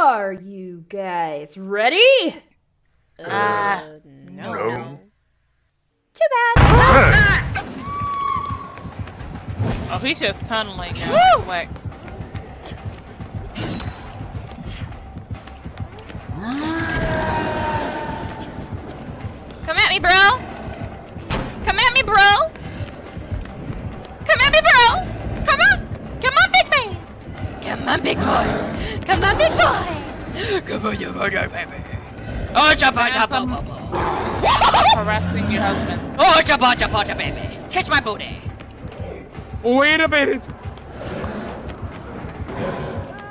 Are you guys ready? No. Too bad. Oh, he's just tunneling now. Flex. Come at me, bro! Come at me, bro! Come at me, bro! Come on! Come on, big man! Come on, big boy! Come on, big boy! Come on, you baby! Oh, Harassing your husband. Oh, baby! Kiss my booty! Wait a minute.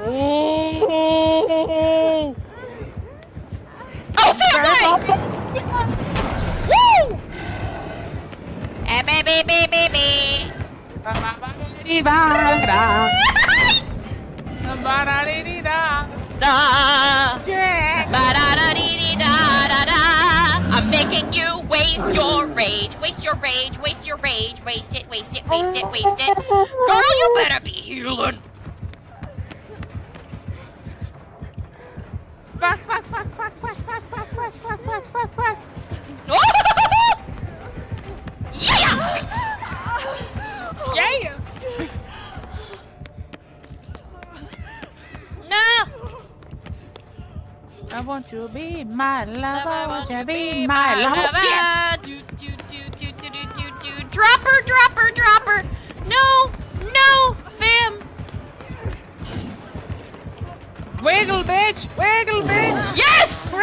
Oh! Oh, family! Woo! Baby, baby, baby! I'm making you waste your rage. Waste your rage. Waste your rage. Waste it. Waste it. Waste it. Waste it. Girl, you better be healing. Fuck, fuck, fuck, fuck, fuck, fuck, fuck, fuck, fuck, fuck, fuck, fuck. Yeah! Yeah! No! I want you to be my lover. I want you to be my lover. Do, do, do, do, do, do, do, do. Drop her, drop her, drop her. No, no, fam. Wiggle, bitch! Wiggle, bitch! Yes!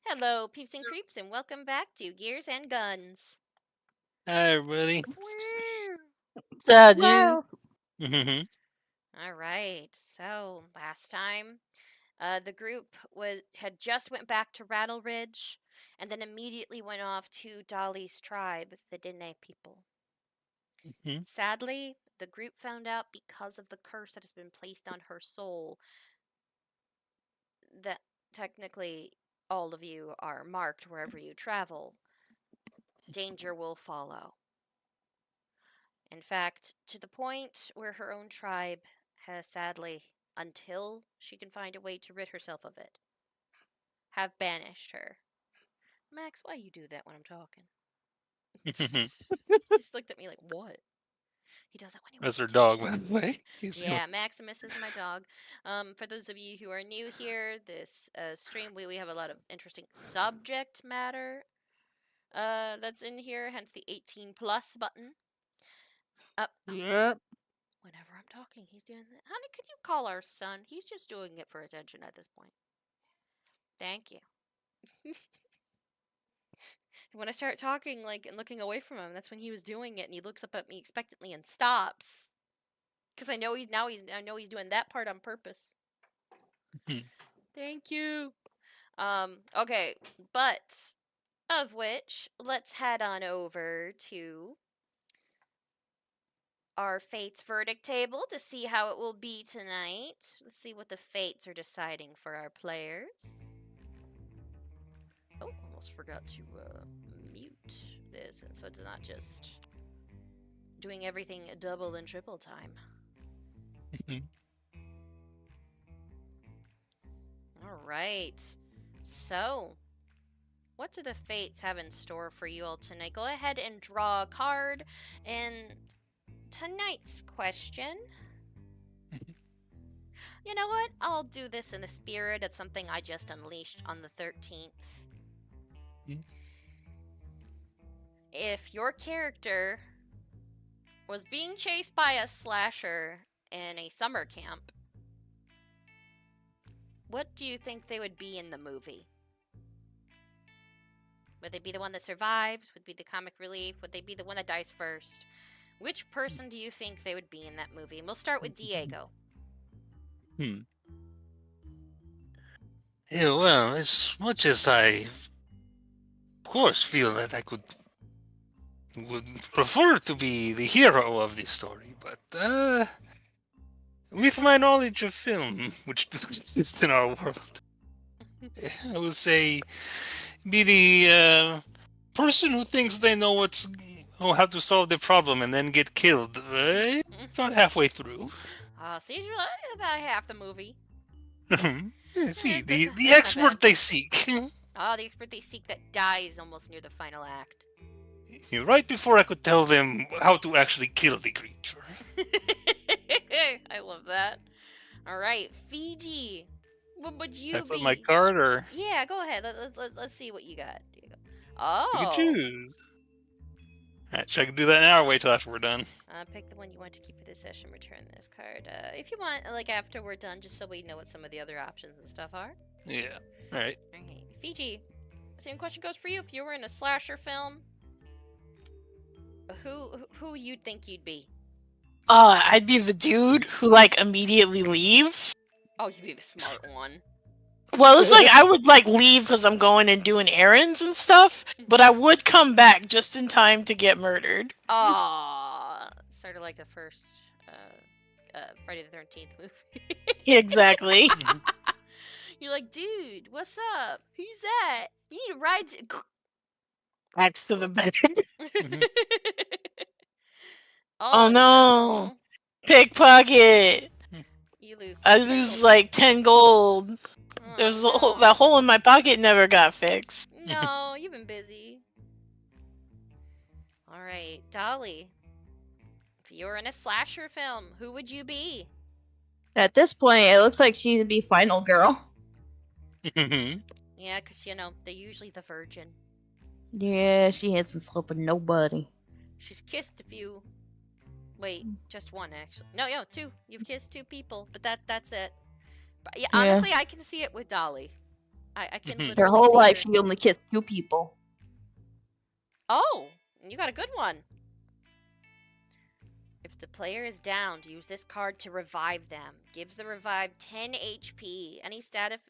Hello, peeps and creeps, and welcome back to Gears and Guns. Hi, everybody. So, Wow. All right. So last time, the group had just went back to Rattle Ridge, and then immediately went off to Dolly's tribe, the Dene people. Sadly, the group found out because of the curse that has been placed on her soul that technically all of you are marked wherever you travel. Danger will follow. In fact, to the point where her own tribe has sadly, until she can find a way to rid herself of it, have banished her. Max, why you do that when I'm talking? He just looked at me like, what? He does that when he That's wants her dog, attention. by the way. Yeah, Maximus is my dog. For those of you who are new here, this stream, we have a lot of interesting subject matter that's in here, hence the 18 plus button. yep. Whenever I'm talking, he's doing that. Honey, could you call our son? He's just doing it for attention at this point. Thank you. When I start talking, like, and looking away from him, that's when he was doing it, and he looks up at me expectantly and stops. Because I know he's doing that part on purpose. Thank you. Okay, but of which, let's head on over to our fates verdict table to see how it will be tonight. Let's see what the fates are deciding for our players. Oh, almost forgot to mute this, and so it's not just doing everything double and triple time. All right. So, what do the fates have in store for you all tonight? Go ahead and draw a card. And tonight's question. You know what? I'll do this in the spirit of something I just unleashed on the 13th. If your character was being chased by a slasher in a summer camp, what do you think they would be in the movie? Would they be the one that survives? Would they be the comic relief? Would they be the one that dies first? Which person do you think they would be in that movie? And we'll start with Diego. Yeah, well, as much as I, of course, feel that I would prefer to be the hero of this story, but with my knowledge of film, which exists in our world, I would say be the person who thinks they know how to solve the problem and then get killed about halfway through. So you're about half the movie. Yeah, see, the That's not expert bad. they seek. The expert they seek that dies almost near the final act. Right before I could tell them how to actually kill the creature. I love that. All right, Fiji. What would you That's be? on my card, or Yeah, go ahead. Let's see what you got. you can Oh. choose. Alright, so I can do that now or wait till after we're done? Pick the one you want to keep for this session. Return this card. If you want, like after we're done, just so we know what some of the other options and stuff are. Yeah. Alright. Alright, Fiji. Same question goes for you. If you were in a slasher film, who you'd think you'd be? I'd be the dude who like immediately leaves. Oh, you'd be the smart one. Well, it's like I would like leave because I'm going and doing errands and stuff, but I would come back just in time to get murdered. Aw, sort of like the first Friday the 13th movie. Exactly. You're like, dude, what's up? Who's that? You need a ride to... Axe to the back. Oh, Oh no. Pickpocket. You lose. I lose like 10 gold. Oh, There's no. that hole in my pocket never got fixed. No, you've been busy. All right, Dolly. If you were in a slasher film, who would you be? At this point, it looks like she'd be final girl. Yeah, because, they're usually the virgin. Yeah, she hasn't slept with nobody. She's kissed a few. Wait, just one, actually. No, two. You've kissed two people, but that's it. But yeah, honestly, I can see it with Dolly. I can literally Her whole see life, her. she only kissed 2 people. Oh, you got a good one. If the player is downed, use this card to revive them. Gives the revived 10 HP. Any status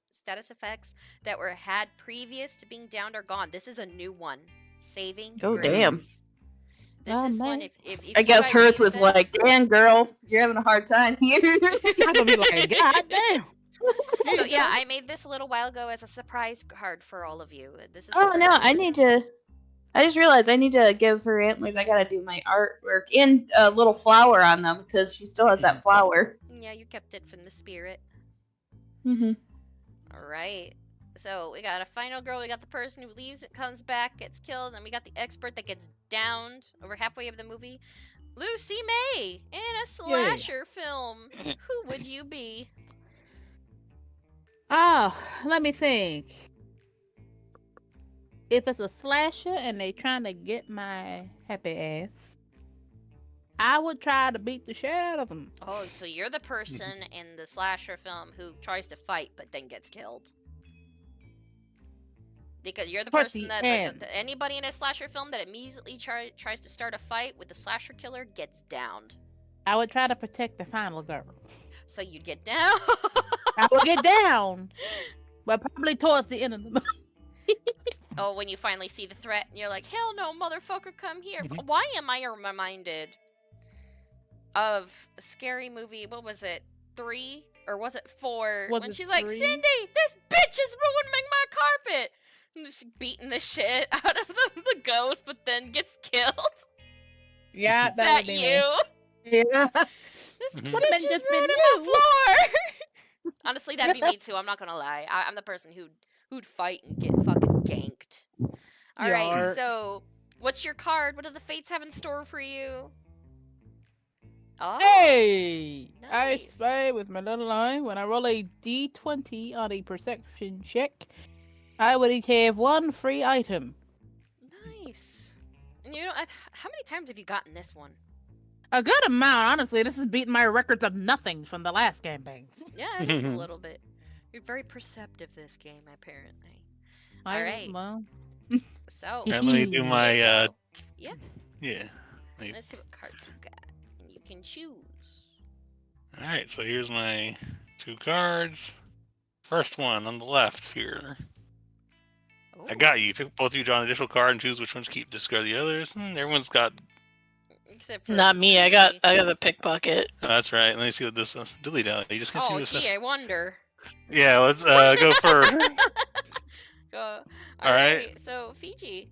effects that were had previous to being downed are gone. This is a new one. Saving Oh, grace. damn. This is one if I you guess guys hers use was it- like, damn, girl, you're having a hard time here. I'm gonna be like, God damn. So yeah, I made this a little while ago as a surprise card for all of you. This is the Oh, first no, one. I need to... I just realized I need to give her antlers. I gotta do my artwork and a little flower on them because she still has that flower. Yeah, you kept it from the spirit. Mm-hmm. All right. So we got a final girl. We got the person who leaves, it comes back, gets killed, and we got the expert that gets downed over halfway of the movie. Lucy May in a slasher film. Who would you be? Oh, let me think. If it's a slasher and they trying to get my happy ass, I would try to beat the shit out of them. Oh, so you're the person in the slasher film who tries to fight but then gets killed. Because you're the Towards person the that end. anybody in a slasher film that immediately tries to start a fight with the slasher killer gets downed. I would try to protect the final girl. So you'd get down. I would get down, but probably towards the end of the movie. Oh, when you finally see the threat and you're like, hell no, motherfucker, come here. Mhm. Why am I reminded of a scary movie? What was it? 3? Or was it 4? Was when it she's like, 3? Cindy, this bitch is ruining my carpet. And she's beating the shit out of the ghost, but then gets killed. Yeah, Is that would be you? me. Yeah. This Mhm. Would have bitch been is just been ruining my you. floor. Honestly, that'd be me too. I'm not gonna lie. I'm the person who'd fight and get fucking ganked. All right, Yarp. so what's your card? What do the fates have in store for you? Oh, Hey! I nice. spy with my little eye. When I roll a d20 on a perception check, I would have 1 free item. Nice. And you know, how many times have you gotten this one? A good amount, honestly. This has beaten my records of nothing from the last campaign. Yeah, it is a little bit. You're very perceptive this game, apparently. All right. Well, So, All right, let me do my yeah. yeah. Let's see what cards you got, and you can choose. All right, so here's my 2 cards. First one on the left here. I Ooh, got you. Both of you draw an additional card and choose which ones to keep. Discard the others. Everyone's got. except for Not me. I got Fiji. the pickpocket. Oh, that's right. Let me see what this dilly dally. You just can't see Oh, this. gee, I wonder. Yeah, let's go for. All right. right. So Fiji,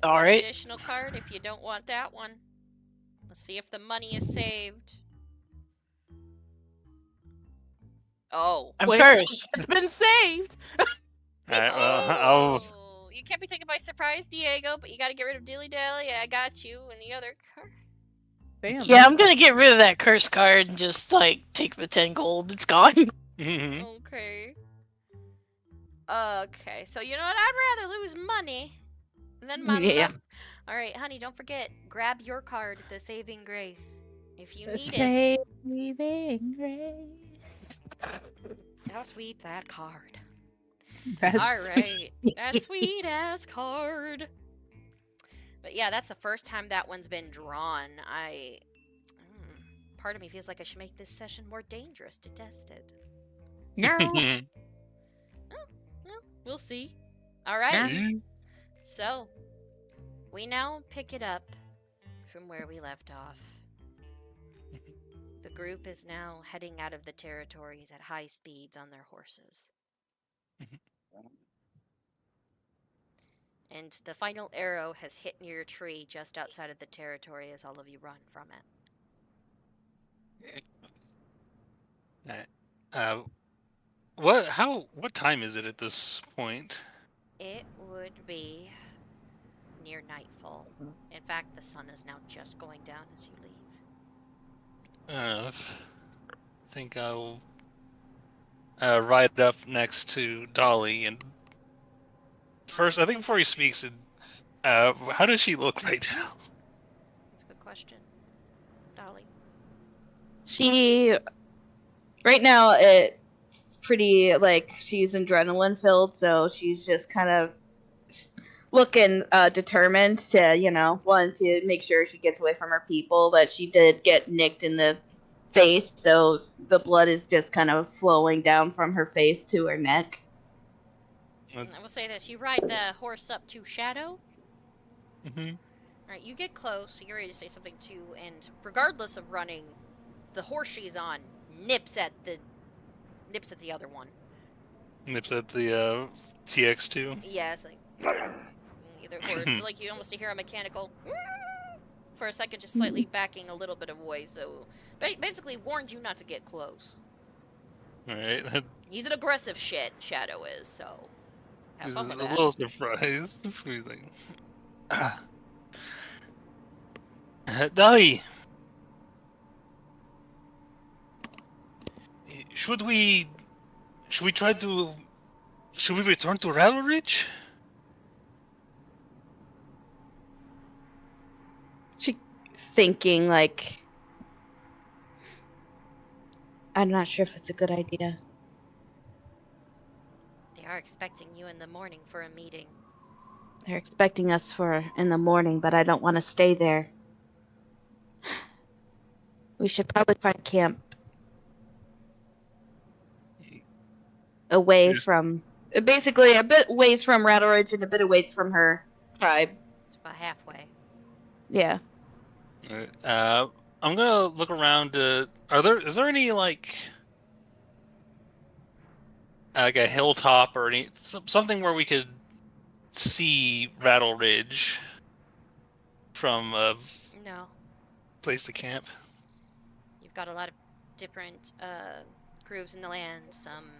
All right. additional card if you don't want that one. Let's see if the money is saved. Oh. I'm wait, cursed. it's been saved. All right. Well, Oh, you can't be taken by surprise, Diego, but you got to get rid of Dilly Dally. I got you, and the other card. Damn. Yeah, I'm gonna get rid of that curse card and just like take the 10 gold. It's gone. Mhm. Okay. Okay, so you know what? I'd rather lose money than my Yeah. luck. All right, honey, don't forget, grab your card, the Saving Grace, if you need it. Saving grace. How sweet that card. That's All right, that sweet ass card. But yeah, that's the first time that one's been drawn. Part of me feels like I should make this session more dangerous to test it. No. Well, we'll see. All right. So, we now pick it up from where we left off. The group is now heading out of the territories at high speeds on their horses. And the final arrow has hit near a tree just outside of the territory as all of you run from it. What time is it at this point? It would be near nightfall. In fact, the sun is now just going down as you leave. I think I'll ride up next to Dolly and first. I think before he speaks, how does she look right now? That's a good question. Dolly? She, right now, it's pretty, like, she's adrenaline filled, so she's just kind of looking determined to, want to make sure she gets away from her people, but she did get nicked in the face, so the blood is just kind of flowing down from her face to her neck. I will say this, you ride the horse up to Shadow. Mm-hmm. Alright, you get close, you're ready to say something too, and regardless of running, the horse she's on nips at the other one. Nips at the TX2. Yeah, it's like either horse, like you almost hear a mechanical for a second, just slightly backing a little bit of away. So basically warned you not to get close. All right. He's an aggressive Shadow is, so have He's fun a with that. little surprised. Freezing. Dolly, should we return to Rattle Ridge? She thinking, like, I'm not sure if it's a good idea. They are expecting you in the morning for a meeting. They're expecting us in the morning, but I don't want to stay there. We should probably find camp away Just- from, basically a bit ways from Rattle Ridge and a bit away from her tribe. It's about halfway. Yeah. Alright, I'm gonna look around. Is there any like a hilltop or something where we could see Rattle Ridge from a No. place to camp? You've got a lot of different grooves in the land, some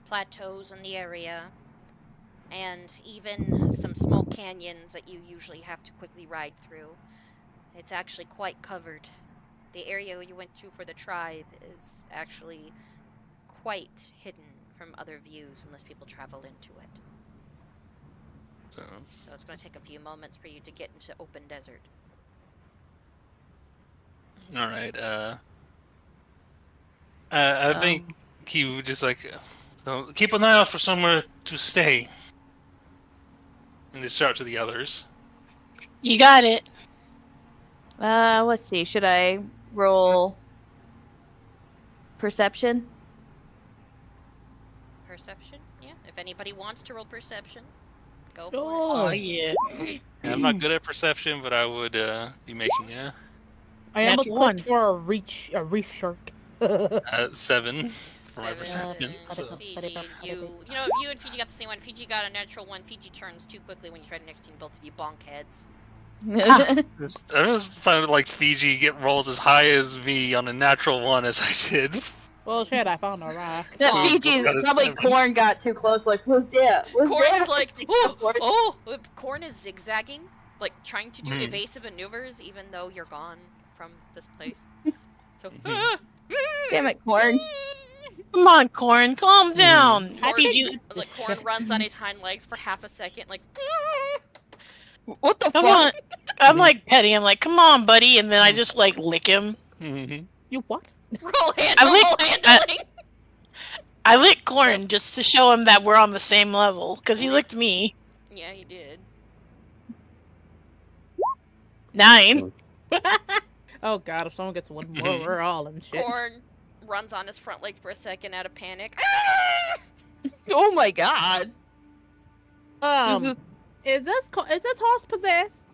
plateaus in the area, and even some small canyons that you usually have to quickly ride through. It's actually quite covered. The area you went to for the tribe is actually quite hidden from other views unless people travel into it. So, So it's going to take a few moments for you to get into open desert. all right. I think Um, he would just like keep an eye out for somewhere to stay, and just shout to the others. You got it. let's see. Should I roll perception? Perception? Yeah. If anybody wants to roll perception, go for Oh Sure. yeah. Yeah, I'm not good at perception, but I would be making I Natural almost one. clicked for a reef shark. 7 for my Seven. perception. So. Fiji, you and Fiji got the same one. Fiji got a natural one. Fiji turns too quickly when he's right next to you. Both of you bonk heads. I just find it like Fiji rolls as high as me on a natural one as I did. Well, shit, I found a rock. That Oh, Fiji, got his probably seven. Corn got too close. Like, who's there? Who's Corn's there? like, Corn. Corn is zigzagging, like trying to do Mhm. evasive maneuvers, even though you're gone from this place. So, Mhm. Damn it, Corn. Come on, Corn, calm down. Corn, Fiji, like Corn runs on his hind legs for half a second, like. What the come fuck? on. I'm like petting him, like, come on, buddy, and then I just like lick him. Mhm. You what? Roll lick- handling. I lick Corn just to show him that we're on the same level, because he licked me. Yeah, he did. 9. Oh god, if someone gets one more, we're all in shit. Corn runs on his front legs for a second out of panic. Oh my god. This Is this horse possessed?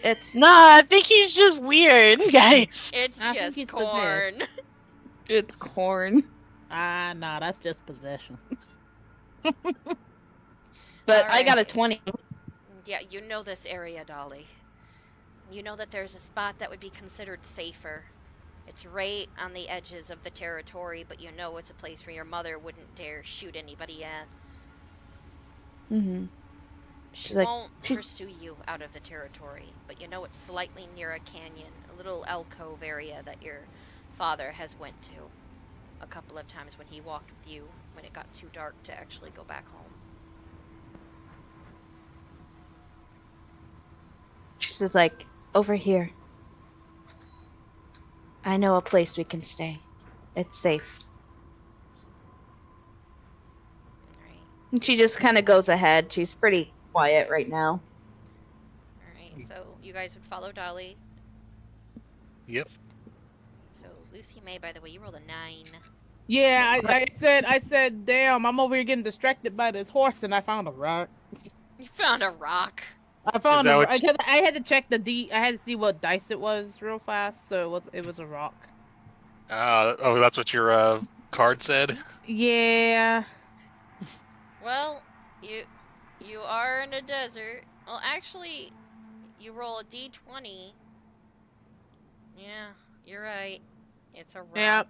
It's Nah, I think he's just weird, guys. It's I think just he's Corn. it's Corn. Nah, that's just possession. But I got a Alright. 20. Yeah, you know this area, Dolly. You know that there's a spot that would be considered safer. It's right on the edges of the territory, but you know it's a place where your mother wouldn't dare shoot anybody at. Mm-hmm. She She's like- won't she- pursue you out of the territory, but you know it's slightly near a canyon, a little alcove area that your father has went to a couple of times when he walked with you when it got too dark to actually go back home. She's just like, over here. I know a place we can stay. It's safe. Alright. And she just kind of goes ahead. She's pretty quiet right now. Alright, so you guys would follow Dolly. Yep. So Lucy May, by the way, you rolled a 9. Yeah, I said, damn, I'm over here getting distracted by this horse, and I found a rock. You found a rock. I found that a what rock. I had to check I had to see what dice it was real fast, so it was a rock. That's what your card said. Yeah. Well, you are in a desert. Well, actually, you roll a d20. Yeah, you're right. It's a rock. Yep.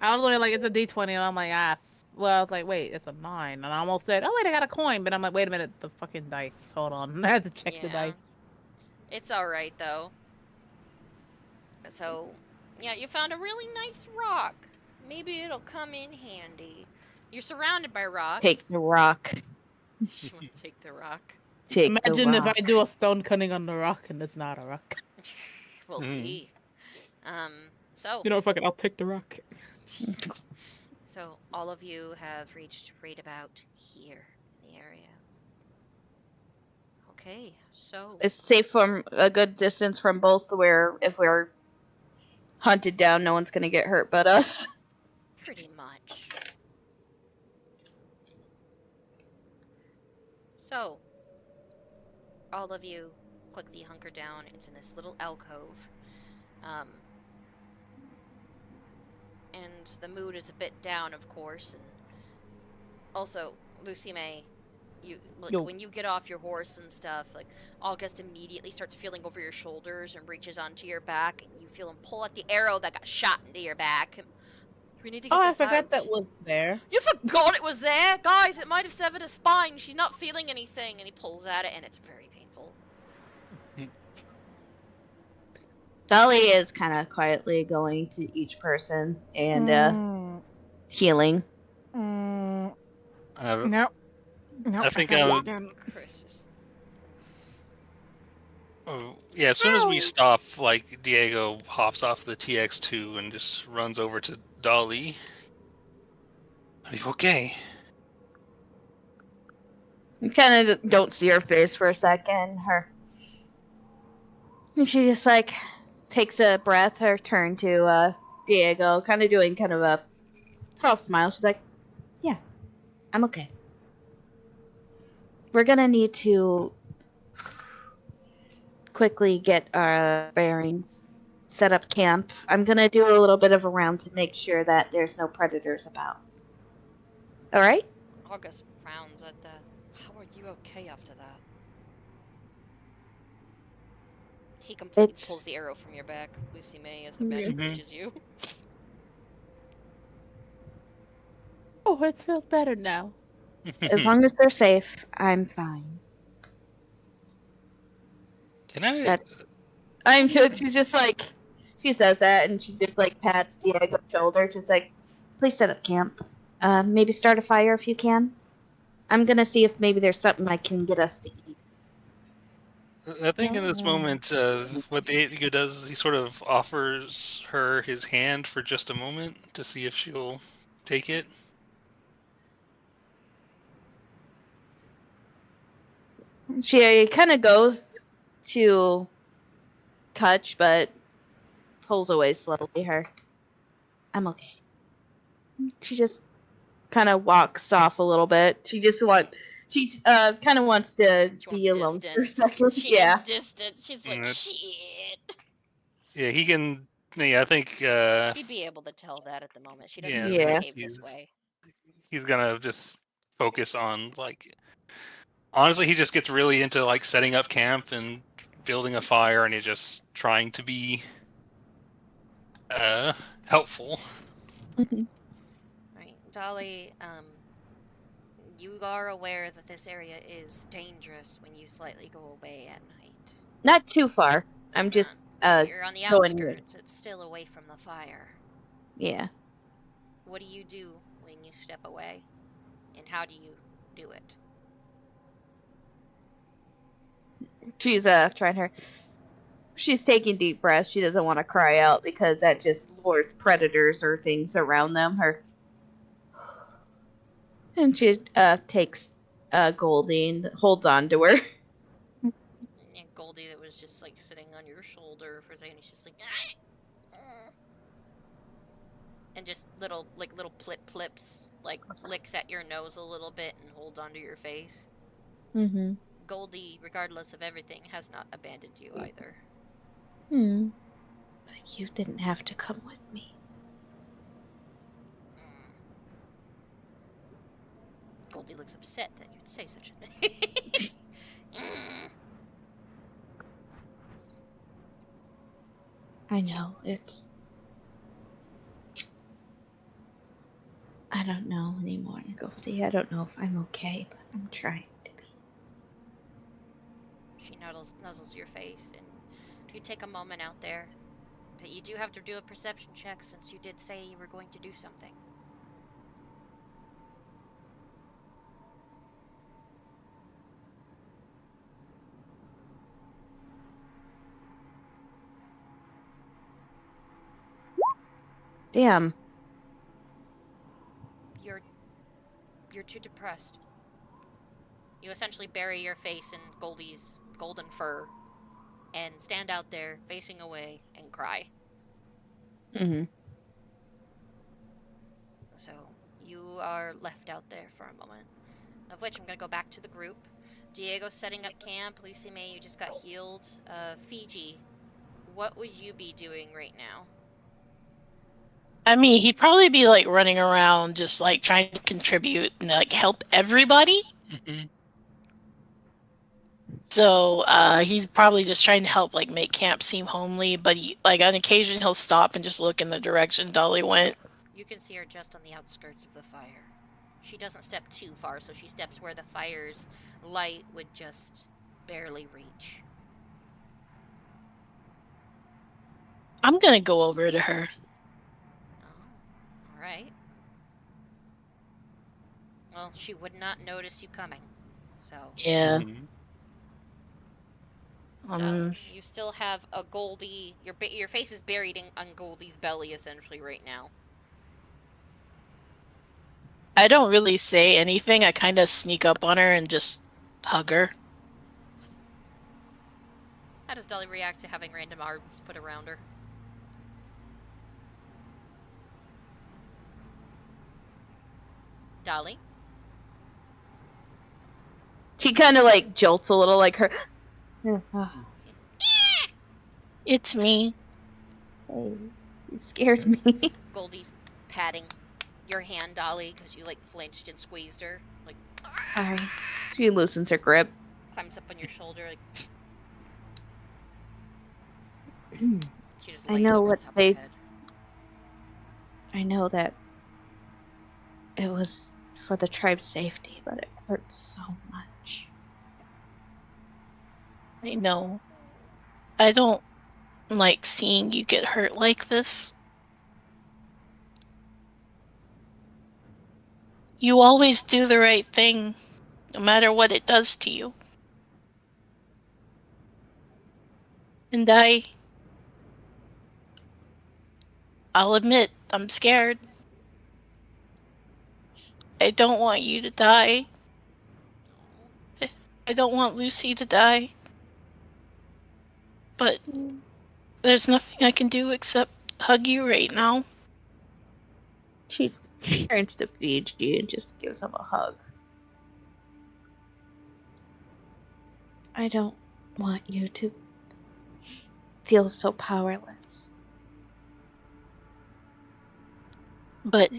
I was literally like, it's a D20, and I'm like, well, I was like, wait, it's a 9, and I almost said, oh wait, I got a coin, but I'm like, wait a minute, the fucking dice. Hold on, I had to check the Yeah. dice. It's alright, though. So, yeah, you found a really nice rock. Maybe it'll come in handy. You're surrounded by rocks. Take the rock. You want to take the rock? Take Imagine the if rock. I do a stone cutting on the rock, and it's not a rock. We'll Mhm. see. So, You know, fucking, I'll take the rock. so all of you have reached right about here in the area. Okay, so It's safe from a good distance from both where if we're hunted down. No one's gonna get hurt but us. Pretty much. So, all of you quickly hunker down. It's in this little alcove. And the mood is a bit down, of course. And also, Lucy May, when you get off your horse and stuff, like August immediately starts feeling over your shoulders and reaches onto your back, and you feel him pull at the arrow that got shot into your back. We need to get Oh, I this forgot out. that was there. You forgot it was there? Guys, it might have severed a spine. She's not feeling anything. And he pulls at it, and it's very painful. Dolly is kind of quietly going to each person and healing. No. I think Chris is... yeah, as soon as we stop, like, Diego hops off the TX2 and just runs over to Dolly. Are you okay? You kind of don't see her face for a second. And she just like takes a breath, her turn to Diego, kind of doing kind of a soft smile. She's like, yeah, I'm okay. We're gonna need to quickly get our bearings, set up camp. I'm gonna do a little bit of a round to make sure that there's no predators about. All right? August frowns at that. How are you okay after that? He completely pulls the arrow from your back, Lucy May, as the magic reaches you. Oh, it feels better now. As long as they're safe, I'm fine. Can I? I'm good. She's just like, she says that, and she just like pats Diego's shoulder. She's like, please set up camp. Maybe start a fire if you can. I'm gonna see if maybe there's something I can get us to eat. I think in this moment, what the Diego does is he sort of offers her his hand for just a moment to see if she'll take it. She kind of goes to touch, but pulls away slowly. I'm okay. She just kind of walks off a little bit. She's kind of wants to be alone for a second. She yeah. needs distance. She's like, shit. Yeah, he can. Yeah, I think. He'd be able to tell that at the moment. She doesn't Yeah. behave this way. He's gonna just focus on, like, honestly, he just gets really into like setting up camp and building a fire, and he's just trying to be helpful. Right, Dolly. You are aware that this area is dangerous when you slightly go away at night. Not too far. I'm just you're on the going outskirts. It's still away from the fire. Yeah. What do you do when you step away, and how do you do it? She's trying her. She's taking deep breaths. She doesn't want to cry out because that just lures predators or things around them. And she takes Goldie and holds on to her. And Goldie, that was just like sitting on your shoulder for a second, he's just like, and just little plips, like licks at your nose a little bit and holds onto your face. Mm-hmm. Goldie, regardless of everything, has not abandoned you either. But you didn't have to come with me. Goldie looks upset that you'd say such a thing. I know, I don't know anymore, Goldie. I don't know if I'm okay, but I'm trying to be. She nuzzles your face, and you take a moment out there. But you do have to do a perception check since you did say you were going to do something. Damn. You're too depressed. You essentially bury your face in Goldie's golden fur and stand out there facing away and cry. Mm-hmm. So you are left out there for a moment. Of which I'm gonna go back to the group. Diego setting up camp. Lucy May, you just got healed. Fiji, what would you be doing right now? I mean, he'd probably be like running around, just like trying to contribute and like help everybody. Mhm. So he's probably just trying to help like make camp seem homely. But like on occasion, he'll stop and just look in the direction Dolly went. You can see her just on the outskirts of the fire. She doesn't step too far, so she steps where the fire's light would just barely reach. I'm gonna go over to her. Oh, alright. Well, she would not notice you coming. So, Yeah. Mhm. you still have a Goldie. Your face is buried on Goldie's belly, essentially, right now. I don't really say anything. I kind of sneak up on her and just hug her. How does Dolly react to having random arms put around her? Dolly? She kind of like jolts a little, like her. It's me. Oh, you scared me. Goldie's patting your hand, Dolly, because you like flinched and squeezed her. Like, Sorry. She loosens her grip. climbs up on your shoulder. Like, she just I lays know over what the top of they- your head. I know that it was for the tribe's safety, but it hurts so much. I know. I don't like seeing you get hurt like this. You always do the right thing, no matter what it does to you. And I'll admit, I'm scared. I don't want you to die. I don't want Lucy to die. But there's nothing I can do except hug you right now. She turns to Fiji and just gives him a hug. I don't want you to feel so powerless. But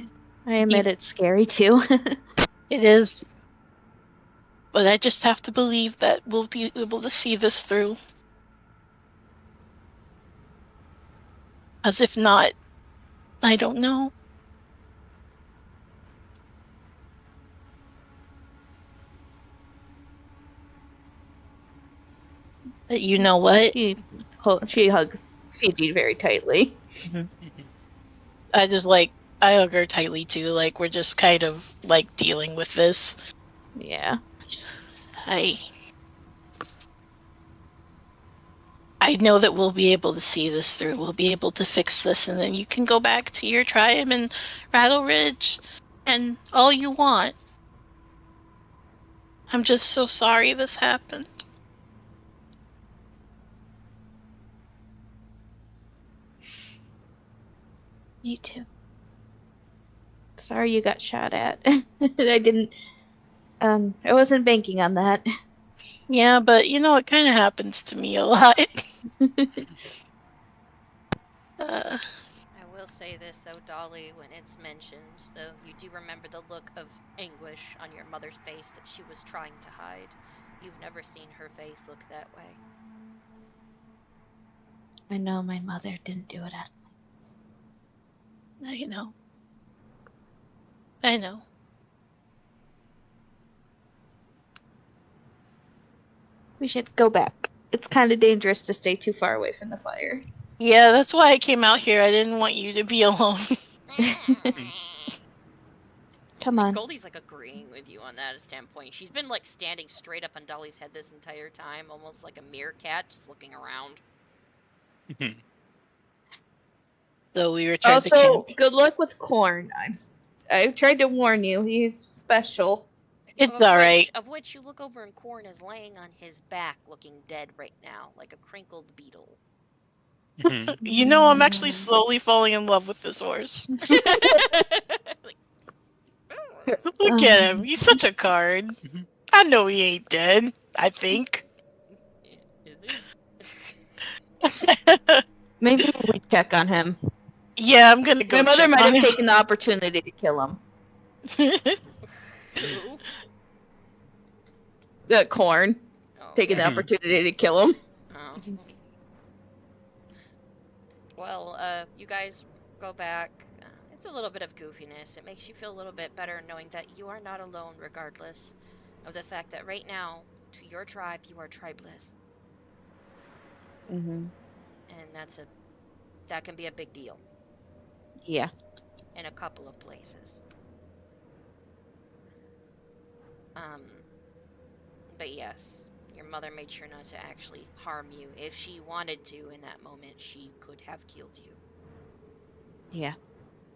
I admit it's scary too. it is. But I just have to believe that we'll be able to see this through. As if not, I don't know. But you know what? She hugs Fiji very tightly. I hug her tightly too. Like, we're just kind of like dealing with this. Yeah. I know that we'll be able to see this through. We'll be able to fix this, and then you can go back to your tribe and Rattle Ridge and all you want. I'm just so sorry this happened. Me too. Sorry you got shot at. I didn't. I wasn't banking on that. Yeah, but you know, it kind of happens to me a lot. I will say this, though, Dolly, when it's mentioned, though, you do remember the look of anguish on your mother's face that she was trying to hide. You've never seen her face look that way. I know my mother didn't do it at once. I know. I know. We should go back. It's kind of dangerous to stay too far away from the fire. Yeah, that's why I came out here. I didn't want you to be alone. Come on. Goldie's like agreeing with you on that standpoint. She's been like standing straight up on Dolly's head this entire time, almost like a meerkat, just looking around. So we returned to Also, camp. good luck with Corn. I tried to warn you. He's special. It's alright. Of which you look over and Corn is laying on his back, looking dead right now, like a crinkled beetle. Mhm. You know, I'm actually slowly falling in love with this horse. Like, Look at him. He's such a card. Mhm. I know he ain't dead. I think. is he? Maybe we check on him. Yeah, I'm gonna go My mother check might on have him. taken the opportunity to kill him. Who? Corn. Oh, Taking the Mhm. opportunity to kill him. oh. Well, you guys go back. It's a little bit of goofiness. It makes you feel a little bit better knowing that you are not alone, regardless of the fact that right now, to your tribe, you are tribeless, Mm-hmm. and that can be a big deal Yeah. in a couple of places. Um, but yes, your mother made sure not to actually harm you. If she wanted to in that moment, she could have killed you. Yeah.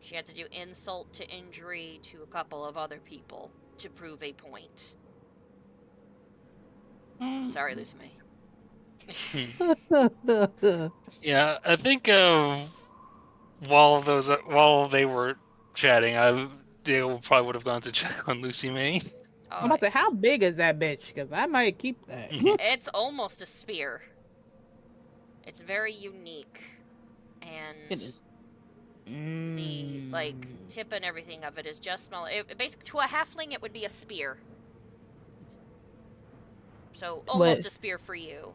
She had to do insult to injury to a couple of other people to prove a point. Sorry, Lucy May. Yeah, I think while they were chatting, Dale probably would have gone to check on Lucy May. I'm about to say, how big is that bitch? Because I might keep that. It's almost a spear. It's very unique, and It is. the tip and everything of it is just small. Basically, to a halfling, it would be a spear. So almost a spear for you.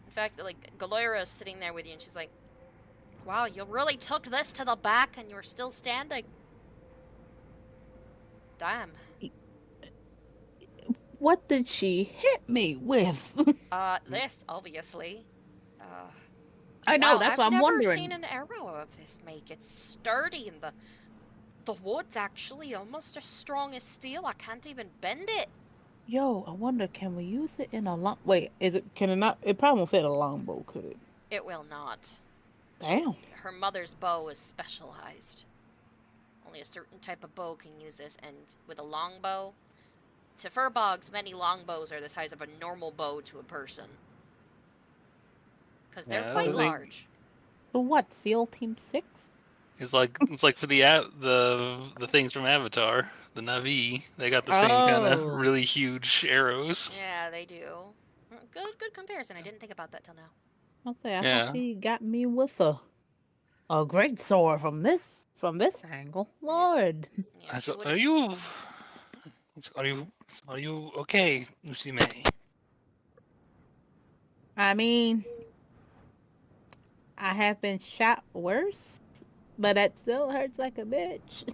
In fact, like Galoira is sitting there with you, and she's like, "Wow, you really took this to the back, and you're still standing. Damn." What did she hit me with? This obviously. I know, Wow, that's I've what I'm never wondering. seen an arrow of this make. It's sturdy, and the wood's actually almost as strong as steel. I can't even bend it. Yo, I wonder, can we use it in a long... Wait, can it not... It probably won't fit a longbow, could it? It will not. Damn. Her mother's bow is specialized. Only a certain type of bow can use this, and with a longbow, to furbogs, many longbows are the size of a normal bow to a person. Because they're Yeah, quite I think- large. So what, SEAL Team 6? It's like for the things from Avatar, the Na'vi. They got the same kind of Oh. really huge arrows. Yeah, they do. Good comparison. I didn't think about that till now. I'll say, I Yeah. hope he got me with a great sword from this angle. Lord. Yeah, she So, wouldn't- are you okay, Lucy May? I mean, I have been shot worse, but that still hurts like a bitch.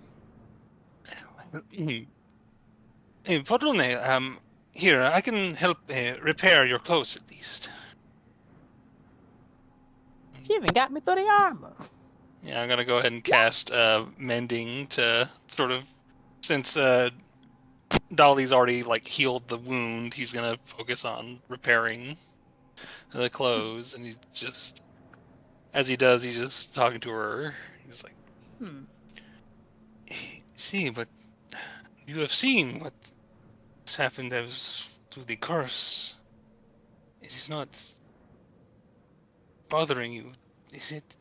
Hey, Padrone, here, I can help repair your clothes at least. She even got me through the armor. Yeah, I'm gonna go ahead and cast mending to sort of, since Dolly's already like healed the wound, he's gonna focus on repairing the clothes, and he's just, as he does, he's just talking to her. He's like, "See, but you have seen what has happened as to the curse. It is not bothering you, is it?"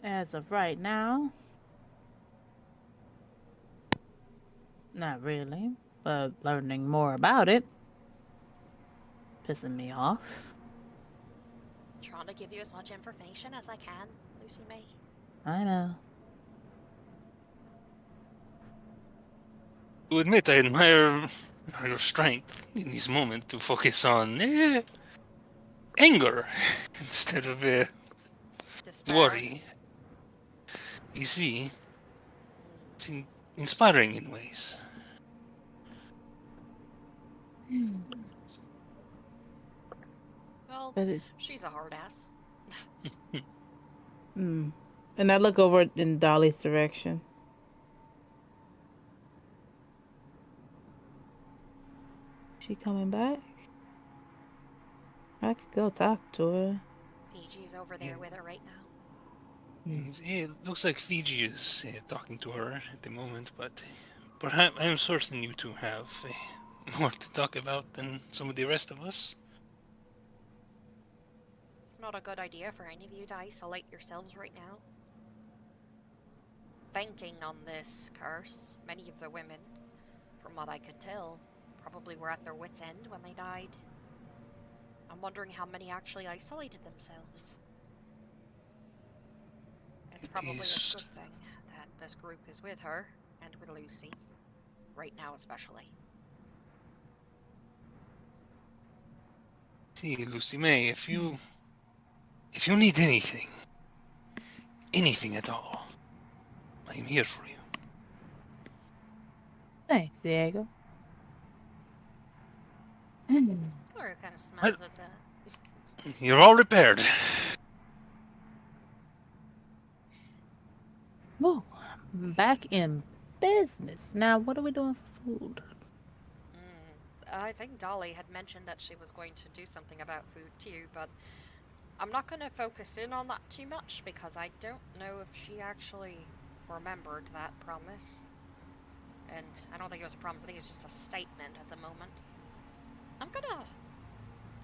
As of right now, not really, but learning more about it, pissing me off. Trying to give you as much information as I can, Lucy May. I know. To admit, I admire your strength in this moment to focus on anger instead of Despair. worry. You see, it's inspiring in ways. Well, But it's she's a hard ass. and I look over in Dolly's direction. She coming back? I could go talk to her. Fiji's over there Yeah. with her right now. It looks like Fiji is talking to her at the moment, but perhaps I am certain you two have more to talk about than some of the rest of us. It's not a good idea for any of you to isolate yourselves right now. Banking on this curse, many of the women, from what I could tell, probably were at their wits' end when they died. I'm wondering how many actually isolated themselves. It's probably a good thing that this group is with her, and with Lucy. Right now especially. See, Lucy May, if you need anything at all, I'm here for you. Thanks, Diego. Cora kind of smiles at that. You're all repaired. Oh, back in business. Now, what are we doing for food? I think Dolly had mentioned that she was going to do something about food too, but I'm not going to focus in on that too much because I don't know if she actually remembered that promise. And I don't think it was a promise, I think it's just a statement at the moment. I'm gonna...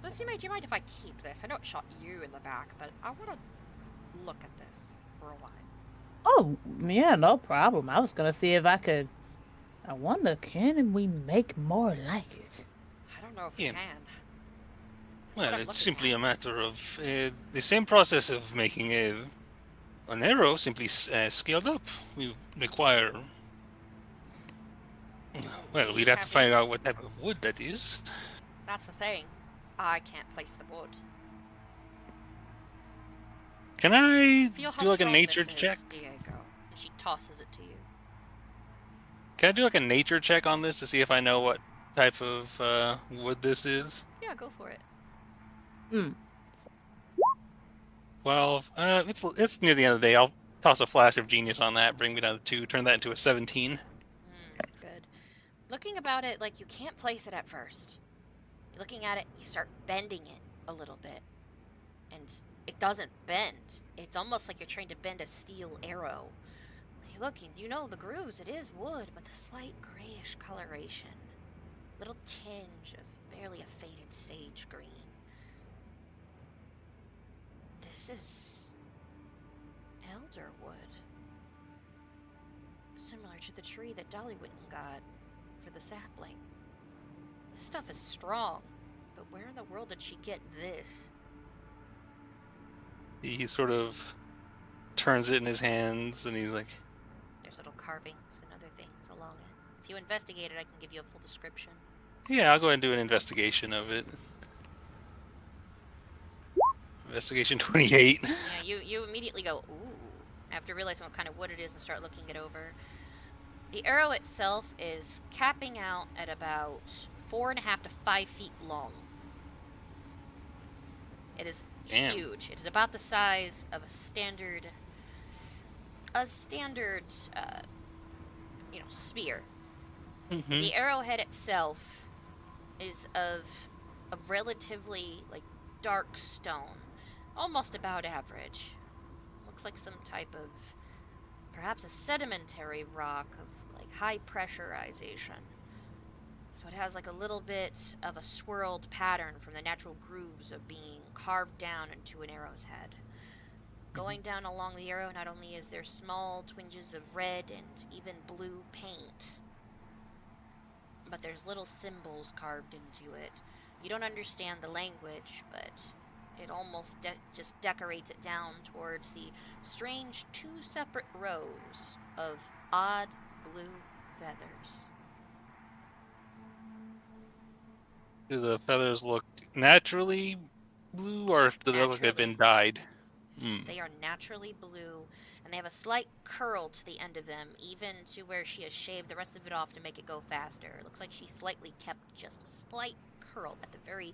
Lucy May, do you mind if I keep this? I know it shot you in the back, but I want to look at this for a while. Oh, yeah, no problem. I was gonna see if I could... I wonder, can we make more like it? I don't know if we Yeah. can. Well, it's simply a matter of the same process of making an arrow, simply scaled up. We require... Well, we'd have to find out what type of wood that is. That's the thing. I can't place the wood. Can I Feel how do like a strong nature this check? is, Diego. And she tosses it to you. Can I do like a nature check on this to see if I know what type of wood this is? Yeah, go for it. Well, it's near the end of the day. I'll toss a flash of genius on that, bring me down to 2, turn that into a 17. Good. Looking about it, like, you can't place it at first. You're looking at it, you start bending it a little bit. And it doesn't bend. It's almost like you're trying to bend a steel arrow. You're looking, you know the grooves, it is wood, but the slight grayish coloration. Little tinge of barely a faded sage green. This is elderwood. Similar to the tree that Dolly went and got for the sapling. This stuff is strong, but where in the world did she get this? He sort of turns it in his hands, and he's like, There's little carvings and other things along it. If you investigate it, I can give you a full description. yeah, I'll go ahead and do an investigation of it. Investigation 28. Yeah, you immediately go, ooh, after realizing what kind of wood it is and start looking it over. The arrow itself is capping out at about 4.5 to 5 feet long. It is huge. It is about the size of a standard, spear. Mm-hmm. The arrowhead itself is of a relatively, dark stone. Almost about average. Looks like some type of, perhaps a sedimentary rock of, high pressurization. So it has, a little bit of a swirled pattern from the natural grooves of being carved down into an arrow's head. Going down along the arrow, not only is there small twinges of red and even blue paint, but there's little symbols carved into it. You don't understand the language, but it almost just decorates it down towards the strange 2 separate rows of odd blue feathers. Do the feathers look naturally blue, or do they look like they've been dyed? They are naturally blue, and they have a slight curl to the end of them, even to where she has shaved the rest of it off to make it go faster. It looks like she slightly kept just a slight curl at the very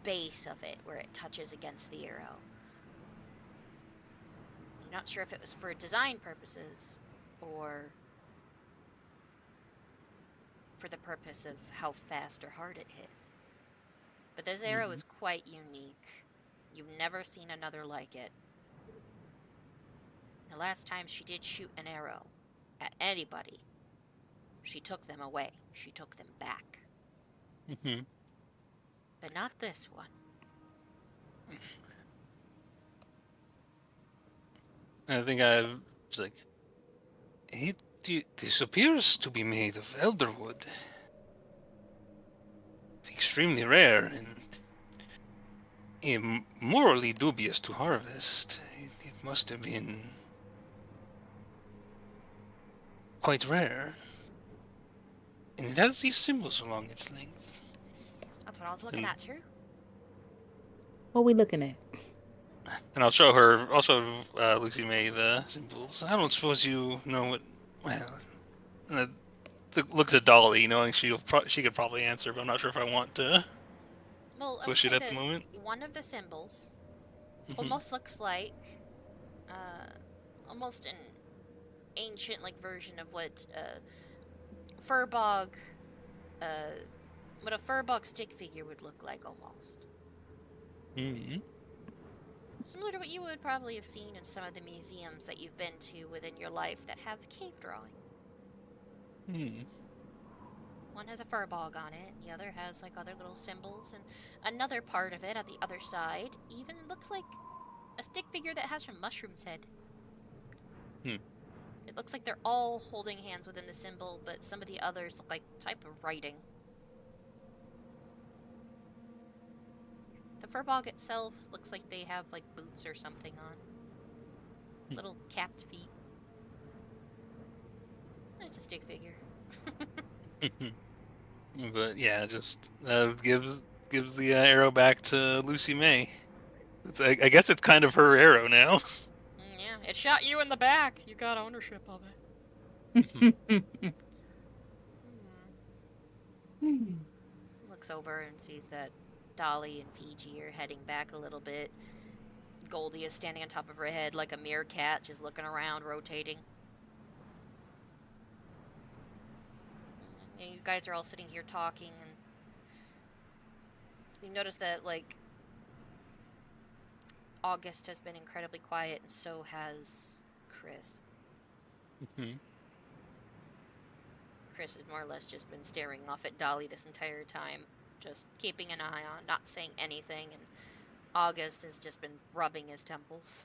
base of it, where it touches against the arrow. I'm not sure if it was for design purposes, or for the purpose of how fast or hard it hit. But this arrow is quite unique. You've never seen another like it. The last time she did shoot an arrow at anybody, she took them away. She took them back. Mhm. But not this one. I think it's like, this appears to be made of elderwood. Extremely rare and morally dubious to harvest. It must have been quite rare. And it has these symbols along its length. That's what I was looking And- at too. What are we looking at? And I'll show her, also Lucy May, the symbols. I don't suppose you know what. Well, looks at Dolly, knowing she could probably answer, but I'm not sure if I want to Well, I would push it say at the this. moment. One of the symbols Mhm. almost looks like, almost an ancient version of what Furbog, what a Furbog stick figure would look like almost. Mhm. Similar to what you would probably have seen in some of the museums that you've been to within your life that have cave drawings. Hmm. One has a Furbog on it, and the other has other little symbols, and another part of it at the other side even looks like a stick figure that has a mushroom's head. Hmm. It looks like they're all holding hands within the symbol, but some of the others look like type of writing. The Furbog itself looks like they have boots or something on. Little capped feet. It's a stick figure. But yeah, just gives the arrow back to Lucy May. I guess it's kind of her arrow now. Yeah, it shot you in the back. You got ownership of it. Looks over and sees that Dolly and Fiji are heading back a little bit. Goldie is standing on top of her head like a meerkat, just looking around, rotating. And you guys are all sitting here talking, and you notice that, August has been incredibly quiet, and so has Chris. Mhm. Chris has more or less just been staring off at Dolly this entire time, just keeping an eye on, not saying anything, and August has just been rubbing his temples.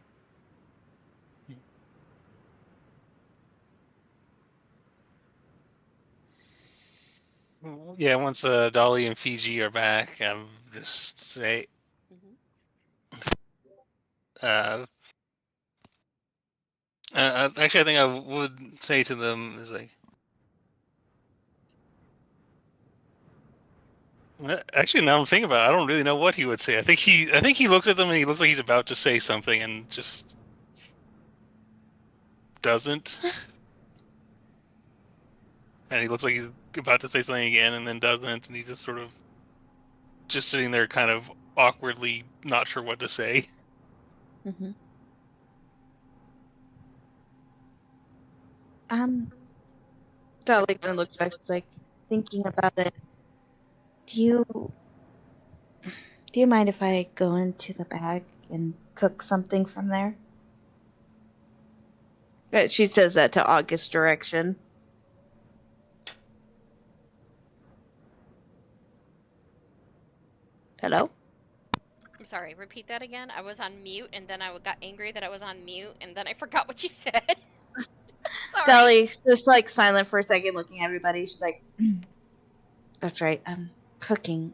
Yeah, once Dolly and Fiji are back, just say, actually, I think I would say to them is actually, now I'm thinking about it, I don't really know what he would say. I think he looks at them and he looks like he's about to say something and just doesn't. And he looks like he's about to say something again and then doesn't, and he just sort of just sitting there kind of awkwardly not sure what to say. Mm-hmm. Dolly kind of looks back, thinking about it. Do you mind if I go into the bag and cook something from there? She says that to August's direction. Hello? I'm sorry, repeat that again. I was on mute, and then I got angry that I was on mute, and then I forgot what you said. Sorry. Dolly's just silent for a second, looking at everybody. She's like, "That's right. I'm cooking.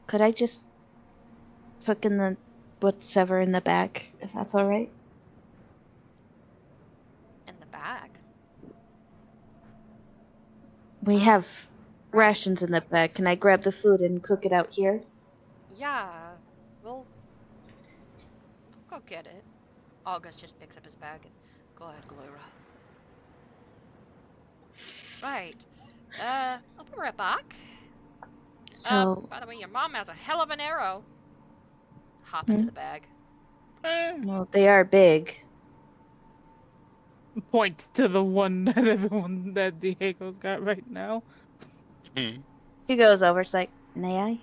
Could I just cook in the whatever in the bag, if that's all right?" In the bag. We have rations in the bag. Can I grab the food and cook it out here? Yeah, we'll go get it. August just picks up his bag and go ahead, Gloira. Right. I'll be right back. So, By the way, your mom has a hell of an arrow. Hop into the bag. well, they are big. Points to the one that Diego's got right now. She goes over. She's like, "May I?"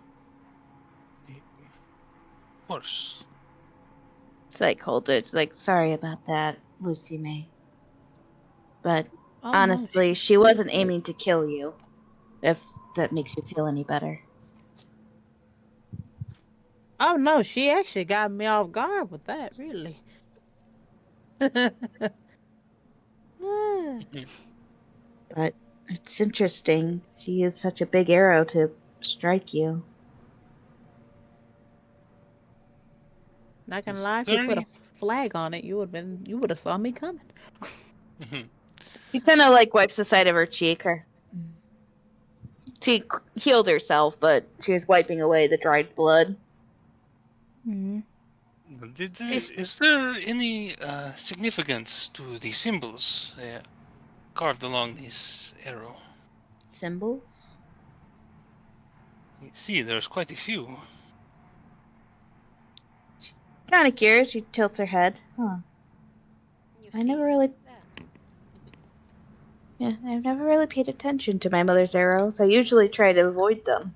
Of course. It's holds it. It's sorry about that, Lucy May. But Oh, honestly, she wasn't aiming to kill you. if that makes you feel any better. Oh no, she actually got me off guard with that, really. But it's interesting. She used such a big arrow to strike you. Not gonna Is lie, if you there put a any? flag on it, you would have saw me coming. She kind of like wipes the side of her cheek. She healed herself, but she was wiping away the dried blood. Is there any significance to the symbols carved along this arrow? Symbols? You see, there's quite a few. Kind of curious. She tilts her head. Huh. You I see never really. that. Yeah, I've never really paid attention to my mother's arrows. I usually try to avoid them.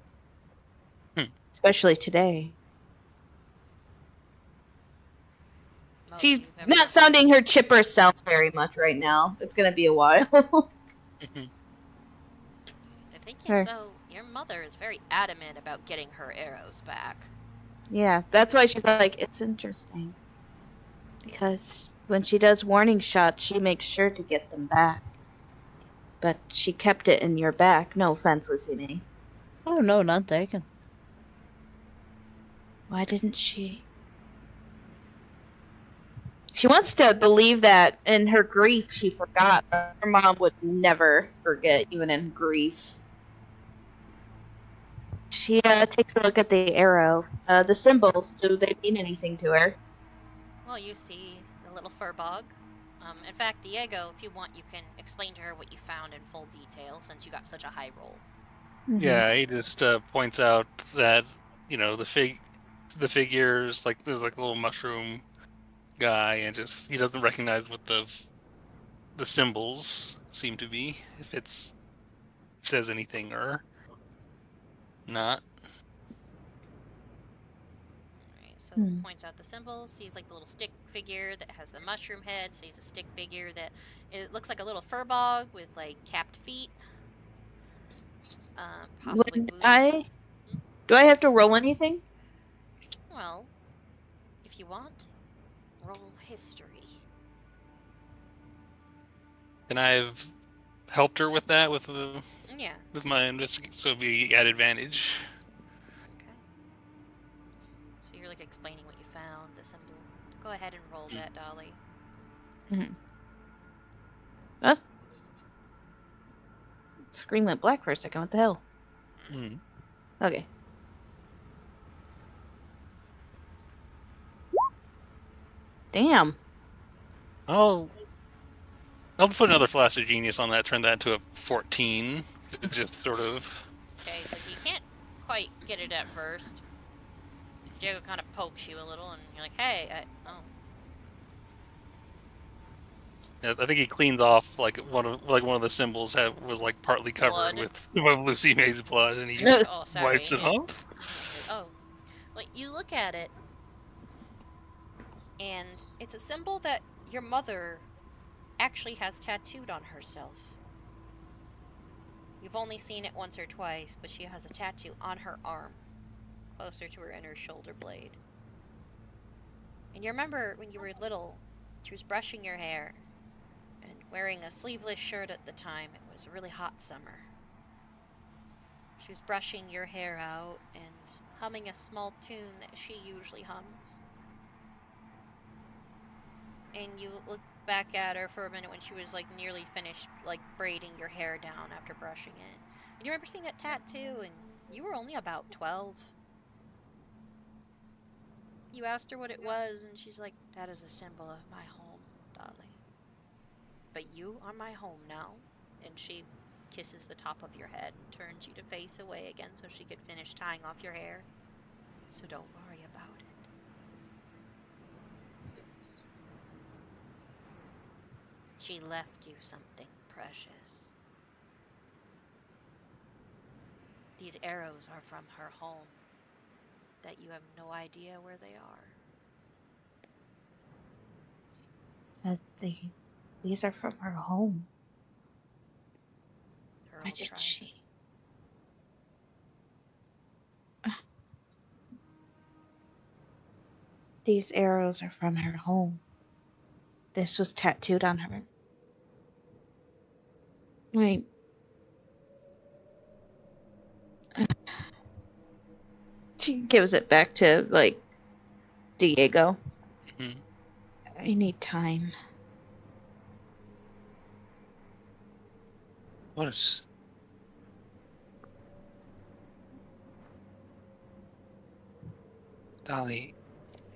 Hmm. Especially today. Most She's you've ever not sounding her chipper self very much right now. It's gonna be a while. The thing is, Her. though, your mother is very adamant about getting her arrows back. Yeah, that's why she's like, it's interesting. Because when she does warning shots, she makes sure to get them back. But she kept it in your back. No offense, Lucy May. Oh no, none taken. Why didn't she? She wants to believe that in her grief she forgot. Her mom would never forget, even in grief. She takes a look at the arrow. The symbols, do they mean anything to her? Well, you see the little fur bog. In fact, Diego, if you want, you can explain to her what you found in full detail since you got such a high roll. Yeah, he just points out that the figures like the little mushroom guy, and just he doesn't recognize what the symbols seem to be, if it says anything or not. Alright, so Hmm. points out the symbols, sees like the little stick figure that has the mushroom head, sees a stick figure that it looks like a little fur bog with like capped feet. Possibly Would boots. do I have to roll anything? Well, if you want, roll history. And I've helped her with that Yeah. with my investigation, so it'd be at advantage. Okay. So you're like explaining what you found, the symbol. Go ahead and roll that, Dolly. What? Screen went black for a second. What the hell? Mm. Okay. Damn. I'll put another flash of genius on that. Turn that into a 14. Just sort of. Okay, so you can't quite get it at first. Diego kind of pokes you a little, and you're like, "Hey, oh." Yeah, I think he cleaned off like one of the symbols was like partly covered Blood. with Lucy May's blood, and he Oh, sorry. wipes it off. Like, oh, well, you look at it, and it's a symbol that your mother actually has tattooed on herself. You've only seen it once or twice, but she has a tattoo on her arm, closer to her inner shoulder blade. And you remember when you were little, she was brushing your hair and wearing a sleeveless shirt at the time. It was a really hot summer. She was brushing your hair out and humming a small tune that she usually hums. And you look back at her for a minute when she was like nearly finished like braiding your hair down after brushing it. And you remember seeing that tattoo, and you were only about 12. You asked her what it was, and she's like, "That is a symbol of my home, Dolly. But you are my home now." And she kisses the top of your head and turns you to face away again so she could finish tying off your hair. So don't worry about it. She left you something precious. These arrows are from her home that you have no idea where they are. Said these are from her home. Her Why own did tribe. she? These arrows are from her home. This was tattooed on her. Wait. She gives it back to, like, Diego. Mhm. I need time. Of course. Dolly,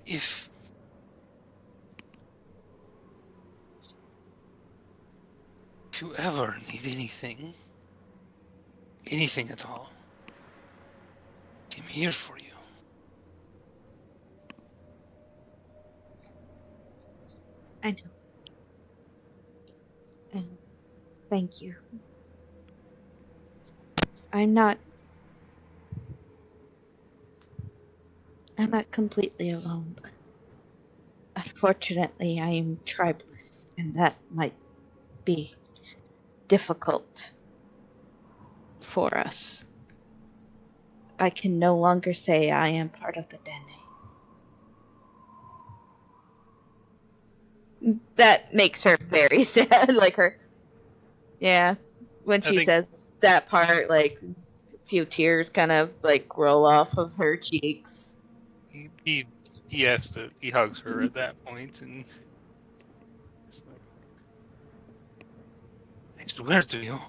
if you ever need anything at all, I'm here for you. I know. And thank you. I'm not completely alone. Unfortunately, I am tribeless, and that might be difficult for us. I can no longer say I am part of the Dene. That makes her very sad. Like her, yeah. When I she think says that part, like a few tears kind of like roll off of her cheeks. he he hugs her at that point, and it's like, I swear to you,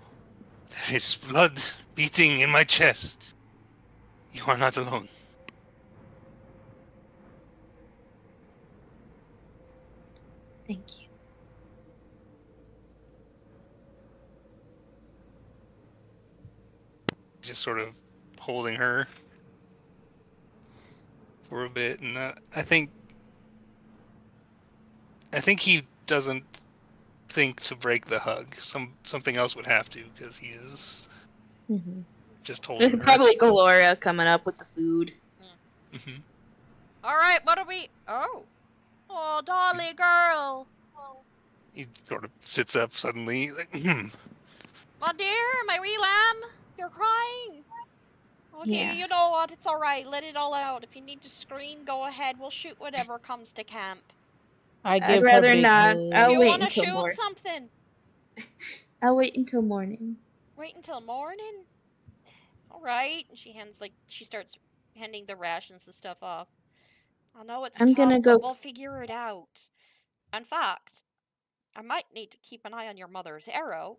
there is blood beating in my chest. You are not alone. Thank you. Just sort of holding her for a bit, and I think he doesn't think to break the hug. Something else would have to, because he is Mm-hmm. just There's holding her. probably Gloria coming up with the food. Hmm. All right, what are we? Oh, Dolly girl. He sort of sits up suddenly, like, My dear, my wee lamb, you're crying. Okay, Yeah. you know what? It's all right. Let it all out. If you need to scream, go ahead. We'll shoot whatever comes to camp. I I'd give her rather big not. hug. If I'll you wait want to until shoot morning. something, I'll wait until morning. wait until morning. All right. And she starts handing the rations and stuff off. I know it's I'm tough, gonna but go. we'll figure it out. In fact, I might need to keep an eye on your mother's arrow,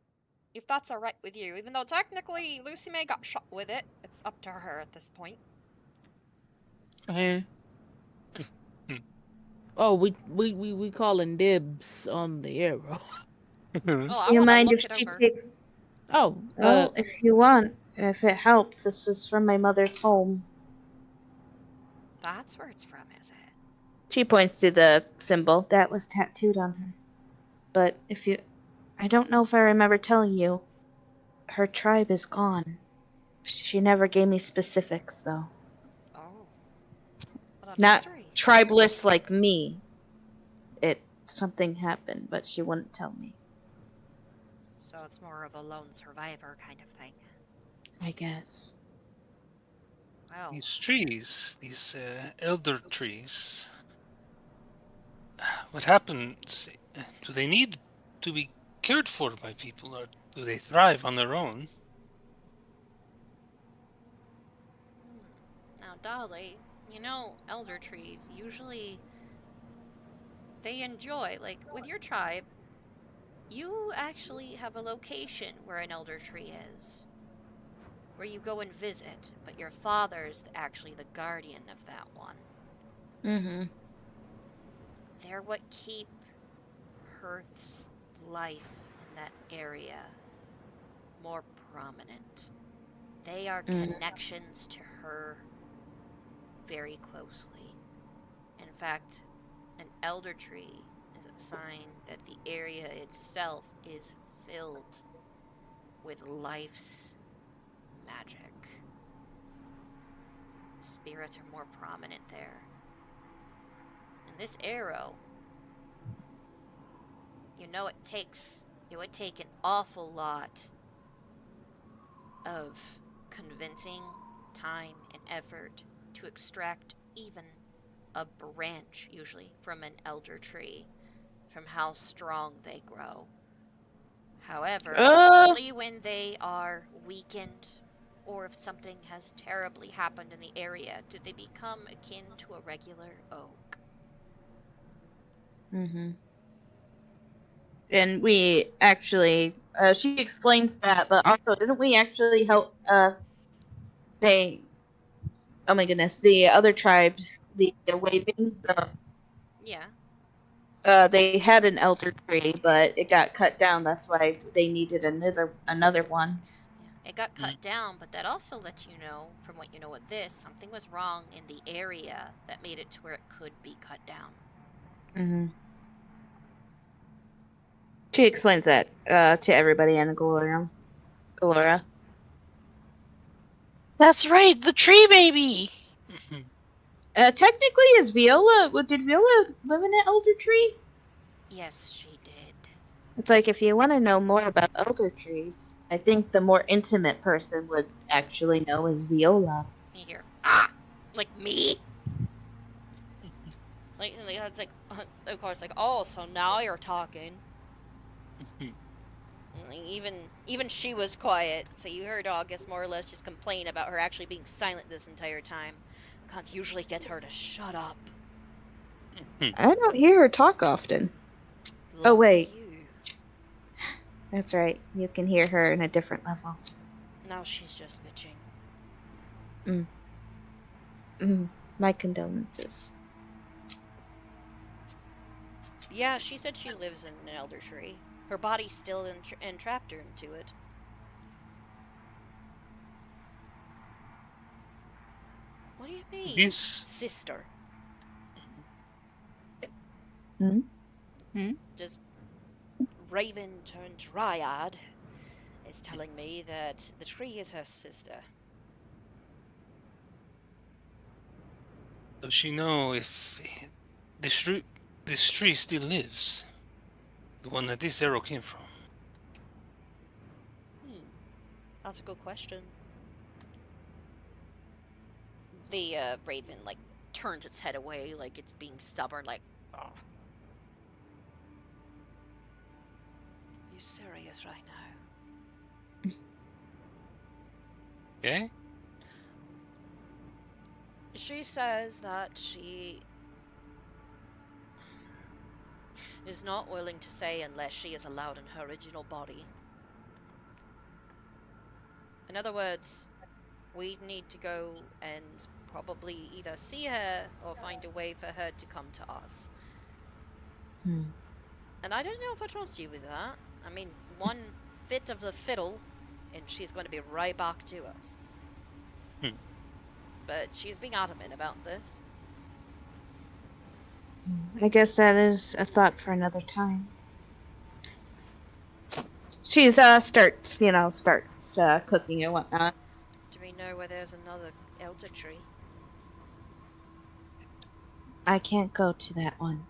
if that's all right with you. Even though technically Lucy May got shot with it, it's up to her at this point. Oh, we calling dibs on the arrow. Well, I You want to mind look if it she over. takes? Oh, Oh, if you want, if it helps. This is from my mother's home. That's where it's from, is it? She points to the symbol that was tattooed on her. But if you, I don't know if I remember telling you, her tribe is gone. She never gave me specifics, though. Oh. What a Not mystery. tribeless like me. Something happened, but she wouldn't tell me. So it's more of a lone survivor kind of thing. I guess. Well, These trees, these elder trees, what happens? Do they need to be cared for by people, or do they thrive on their own? now Dolly, you know, elder trees, usually they enjoy, like with your tribe, you actually have a location where an elder tree is, where you go and visit, but your father's actually the guardian of that one. Mm-hmm. They're what keep Hearth's life in that area more prominent. They are connections to her very closely. In fact, an elder tree is a sign that the area itself is filled with life's magic. Spirits are more prominent there. And this arrow, you know, it would take an awful lot of convincing time and effort to extract even a branch, usually, from an elder tree, from how strong they grow. However, only when they are weakened or if something has terribly happened in the area do they become akin to a regular oak. Mm-hmm. And we actually, she explains that, but also, didn't we actually help, they, oh my goodness, the other tribes, the waving, Yeah. they had an elder tree, but it got cut down. That's why they needed another one. Yeah. It got cut down, but that also lets you know, from what you know of this, something was wrong in the area that made it to where it could be cut down. Mm-hmm. She explains that to everybody in Galora. That's right, the tree baby. Technically, did Viola live in an elder tree? Yes, she did. It's like, if you want to know more about elder trees, I think the more intimate person would actually know is Viola. You hear, like me? Like, it's like, of course, like, oh, so now you're talking. Like, even she was quiet, so you heard August more or less just complain about her actually being silent this entire time. Can't usually get her to shut up. I don't hear her talk often. Lucky wait. you. That's right. You can hear her in a different level. Now she's just bitching. My condolences. Yeah, she said she lives in an elder tree. Her body's still entrapped her into it. What do you mean? This Sister. Just Raven turned Dryad is telling me that the tree is her sister. does she know if this tree still lives? The one that this arrow came from. That's a good question. The raven like turns its head away, like it's being stubborn, like, oh. You serious right now? Okay. She says that she is not willing to say unless she is allowed in her original body. In other words, we need to go and probably either see her or find a way for her to come to us. And I don't know if I trust you with that. I mean, one fit of the fiddle and she's going to be right back to us. But she's being adamant about this. I guess that is a thought for another time. She's starts cooking and whatnot. Do we know where there's another elder tree? I can't go to that one.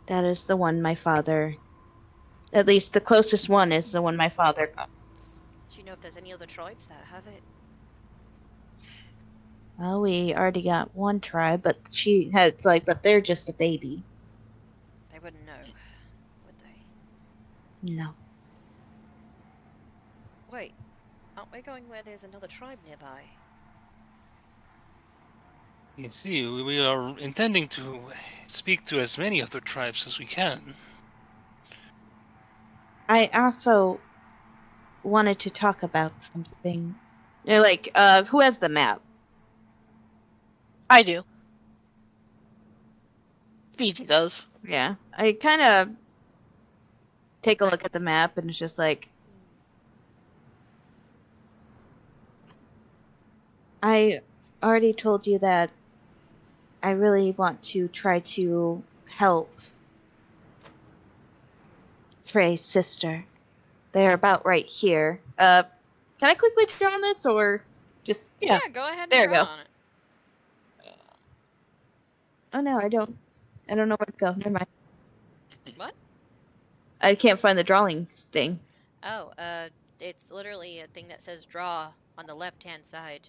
That is the one my father... At least the closest one is the one my father got. Do you know if there's any other tribes that have it? Well, we already got one tribe, but but they're just a baby. They wouldn't know, would they? No. Wait, aren't we going where there's another tribe nearby? You see, we are intending to speak to as many other tribes as we can. I also wanted to talk about something. They're like, who has the map? I do. Fiji does. Yeah. I kind of take a look at the map and it's just like, I already told you that I really want to try to help Frey's sister. They're about right here. Can I quickly draw on this or just... Yeah. Go ahead and There we draw go. on it. Oh no, I don't know where to go. Never mind. What? I can't find the drawing thing. Oh, it's literally a thing that says draw on the left-hand side.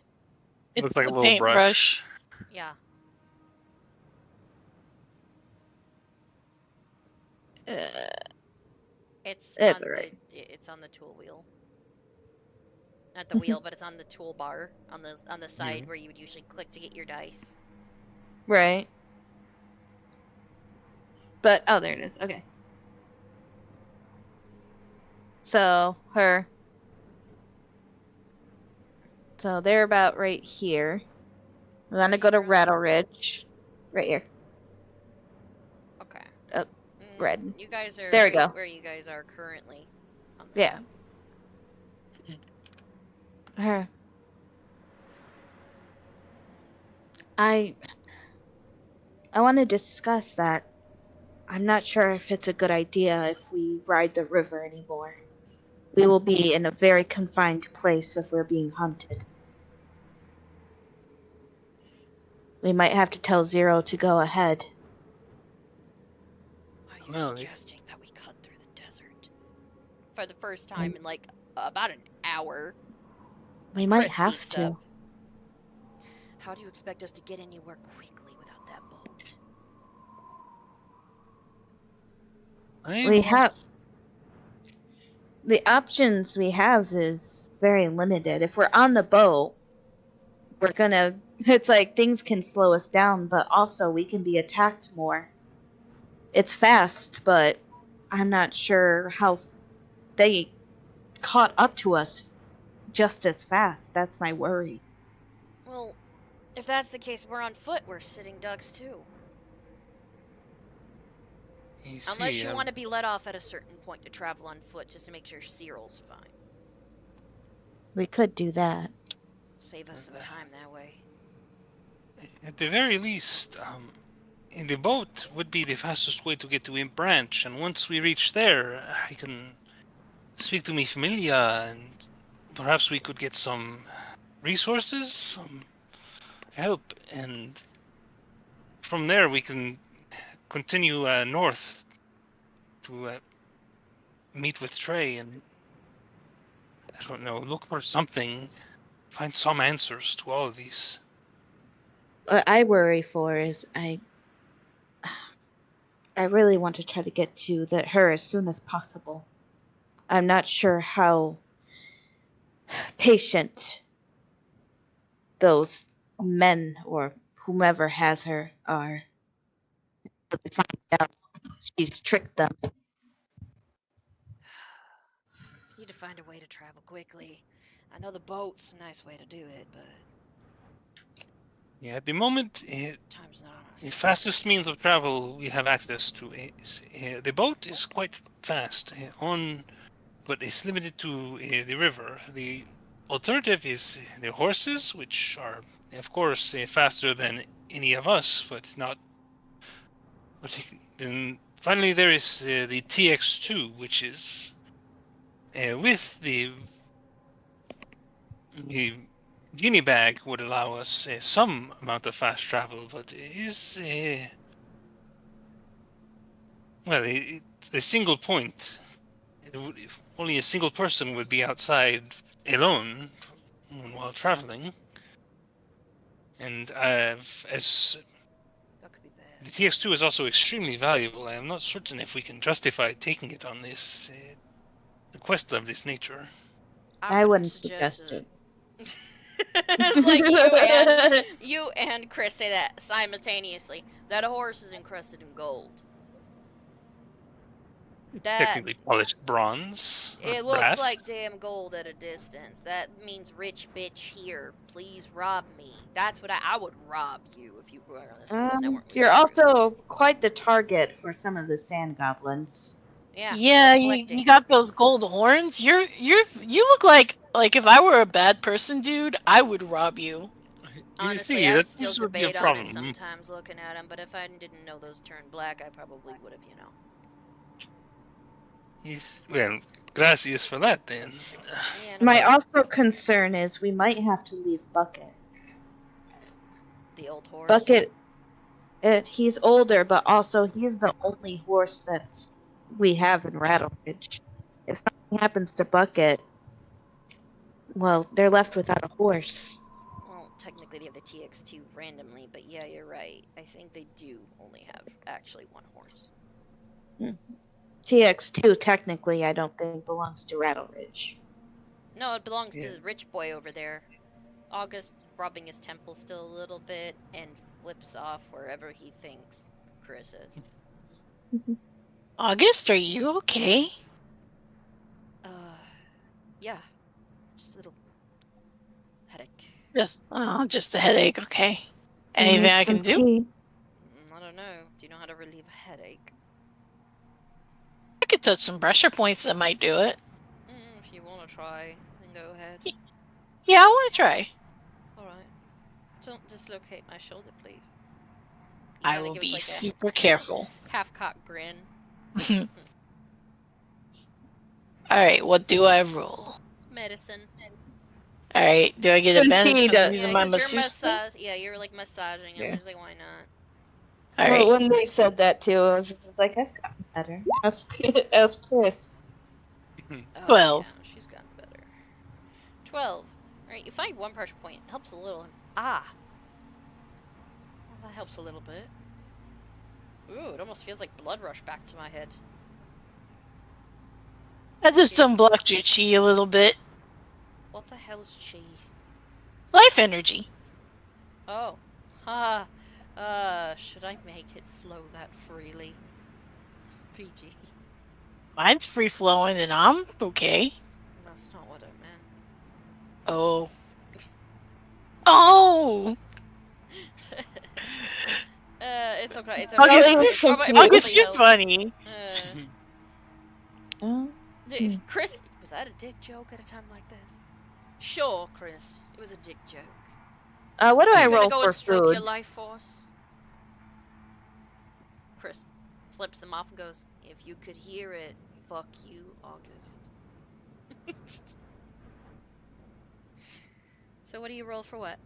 It's Looks like a the little brush. paintbrush. Yeah. It's It's on alright. it's on the tool wheel. Not the wheel, but it's on the toolbar on the side where you would usually click to get your dice. Right. But oh, there it is. Okay. So her. So they're about right here. We want to go to Rattle Ridge. Right here. Okay. Oh, red. You guys are There we right go. where you guys are currently. On the Yeah. map. Her. I want to discuss that. I'm not sure if it's a good idea if we ride the river anymore. We will be in a very confined place if we're being hunted. We might have to tell Zero to go ahead. Are you Well, suggesting that we cut through the desert for the first time in like about an hour? We might Chris have speaks to. up. How do you expect us to get anywhere quickly without that boat? We have the options we have is very limited. If we're on the boat, we're gonna. It's like things can slow us down, but also we can be attacked more. It's fast, but I'm not sure how they caught up to us just as fast. That's my worry. Well, if that's the case, we're on foot. We're sitting ducks too. you Unless see, you want to be let off at a certain point to travel on foot just to make sure Cyril's fine. We could do that. Save us some time that way. at the very least, in the boat would be the fastest way to get to Imp Branch, and once we reach there, I can speak to mi familia, and perhaps we could get some resources, some help, and from there we can continue north to meet with Trey and, I don't know, look for something, find some answers to all of these. What I worry for is I really want to try to get to her as soon as possible. I'm not sure how patient those men or whomever has her are. But they find out she's tricked them. We need to find a way to travel quickly. I know the boat's a nice way to do it, but Yeah, at the moment, time's not on our the side. fastest means of travel we have access to is the boat is quite fast but it's limited to the river. The alternative is the horses, which are, of course, faster than any of us, but not. Then finally, there is the TX2, which is with the genie bag would allow us some amount of fast travel, but it is well, it's a single point. Only a single person would be outside alone while traveling. And as That could be bad. the TX2 is also extremely valuable, I am not certain if we can justify taking it on this quest of this nature. I wouldn't suggest it. It's like you and Chris say that simultaneously. That horse is encrusted in gold. That Technically polished bronze. Or it looks brass. like damn gold at a distance. That means rich bitch here. Please rob me. That's what I would rob you if you were on this horse. You're also quite the target for some of the sand goblins. Yeah. Yeah, you got those gold horns. You look like if I were a bad person, dude, I would rob you. Honestly, see, I that still seems to be a debate on problem. it sometimes looking at him, but if I didn't know those turned black, I probably would have, Well, gracias for that then. Yeah, no My problem. also concern is we might have to leave Bucket. The old horse. Bucket, he's older, but also he's the only horse that we have in Rattle Ridge. If something happens to Bucket, well, they're left without a horse. Well, technically they have the TX2 randomly, but yeah, you're right. I think they do only have actually one horse. TX2 technically I don't think belongs to Rattle Ridge. No, it belongs Yeah. to the rich boy over there. August rubbing his temple still a little bit and flips off wherever he thinks Chris is. August, are you okay? Yeah. Just a little headache. Just a headache, okay. You Anything need I some can do? tea. I don't know. Do you know how to relieve a headache? I could touch some pressure points that might do it. If you want to try, then go ahead. Yeah, I want to try. Alright. Don't dislocate my shoulder, please. He I kinda will gives, be like, super careful. half-cocked grin. Alright, what do I roll? Medicine. Alright, do I get advantage Tea because I'm to- using Yeah, my because you're masseuse thing? Yeah, you're, like, massaging him. Yeah. He's like, why not? Alright, Well, when they said that too, I was just like, I've gotten better. Ask Chris. Oh, 12. yeah, she's gotten better. 12. Alright, you find one pressure point. Helps a little. Ah! Well, that helps a little bit. Ooh, it almost feels like blood rush back to my head. I just unblocked your chi a little bit. What the hell is chi? Life energy. Oh. Should I make it flow that freely? Fiji. Mine's free flowing and I'm okay. That's not what I meant. Oh. Oh! It's okay. It's August, okay. It's so cute. August, you're helps. funny. If Chris, was that a dick joke at a time like this? Sure, Chris. It was a dick joke. What do I You gonna roll go for and stroke food? your life force? Chris flips them off and goes, "If you could hear it, fuck you, August." So what do you roll for what?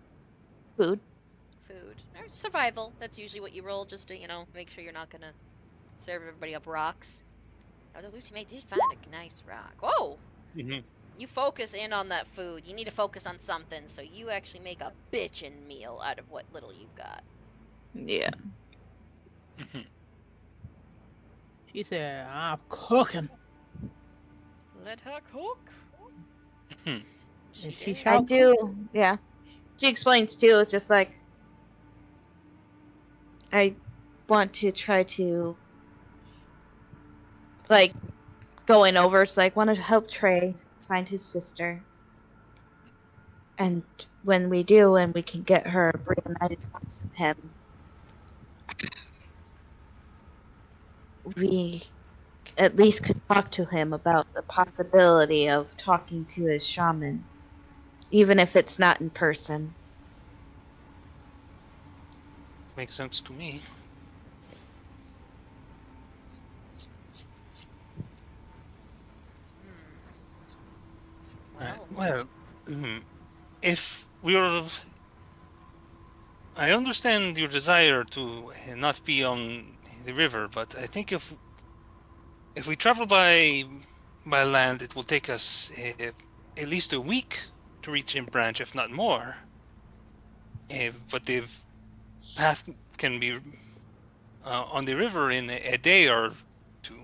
Food. Food. Or survival. That's usually what you roll, just to, make sure you're not gonna serve everybody up rocks. Although Lucy May did find a nice rock. Whoa! You focus in on that food. You need to focus on something, so you actually make a bitchin' meal out of what little you've got. Yeah. She said, I'm cooking. Let her cook. And she did. I shall do. Yeah. She explains too. It's just like I want to try to like going over. It's like want to help Trey find his sister, and when we do, and we can get her reunited with him, we at least could talk to him about the possibility of talking to his shaman, even if it's not in person. Makes sense to me. Well, if we're... I understand your desire to not be on the river, but I think if we travel by land, it will take us at least a week to reach in branch, if not more. But the path can be on the river in a day or two.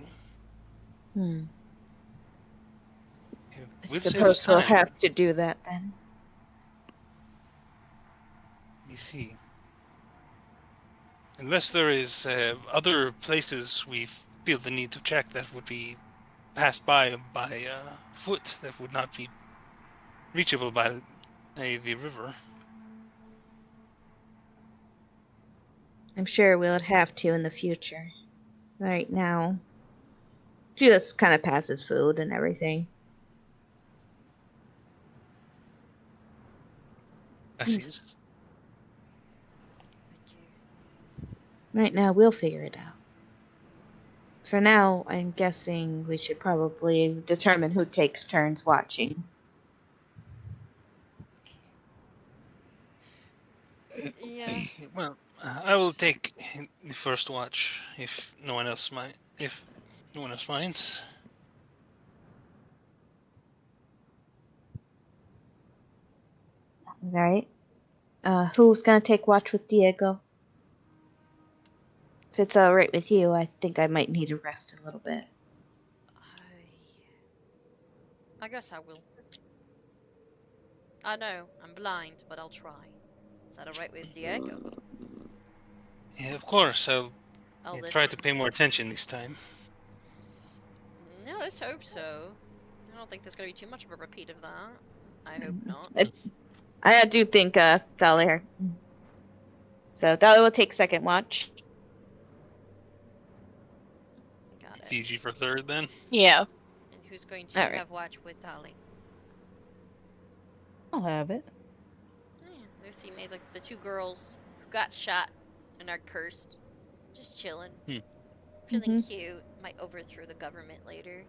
I suppose we'll have to do that then. You see. Unless there is other places we feel the need to check that would be passed by foot, that would not be reachable by the river. I'm sure we'll have to in the future. Right now, she just kind of passes food and everything. Assis. Right now, we'll figure it out. For now, I'm guessing we should probably determine who takes turns watching. Yeah. Well, I will take the first watch if no one else minds. Right? Who's gonna take watch with Diego? If it's alright with you, I think I might need to rest a little bit. I guess I will. I know, I'm blind, but I'll try. Is that alright with Diego? Yeah, of course. I'll I'll try listen. to pay more attention this time. No, let's hope so. I don't think there's gonna be too much of a repeat of that. I hope not. I do think Dolly here. So Dolly will take second watch. Got it. Fiji for third, then. Yeah. And who's going to Alright. have watch with Dolly? I'll have it. Yeah, Lucy made like the two girls who got shot and are cursed. Just chilling. Feeling cute. Might overthrow the government later.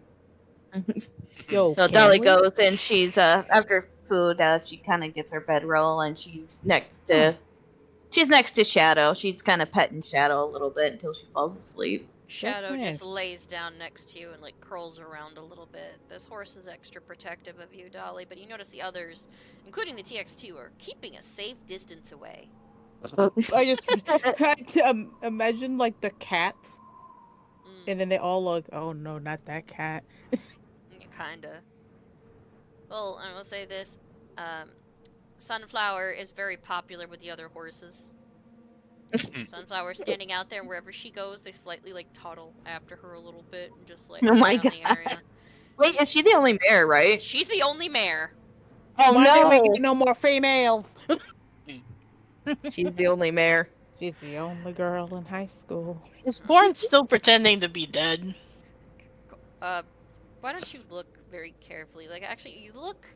Yo, So can Dolly we? goes and she's after food, she kind of gets her bedroll and she's next to Shadow. She's kind of petting Shadow a little bit until she falls asleep. Shadow just nice. lays down next to you and like curls around a little bit. This horse is extra protective of you, Dolly, but you notice the others, including the TX2, are keeping a safe distance away. I just had to imagine like the cat, and then they all look. Oh no, not that cat. Kinda. Well, I will say this: Sunflower is very popular with the other horses. Sunflower standing out there, and wherever she goes, they slightly like toddle after her a little bit and just like Oh hang my around the God. area. Wait, is she the only mare, right? She's the only mare. Oh Why didn't we no, get no more females? she's the only mare. She's the only girl in high school. Is Born still pretending to be dead? Why don't you look very carefully? Like, actually, you look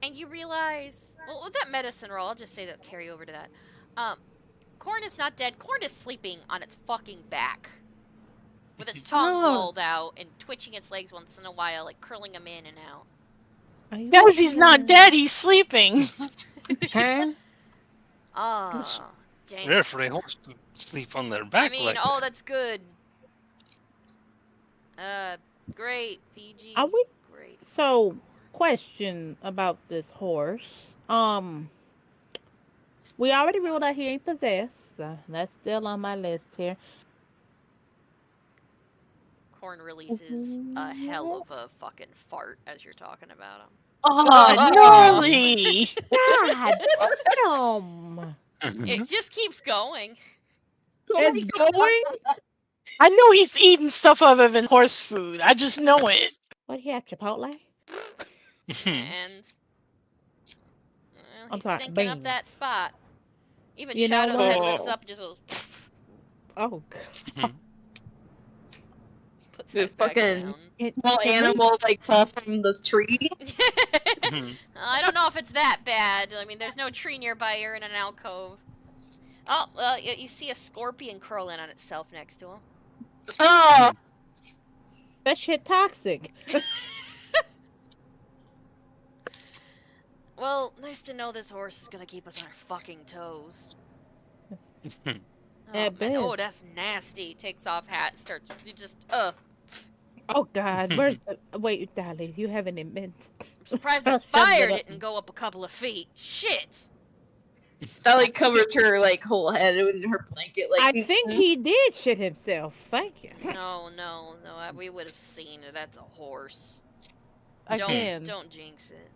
and you realize. Well, with that medicine roll, I'll just say that carry over to that. Corn is not dead. Corn is sleeping on its fucking back. With its tongue rolled out and twitching its legs once in a while, like curling them in and out. Guys, he's not dead, he's sleeping. Huh? Ah, dang. Rare for a horse to sleep on their back I mean, like oh, that. that's good. Great, Fiji. Are we? Great. So, question about this horse. We already ruled out he ain't possessed. That's still on my list here. Corn releases a hell of a fucking fart as you're talking about him. Oh, gnarly! God damn! It just keeps going. It's going? I know he's eating stuff other than horse food. I just know it. What, he had Chipotle? And I'm he's sorry, stinking up that beans. spot. Even You know Shadow's head what? lifts up and just goes. Oh, God. Puts The it back fucking down. small animal like fall from the tree. I don't know if it's that bad. I mean, there's no tree nearby. You're in an alcove. Oh, well, you see a scorpion curl in on itself next to him. Oh, That shit toxic. Well, nice to know this horse is gonna keep us on our fucking toes. Oh, At man. Oh, best. that's nasty. Takes off hat and starts. You just, Oh, God. Where's the... Wait, Dolly, you haven't admitted. I'm surprised the Shut fire it up. didn't go up a couple of feet. Shit. Dolly covers her like whole head in her blanket. Like I think he did shit himself. Thank you. No, we would have seen it. That's a horse. Again. Don't jinx it.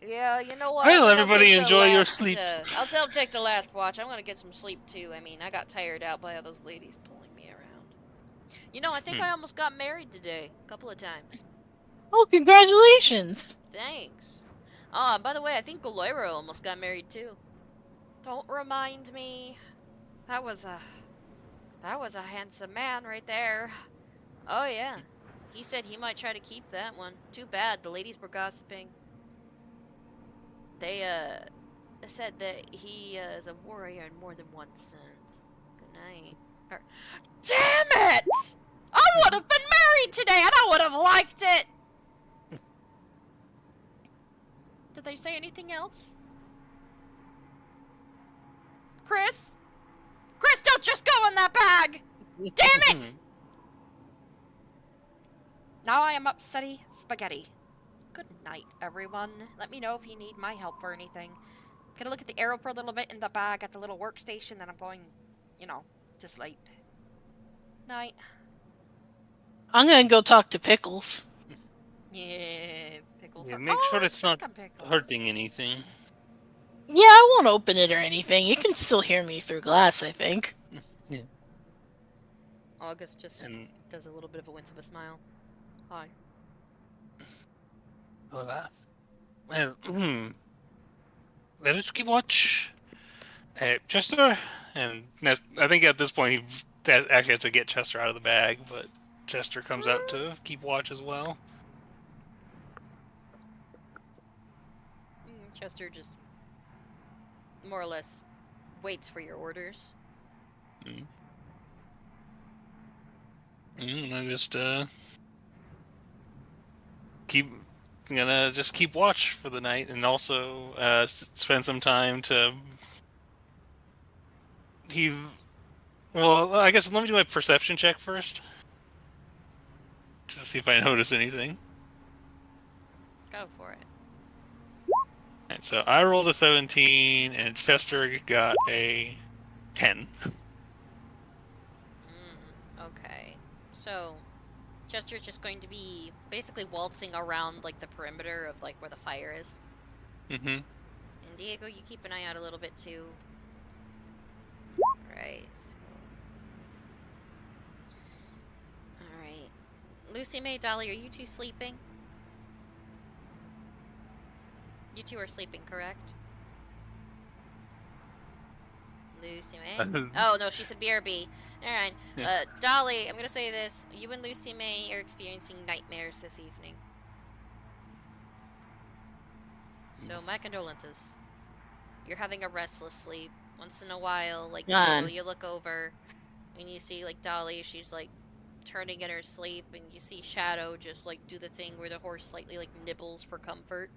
Yeah, you know what? Well, I'll everybody take the enjoy your last, sleep. I'll take the last watch. I'm gonna get some sleep too. I mean, I got tired out by all those ladies pulling me around. You know, I think I almost got married today, a couple of times. Oh, congratulations! Thanks. Oh, by the way, I think Galoiro almost got married too. Don't remind me. That was a handsome man right there. Oh yeah. He said he might try to keep that one. Too bad, the ladies were gossiping. They said that he is a warrior in more than one sense. Good night. Damn it! I would have been married today and I would have liked it! Did they say anything else? Chris? Chris, don't just go in that bag! Damn it! Now I am upsetty spaghetti. Good night, everyone. Let me know if you need my help for anything. Gonna look at the arrow for a little bit in the bag at the little workstation, then I'm going, to sleep. Night. I'm gonna go talk to Pickles. Yeah, pickles. Yeah, are- make oh, sure let's it's not check on pickles. hurting anything. Yeah, I won't open it or anything. You can still hear me through glass, I think. Yeah. August just And does a little bit of a wince of a smile. Hi. well, let us keep watch. Chester, and I think at this point he actually has to get Chester out of the bag, but Chester comes out to keep watch as well. Chester just more or less waits for your orders. I just gonna just keep watch for the night, and also spend some time to Well, I guess let me do my perception check first to see if I notice anything. Go for it. And so I rolled a 17, and Chester got a 10. Okay. So, Chester's just going to be basically waltzing around like the perimeter of like where the fire is. Mm-hmm. And Diego, you keep an eye out a little bit too. Right. Alright. Lucy May, Dolly, are you two sleeping? You two are sleeping, correct? Lucy May? Oh, no, she said BRB. Alright. Yeah. Dolly, I'm gonna say this. You and Lucy May are experiencing nightmares this evening. So, my condolences. You're having a restless sleep. Once in a while, like, you look over and you see, like, Dolly, she's, like, turning in her sleep, and you see Shadow just, like, do the thing where the horse slightly, like, nibbles for comfort.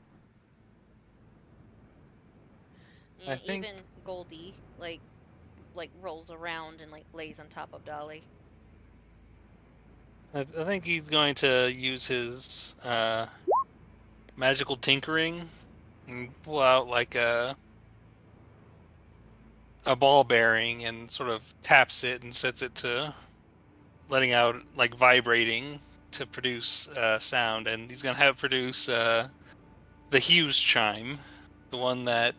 I think... Even Goldie, like rolls around and, like, lays on top of Dolly. I think he's going to use his magical tinkering and pull out, like, a ball bearing and sort of taps it and sets it to letting out, like, vibrating to produce sound, and he's gonna have it produce the Hughes chime, the one that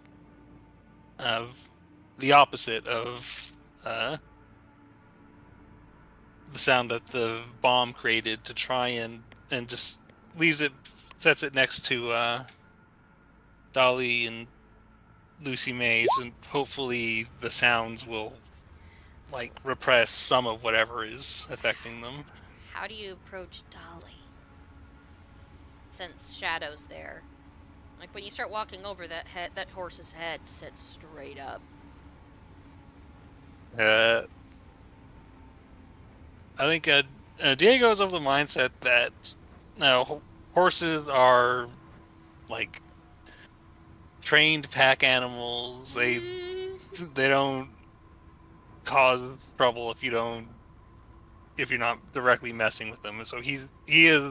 the opposite of the sound that the bomb created, to try and just sets it next to Dolly and Lucy Mays, and hopefully the sounds will, like, repress some of whatever is affecting them. How do you approach Dolly? Since Shadow's there. Like, when you start walking over, that horse's head sits straight up. I think Diego's of the mindset that horses are, like, trained pack animals. They don't cause trouble if you're not directly messing with them. So he is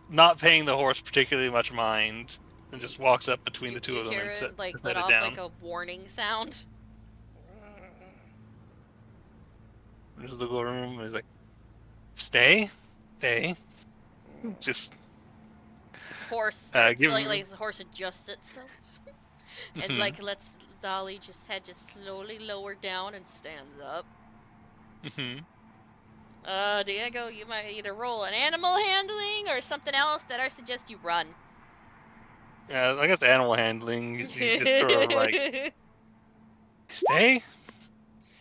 not paying the horse particularly much mind, and just walks up between the two of them and set let off it down. like a warning sound. Just look over him and he's like, Stay. Just horse like the horse adjusts itself. And like lets Dolly head slowly lower down and stands up. Diego, you might either roll an animal handling or something else that I suggest you run. Yeah, I guess animal handling. He's just sort of like, stay.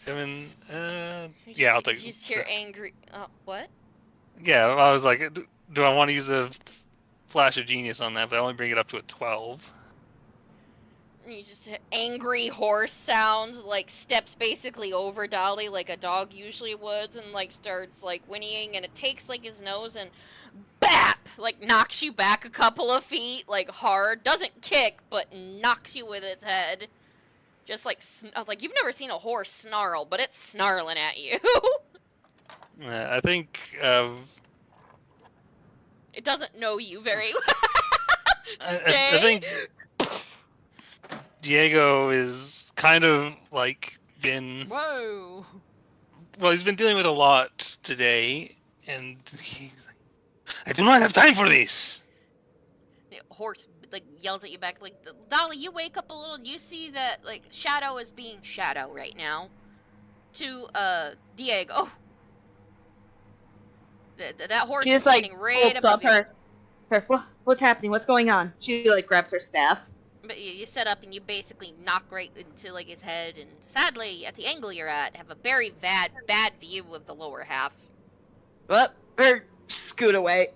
Yeah, I'll take it. You just hear angry. What? Yeah, I was like, do I want to use a flash of genius on that? But I only bring it up to a 12. You just hear angry horse sounds, like steps basically over Dolly like a dog usually would, and like starts like whinnying, and it takes like his nose and BAP! Like knocks you back a couple of feet, like hard. Doesn't kick, but knocks you with its head. Just like you've never seen a horse snarl, but it's snarling at you. I think it doesn't know you very well. I think Diego is kind of like been... Whoa. Well, he's been dealing with a lot today, and I do not have time for this. The horse like yells at you back, like, Dolly, you wake up a little and you see that like Shadow is being Shadow right now. To Diego. That horse She is just like standing right holds above up you. her. What's happening? What's going on? She like grabs her staff. But you set up and you basically knock right into like his head, and sadly, at the angle you're at, have a very bad view of the lower half. Well, her scoot away.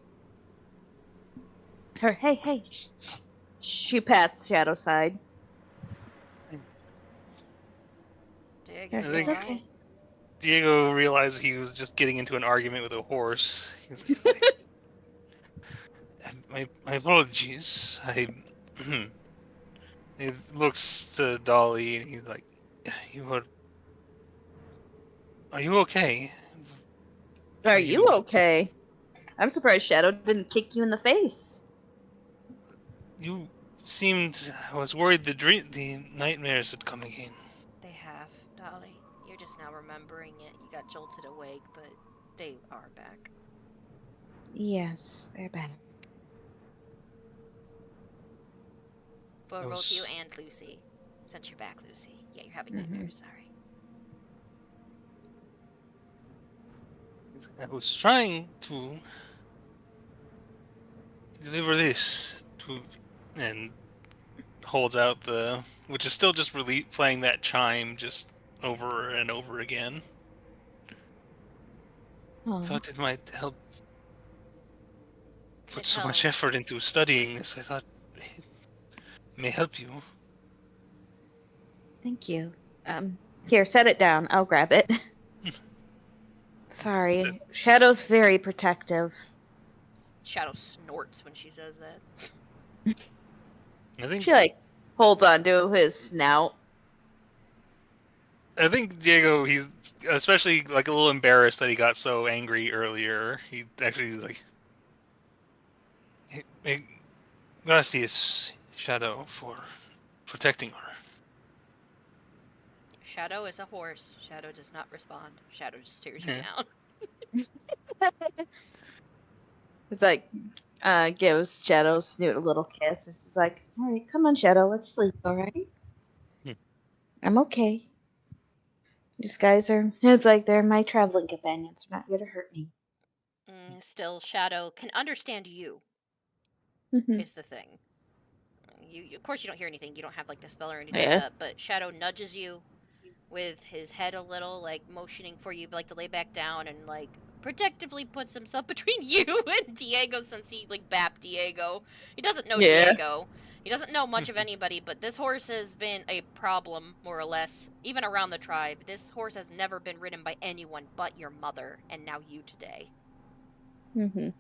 Her, hey. She pats Shadow's side. Diego, I you think- alright? Diego realized he was just getting into an argument with a horse. He's like, my apologies. He looks to Dolly and he's like, are you okay? Are you okay? I'm surprised Shadow didn't kick you in the face. You seemed. I was worried the nightmares had come again. They have, Dolly. You're just now remembering it. You got jolted awake, but they are back. Yes, they're back. For I both you was- and Lucy. Since you're back, Lucy. Yeah, you're having nightmares, sorry. I was trying to deliver this to, and holds out which is still just playing that chime just over and over again. Oh, Thought it might help. Put It so much helps. effort into studying this. I thought it may help you. thank you. Here, set it down. I'll grab it. Sorry. Shadow's very protective. Shadow snorts when she says that. I think She like holds on to his snout. Diego, he's especially like a little embarrassed that he got so angry earlier. He actually like, gracias, Shadow, for protecting her. Shadow is a horse. Shadow does not respond. Shadow just stares you Yeah. down. It's like gives Shadow's snoot a little kiss. It's just like, all right, come on, Shadow, let's sleep, all right? Hmm. I'm okay. These guys are. It's like they're my traveling companions. They're not here to hurt me. Still, Shadow can understand you, Mhm. is the thing. Of course, you don't hear anything. You don't have like the spell or anything Yeah. like that. But Shadow nudges you with his head a little, like motioning for you, like to lay back down, and like protectively puts himself between you and Diego, since he like bapped Diego. He doesn't know Yeah. Diego. He doesn't know much of anybody, but this horse has been a problem, more or less, even around the tribe. This horse has never been ridden by anyone but your mother, and now you today. Mhm.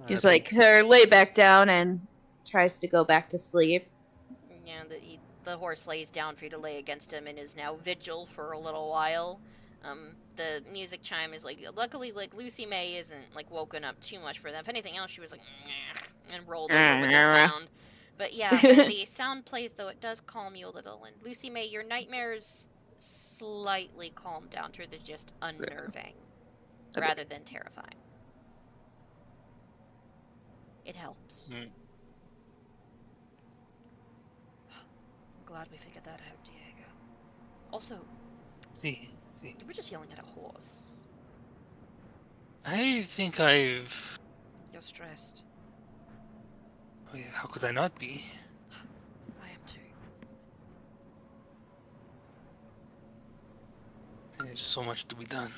Just like her lay back down and tries to go back to sleep. Yeah, the horse lays down for you to lay against him and is now vigil for a little while. The music chime is like, luckily, like Lucy May isn't like woken up too much for that. If anything else, she was like, and rolled over with the sound. But yeah, when the sound plays, though, it does calm you a little. And Lucy May, your nightmares slightly calm down to the just unnerving, rather than terrifying. It helps. Mm. I'm glad we figured that out, Diego. Also, See. you were just yelling at a horse. I think I've. You're stressed. Oh yeah, how could I not be? I am too. There's so much to be done.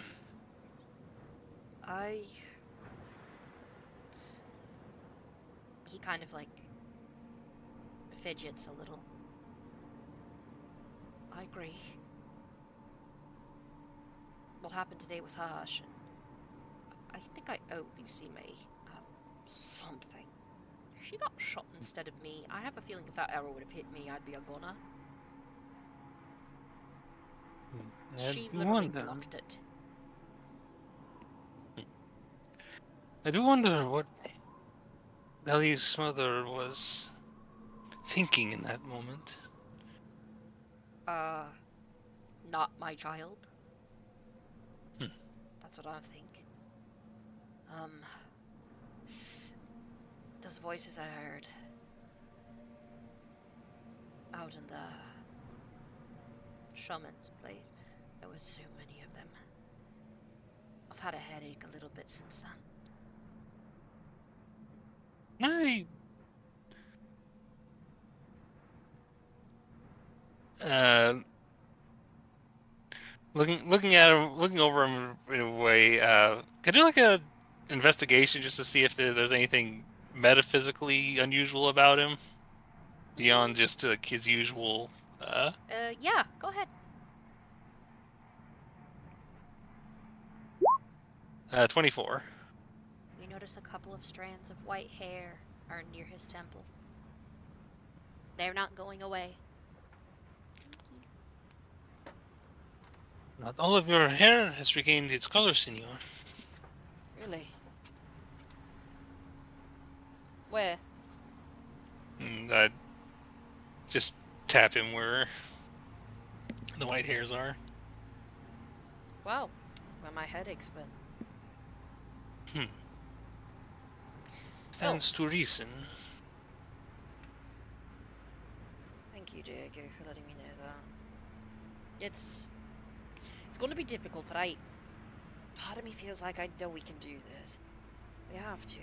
He kind of like fidgets a little. I agree. What happened today was harsh, and I think I owe Lucy May something. She got shot instead of me. I have a feeling if that arrow would have hit me, I'd be a goner. She literally blocked it. I do wonder what Ellie's mother was thinking in that moment. Not my child. Hmm. That's what I think. Those voices I heard out in the shaman's place, there was so many of them. I've had a headache a little bit since then. Looking at him, looking over him in a way. Could you do like a investigation just to see if there's anything metaphysically unusual about him beyond just like his usual? Yeah, go ahead. 24. You notice a couple of strands of white hair are near his temple. They're not going away. Not all of your hair has regained its color, senor. Really? Where? I'd just tap him where the white hairs are. Wow. Where my headache's been. Stands to reason. Thank you, Diego, for letting me know that. It's going to be difficult, but part of me feels like I know we can do this. We have to.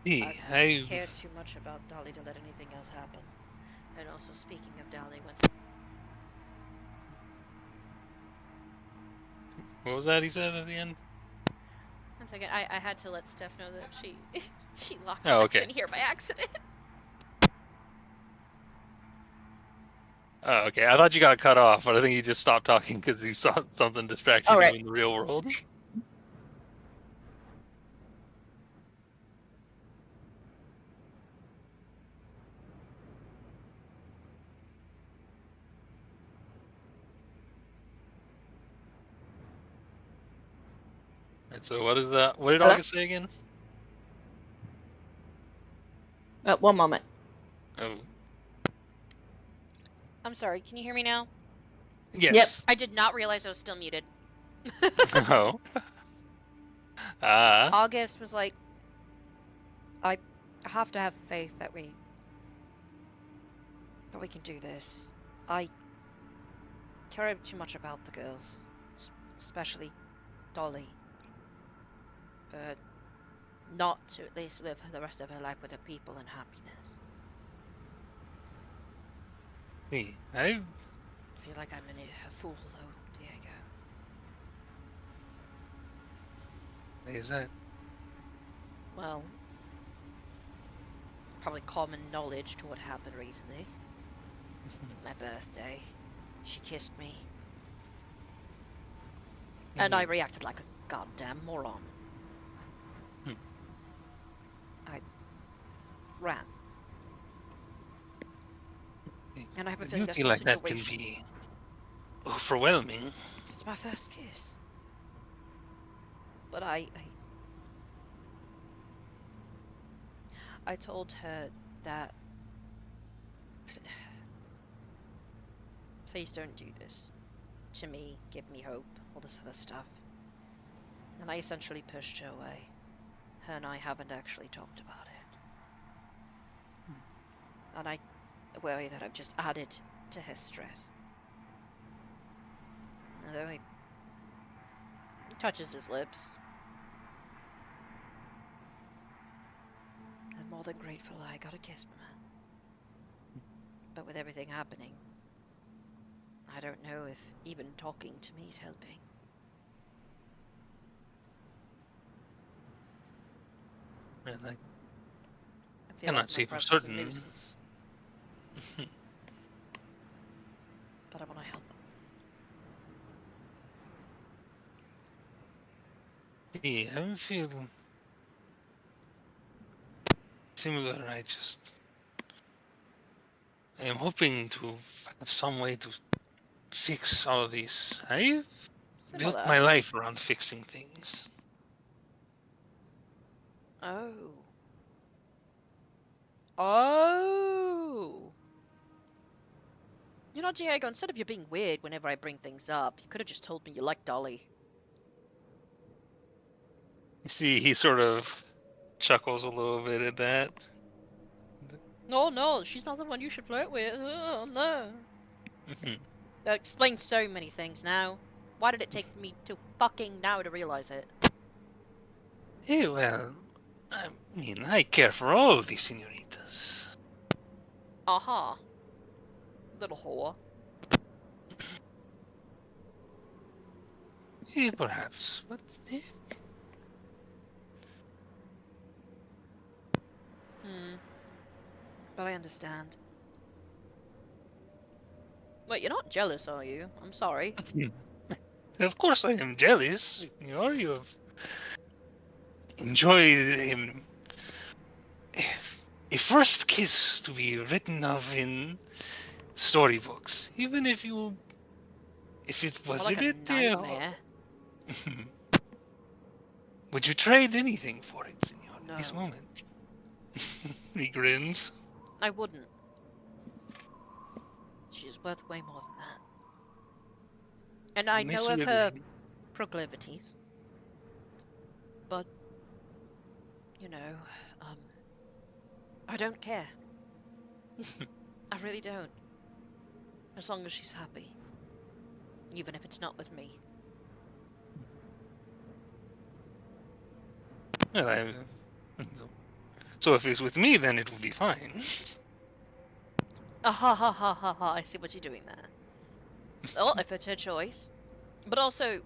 I care too much about Dolly to let anything else happen. And also, speaking of Dolly, What was that he said at the end? one second, I had to let Steph know that she locked Oh, us okay. in here by accident. Oh, okay. I thought you got cut off, but I think you just stopped talking because you saw something distract you All right. in the real world. Right, so what is that? What did Hello? August say again? One moment. Oh, I'm sorry, can you hear me now? yes. I did not realize I was still muted. Oh. August was like, I have to have faith that we can do this. I care too much about the girls, especially Dolly, but not to at least live the rest of her life with her people and happiness. Me. I I feel like I'm a fool, though, Diego. is that Well, it's probably common knowledge to what happened recently. My birthday. She kissed me. And I reacted like a goddamn moron. I ran. And I have a feeling that's beauty the like that can situation. be overwhelming. It's my first kiss. But I told her that please don't do this to me, give me hope, all this other stuff. And I essentially pushed her away. Her and I haven't actually talked about it. And I worry that I've just added to her stress. Although he touches his lips. I'm more than grateful I got a kiss from her. But with everything happening, I don't know if even talking to me is helping. And I I feel cannot like my say for presence is a certain. nuisance, but I want to help. Yeah, I feel similar. I am hoping to have some way to fix all of this. I've built Similar. my life around fixing things. Oh. Oh. You know, Diego, instead of you being weird whenever I bring things up, you could have just told me you like Dolly. You see, he sort of chuckles a little bit at that. No, she's not the one you should flirt with. Oh, no. That explains so many things now. Why did it take me till fucking now to realize it? Hey, well, I mean, I care for all the senoritas. Aha. Little whore. Perhaps, but But I understand. Wait, you're not jealous, are you? I'm sorry. of course I am jealous. You have enjoyed a first kiss to be written of in storybooks, even if it was More like a a bit. nightmare. Would you trade anything for it, senor? No. This moment. He grins. I wouldn't. She's worth way more than that. And I Miss know of her Lily. proclivities. But, I don't care. I really don't. As long as she's happy. Even if it's not with me. Well, so if it's with me, then it will be fine. Ah ha ha ha ha ha, I see what you're doing there. Well, if it's her choice. But also,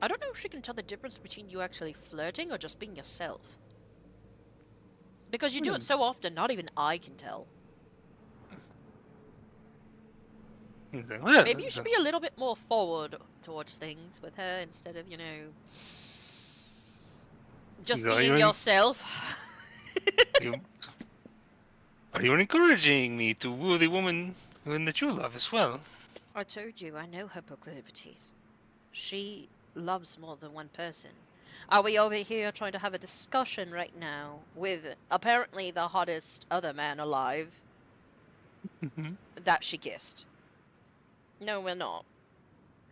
I don't know if she can tell the difference between you actually flirting or just being yourself. Because you do it so often, not even I can tell. Well, Maybe you should be a little bit more forward towards things with her instead of, just Are being you yourself. Are you encouraging me to woo the woman that you love as well? I told you, I know her proclivities. She loves more than one person. Are we over here trying to have a discussion right now with apparently the hottest other man alive that she kissed? No, we're not.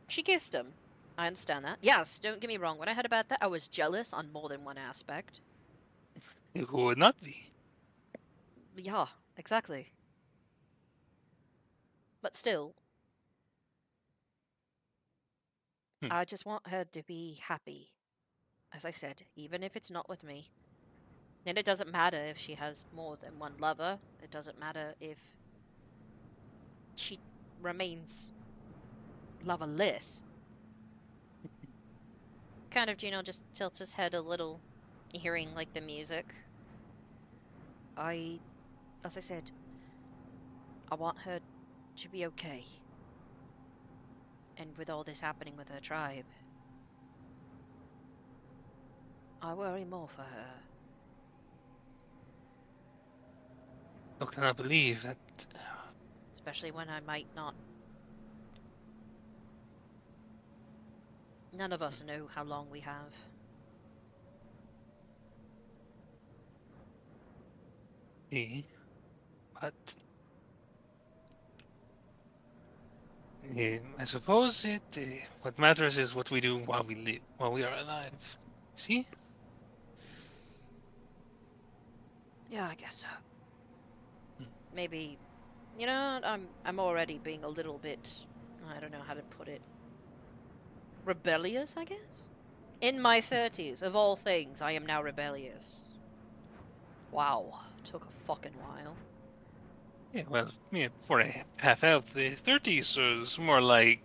She kissed him. I understand that. Yes, don't get me wrong. When I heard about that, I was jealous on more than one aspect. Who would not be? Yeah, exactly. But still, I just want her to be happy. As I said, even if it's not with me. And it doesn't matter if she has more than one lover. It doesn't matter if she remains loverless. Kind of, just tilts his head a little, hearing, like, the music. As I said, I want her to be okay. And with all this happening with her tribe, I worry more for her. I cannot believe that. Especially when I might not. None of us know how long we have. But I suppose what matters is what we do while we live, while we are alive. See? Yeah, I guess so. Maybe, I'm already being a little bit, I don't know how to put it, rebellious, I guess? In my 30s, of all things, I am now rebellious. Wow, took a fucking while. Yeah, well, for a half-elf, the 30s is more like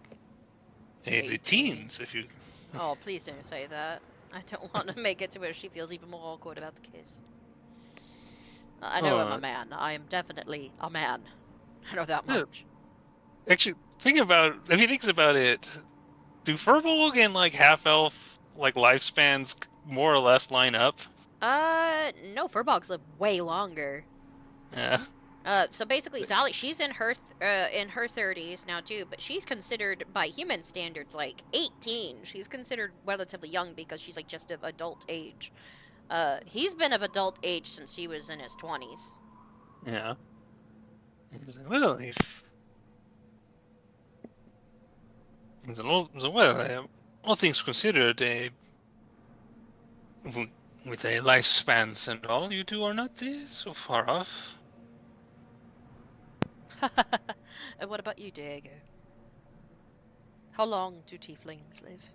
the 18. teens, if you. Oh, please don't say that. I don't want to make it to where she feels even more awkward about the kiss. I know I'm a man. I am definitely a man. I know that much. Actually, think about if he thinks about it, do Furbolg and like half-elf like lifespans more or less line up? No, furbolgs live way longer. Yeah. So basically, Dolly, she's in her 30s now too, but she's considered by human standards like 18. She's considered relatively young because she's like just of adult age. He's been of adult age since he was in his 20s. Yeah. Well, if all things considered, with a lifespans and all, you two are not so far off. And what about you, Diego? How long do tieflings live?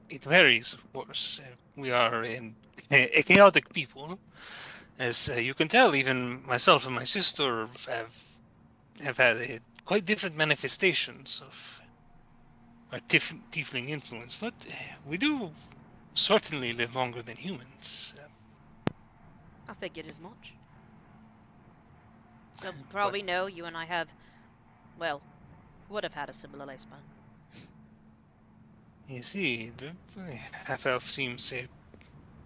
It varies, of course. We are a chaotic people, as you can tell. Even myself and my sister have had quite different manifestations of our tiefling influence, but we do certainly live longer than humans. I figured as much. So, for all But we know, you and I have, well, would have had a similar lifespan. you see, the half-elf seems a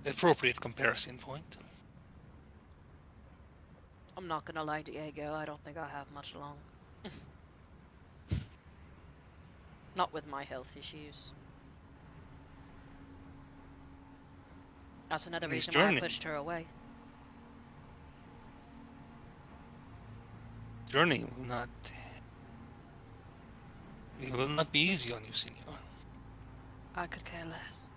appropriate comparison point. I'm not gonna lie, Diego, I don't think I have much long. Not with my health issues. That's another This reason why I journey, pushed her away. journey will not be easy on you, senor. I could care less.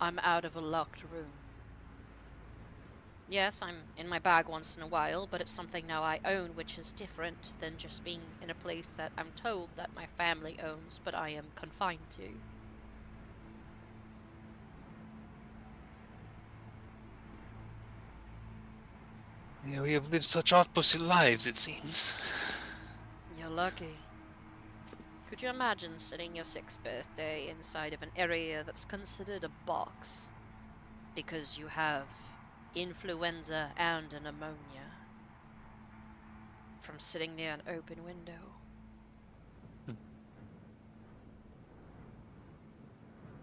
I'm out of a locked room. Yes, I'm in my bag once in a while, but it's something now I own, which is different than just being in a place that I'm told that my family owns, but I am confined to. Yeah, we have lived such opposite lives, it seems. You're lucky. Could you imagine sitting your 6th birthday inside of an area that's considered a box because you have influenza and a pneumonia from sitting near an open window?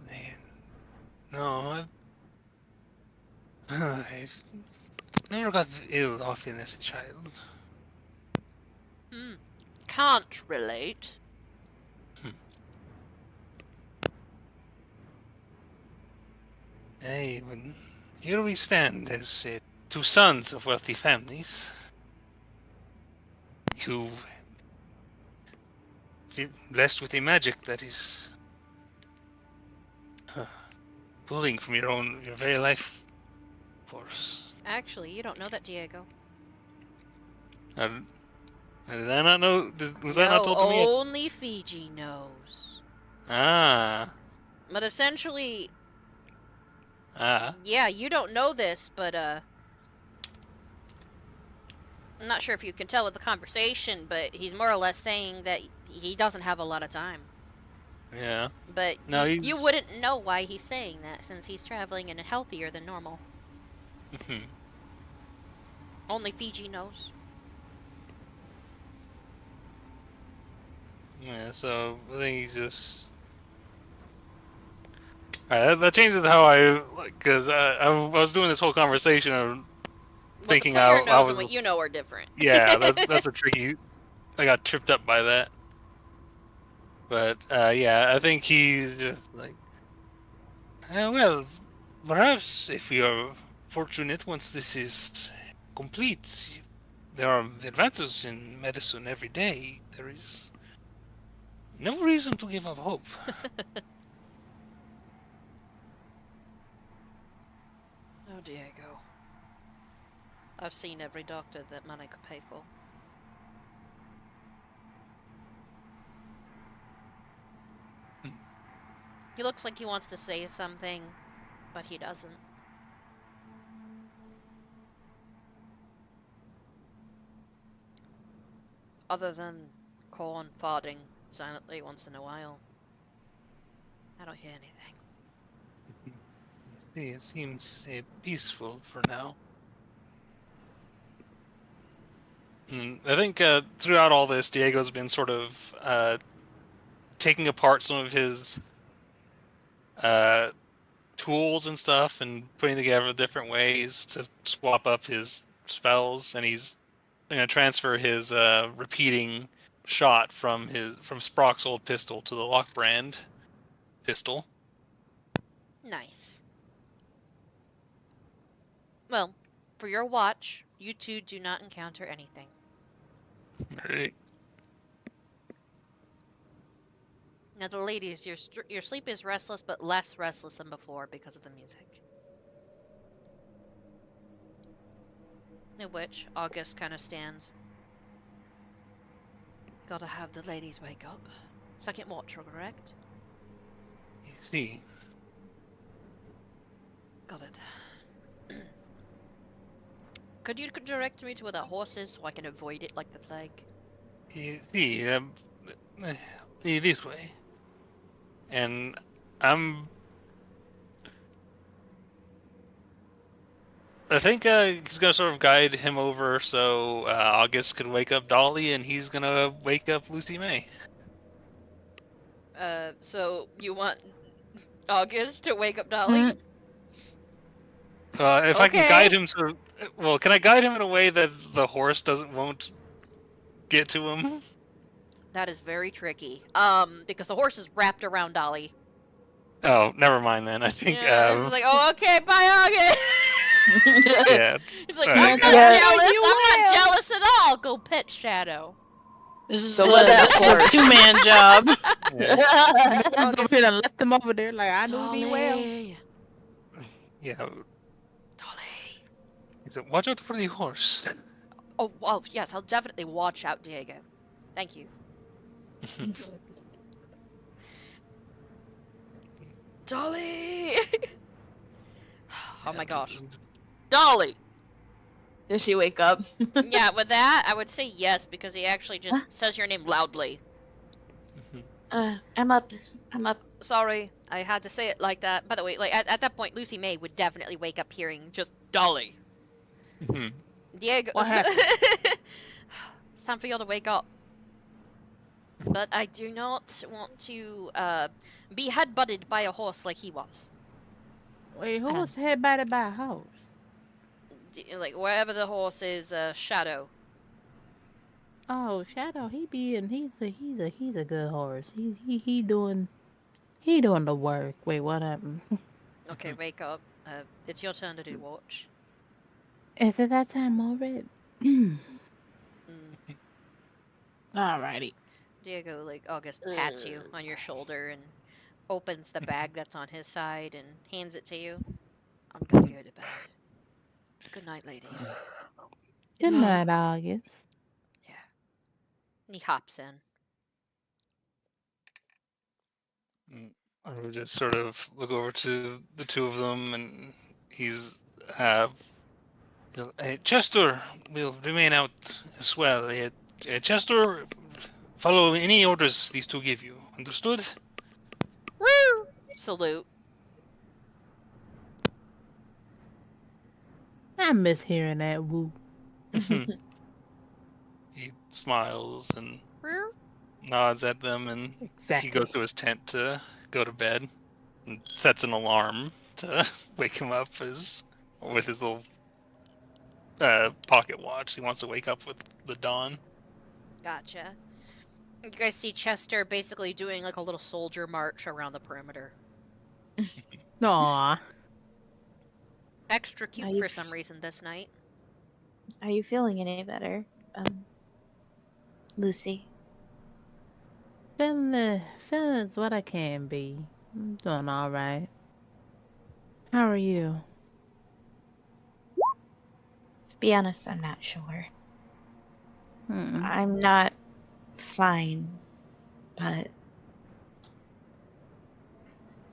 Man, no, I've never got ill often as a child. Can't relate. Hey, here we stand as two sons of wealthy families who feel blessed with a magic that is pulling from your very life force. Actually, you don't know that, Diego. Did I not know? Was that not No, told to me? only Fiji knows. Ah, But essentially, ah. yeah, you don't know this, but I'm not sure if you can tell with the conversation, but he's more or less saying that he doesn't have a lot of time. Yeah. But No, you wouldn't know why he's saying that, since he's traveling and healthier than normal. Only Fiji knows. Yeah, so I think he just. Alright, that changes how I because I was doing this whole conversation and What thinking the player I knows was and what you know are different. yeah that's a tricky. I got tripped up by that, but yeah, I think he just like well, perhaps if we are fortunate once this is complete, there are advances in medicine every day. There is no reason to give up hope. Oh, Diego. I've seen every doctor that money could pay for. He looks like he wants to say something, but he doesn't. Other than corn farting silently once in a while, I don't hear anything. See, it seems peaceful for now. I think throughout all this, Diego's been sort of taking apart some of his uh, tools and stuff and putting together different ways to swap up his spells, and he's going to transfer his repeating shot from Sprock's old pistol to the Lockbrand pistol. Nice. Well, for your watch, you two do not encounter anything. Right. Now, the ladies, your sleep is restless, but less restless than before because of the music. In which August kind of stands. Gotta have the ladies wake up. Second watcher, correct? See, Got it. Could you direct me to where the horse is so I can avoid it like the plague? see, this way. And I think he's gonna sort of guide him over so August can wake up Dolly, and he's gonna wake up Lucy May. So you want August to wake up Dolly? Mm. If I can guide Okay. him, can I guide him in a way that the horse won't get to him? That is very tricky. Because the horse is wrapped around Dolly. Oh, never mind then. I think Yeah, it's just like, oh, okay, bye, August. yeah. It's like, Alright, I'm not yeah. jealous. You I'm not will. jealous at all. Go pet Shadow. This is, So what that this is a horse? 2-man job. Yeah. I was over here and left them over there like I knew thee well. Dolly. Yeah. Dolly. He said, "Watch out for the horse." Oh, well, yes, I'll definitely watch out, Diego. Thank you. Dolly! Oh my gosh. Dolly! Does she wake up? Yeah, with that, I would say yes, because he actually just says your name loudly. I'm up. I'm up. Sorry, I had to say it like that. By the way, like at that point, Lucy May would definitely wake up hearing just Dolly. Diego. What happened? It's time for y'all to wake up. But I do not want to be headbutted by a horse like he was. Wait, who was headbutted by a horse? Like wherever the horse is, Shadow. Oh, Shadow, he's a good horse. He doing the work. Wait, what happened? Okay, wake up. It's your turn to do watch. Is it that time already? Mm. Alrighty. Diego, like, August pats you on your shoulder and opens the bag that's on his side and hands it to you. I'm gonna go to bed. Good night, ladies. Good night, August. Yeah. And he hops in. I would just sort of look over to the two of them, and he's hey, Chester will remain out as well. Chester, follow any orders these two give you. Understood? Woo! Salute. I miss hearing that woo. He smiles and Woo! nods at them, and Exactly. he goes to his tent to go to bed and sets an alarm to wake him up with his little pocket watch. He wants to wake up with the dawn. Gotcha. You guys see Chester basically doing like a little soldier march around the perimeter. Aw. Extra cute Are you for some reason this night. Are you feeling any better, Lucy? Feeling is what I can be. I'm doing all right. How are you? To be honest, I'm not sure. Hmm. I'm not fine, but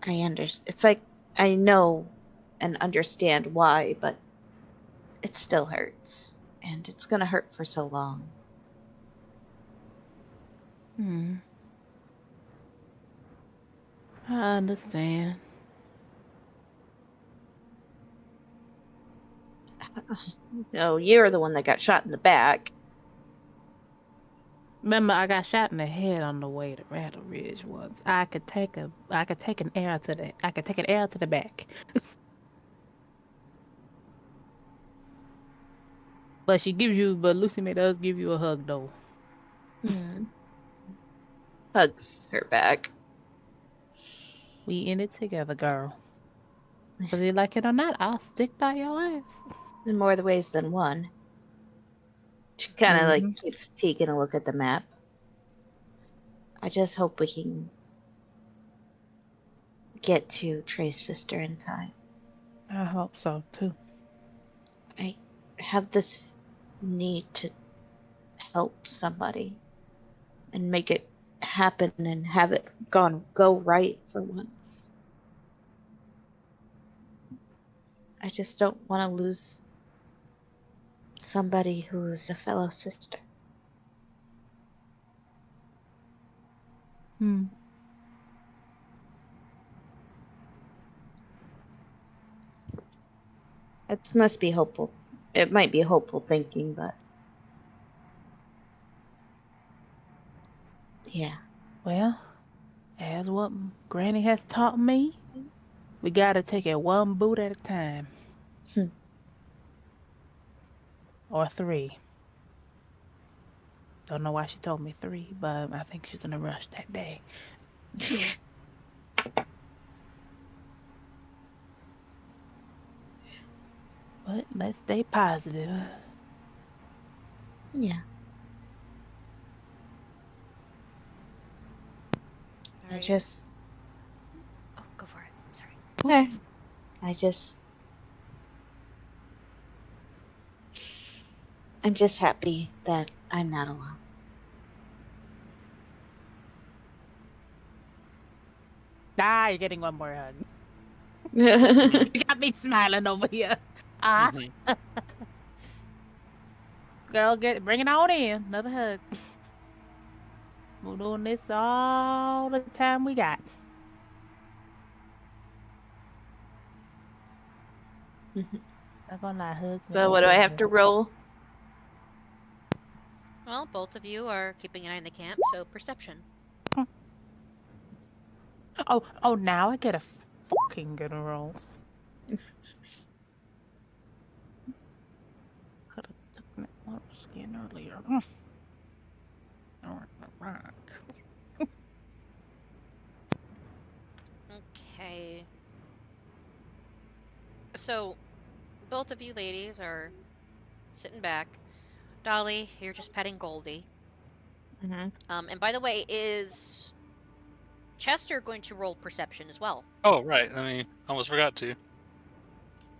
I understand. It's like I know and understand why, but it still hurts, and it's gonna hurt for so long. I understand. No, you're the one that got shot in the back. Remember, I got shot in the head on the way to Rattle Ridge once. I could take an arrow to the back. But Lucy May does give you a hug though. Hugs her back. We in it together, girl. Whether you like it or not, I'll stick by your ass. In more ways than one. She kind of like keeps taking a look at the map. I just hope we can get to Trey's sister in time. I hope so too. I have this need to help somebody and make it happen and have it go right for once. I just don't want to lose somebody who's a fellow sister. It must be hopeful. It might be hopeful thinking, but yeah. Well, as what Granny has taught me, we gotta take it one boot at a time. Or 3. Don't know why she told me 3, but I think she's in a rush that day. But let's stay positive. Yeah. I Alright. just Oh, go for it. Sorry. okay. I'm just happy that I'm not alone. You're getting one more hug. You got me smiling over here. Mhm. Girl, bring it on in. Another hug. We're doing this all the time we got. I'm gonna lie, hugs. So what do I have to roll? Well, both of you are keeping an eye on the camp, so perception. Oh, now I get a fucking good roll. Could have taken it once again earlier. Okay. So, both of you ladies are sitting back. Dolly, you're just petting Goldie. Mm-hmm. And by the way, is Chester going to roll perception as well? Oh, right. I mean, almost forgot to.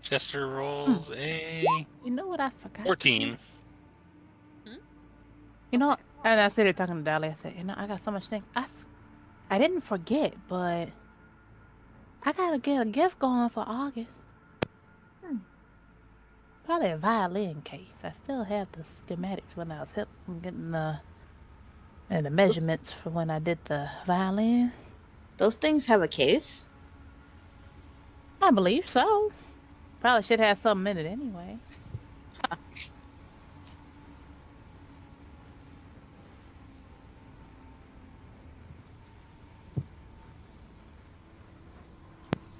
Chester rolls a You know what I forgot? 14. You know, and I said it talking to Dolly. I said, I got so much things. I didn't forget, but I gotta get a gift going for August. Probably a violin case. I still have the schematics when I was getting the measurements for when I did the violin. Those things have a case? I believe so. Probably should have something in it anyway.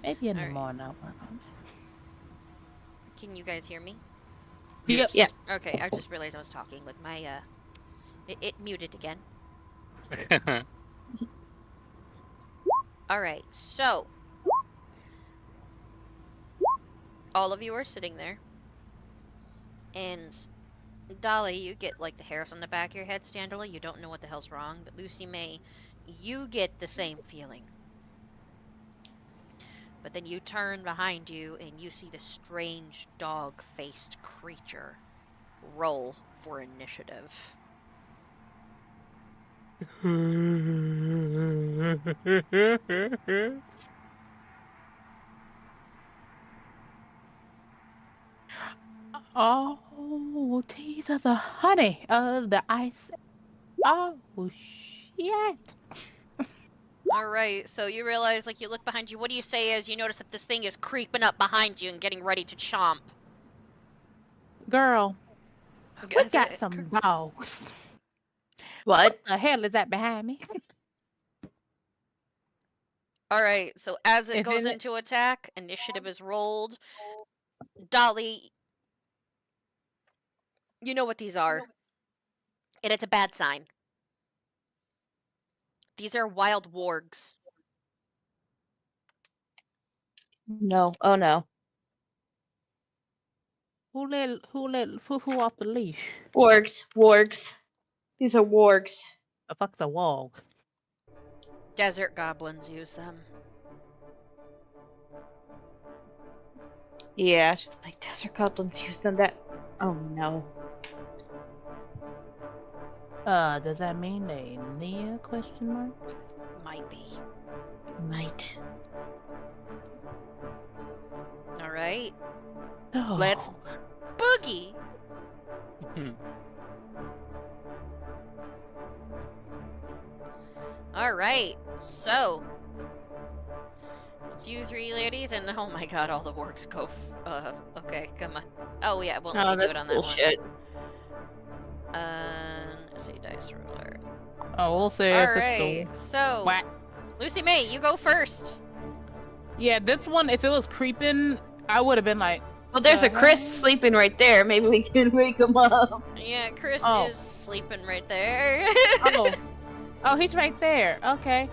Maybe in the Alright. morning I'll work on it. Can you guys hear me? Yep. Yeah. Okay, I just realized I was talking with my, it muted again. Alright, so. All of you are sitting there. And Dolly, you get like the hairs on the back of your head standardly. You don't know what the hell's wrong. But Lucy May, you get the same feeling. But then you turn behind you and you see the strange dog-faced creature. Roll for initiative. Oh, these are the honey of the ice. Oh, shit. Alright, so you realize, like, you look behind you. What do you say as you notice that this thing is creeping up behind you and getting ready to chomp? Girl, we Guys, got some dogs. What? The hell is that behind me? Alright, so as it Isn't goes it- into attack, initiative is rolled. Dolly, you know what these are. And it's a bad sign. These are wild wargs. No. Oh no. Who let Foo off the leash? Wargs. These are wargs. The fuck's a wog? Desert goblins use them. Yeah, she's like, desert goblins use them that. Oh no. Does that mean they near question mark? Might be. Might. All right. Oh. Let's boogie. All right. So it's you three ladies, and oh my god, all the works go. Okay, come on. Oh yeah, well, let me do that's it on that bullshit. one. Let's see, dice roller. Oh, we'll see All if it's right. the So, whack. Lucy May, you go first. Yeah, this one, if it was creeping, I would have been like, Well, there's a Chris sleeping right there. Maybe we can wake him up. Yeah, Chris Oh. is sleeping right there. Oh, he's right there. Okay.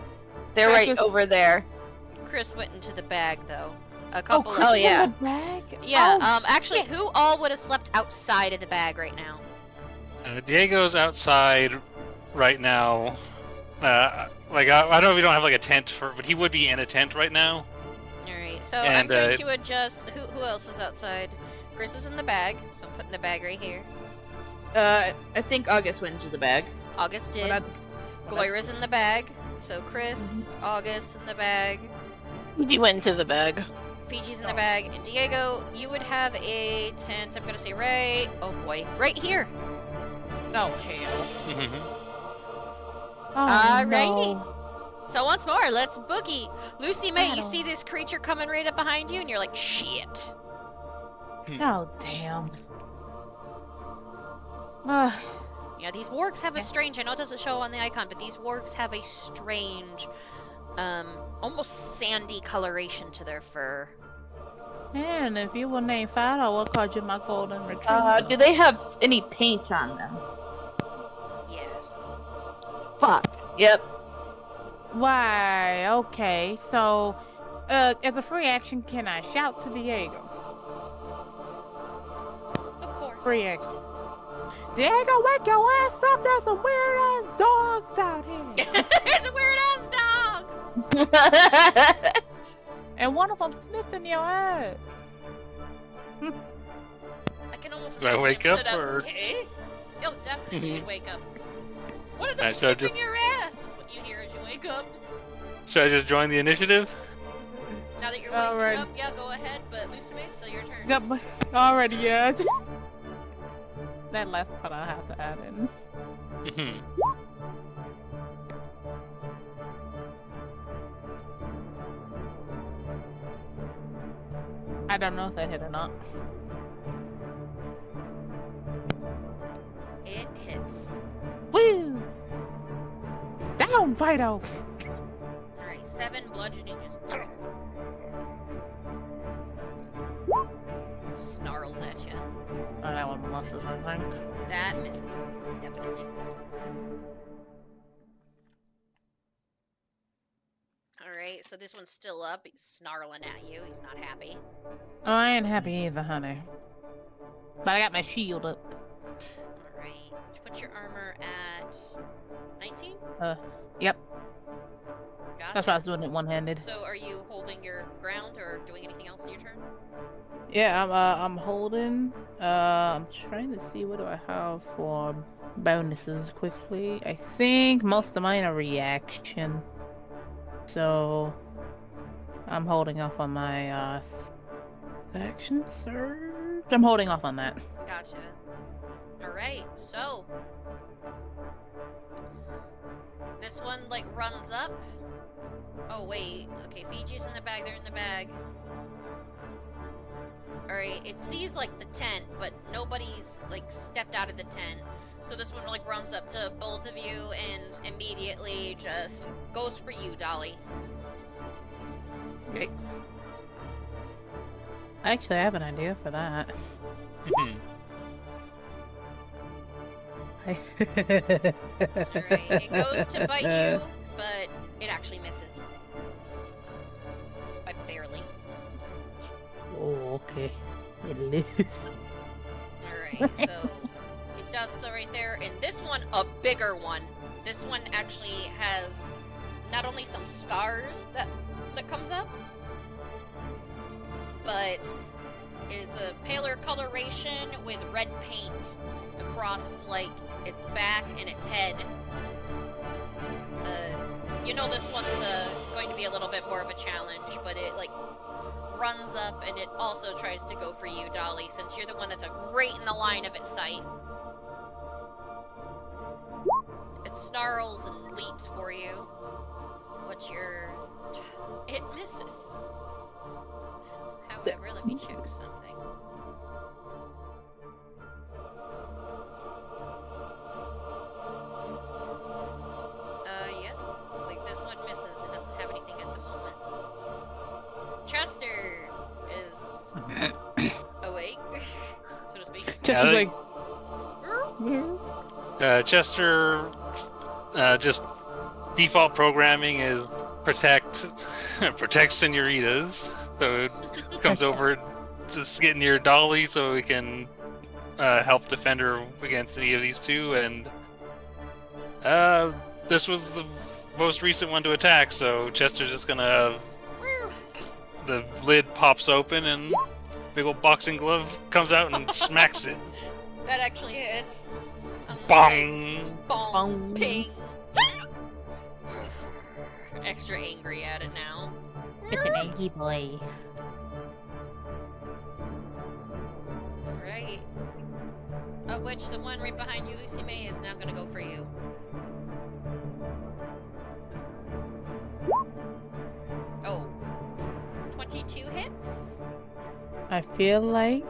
They're Chris right is- over there. Chris went into the bag though. A couple Chris of is yeah. in the bag? Yeah, Oh, actually, shit. who all would have slept outside of the bag right now? Diego's outside right now. I don't know if we don't have like a tent for, but he would be in a tent right now. Alright, so And, I'm going to adjust. Who else is outside? Chris is in the bag, so I'm putting the bag right here. I think August went into the bag. August Well, did. that's Gloira's in the bag. So Chris, August in the bag. You went into the bag. Fiji's in the bag. And Diego, you would have a tent, I'm going to say right... Oh boy. Right here. No hell. Oh, Alrighty. no. So once more, let's boogie. Lucy May, you Battle. see this creature coming right up behind you, and you're like, shit. Oh, damn. Yeah, these wargs have a strange, I know it doesn't show on the icon, but these wargs have a strange, almost sandy coloration to their fur. Man, if you were named Fido, we'll call you my golden retriever. Do they have any paint on them? Yes. Fuck. Yep. Why? Okay, so, as a free action, can I shout to Diego? Of course. Free action. Diego, wake your ass up! There's some weird ass dogs out here, There's a weird ass dog! and one of them sniffing your ass. I can almost Do I imagine wake him up, sit or- Okay. You'll definitely wake up. What are Alright, those so I sniffing just- your ass? Is what you hear as you wake up. Should I just join the initiative? Now that you're waking Alright. up, yeah, go ahead, but Lucy May, it's still your turn. Yep, already, yeah. That last part I have to add in. I don't know if that hit or not. It hits. Woo! Down, Fido! Alright, 7 bludgeoning just snarls at you. Oh, that one misses, I think. That misses. Definitely. Alright, so this one's still up. He's snarling at you. He's not happy. Oh, I ain't happy either, honey. But I got my shield up. Alright. Put your armor at 19? Yep. Gotcha. That's why I was doing it one-handed. So are you holding your ground or doing anything else in your turn? Yeah, I'm holding. I'm trying to see what do I have for bonuses quickly. I think most of mine are reaction. So I'm holding off on my action surge. I'm holding off on that. Gotcha. Alright, so this one like runs up. Oh wait, okay, Fiji's in the bag, they're in the bag. Alright, it sees like the tent, but nobody's like stepped out of the tent. So this one like runs up to both of you and immediately just goes for you, Dolly. Yikes. Actually, I have an idea for that. Alright, it goes to bite you, but it actually misses. By barely. Oh, okay. It lives. Alright, so it does so right there. And this one, a bigger one. This one actually has not only some scars that comes up, but is a paler coloration with red paint across, like, its back and its head. You know this one's going to be a little bit more of a challenge, but it, like, runs up and it also tries to go for you, Dolly, since you're the one that's right in the line of its sight. It snarls and leaps for you. What's your... It misses. However, let me check something. Yeah. Like, this one misses. It doesn't have anything at the moment. Chester is awake, so to speak. Chester's like... Chester, just default programming is protect senoritas. So it comes over to get near Dolly so we can help defend her against any of these two. And this was the most recent one to attack, so Chester's just gonna... The lid pops open and big old boxing glove comes out and smacks it. That actually hits. Bong! Bong! Bong. Ping! Extra angry at it now. It's an angry boy. Right. Of which the one right behind you, Lucy May, is now gonna go for you. Oh. 22 hits? I feel like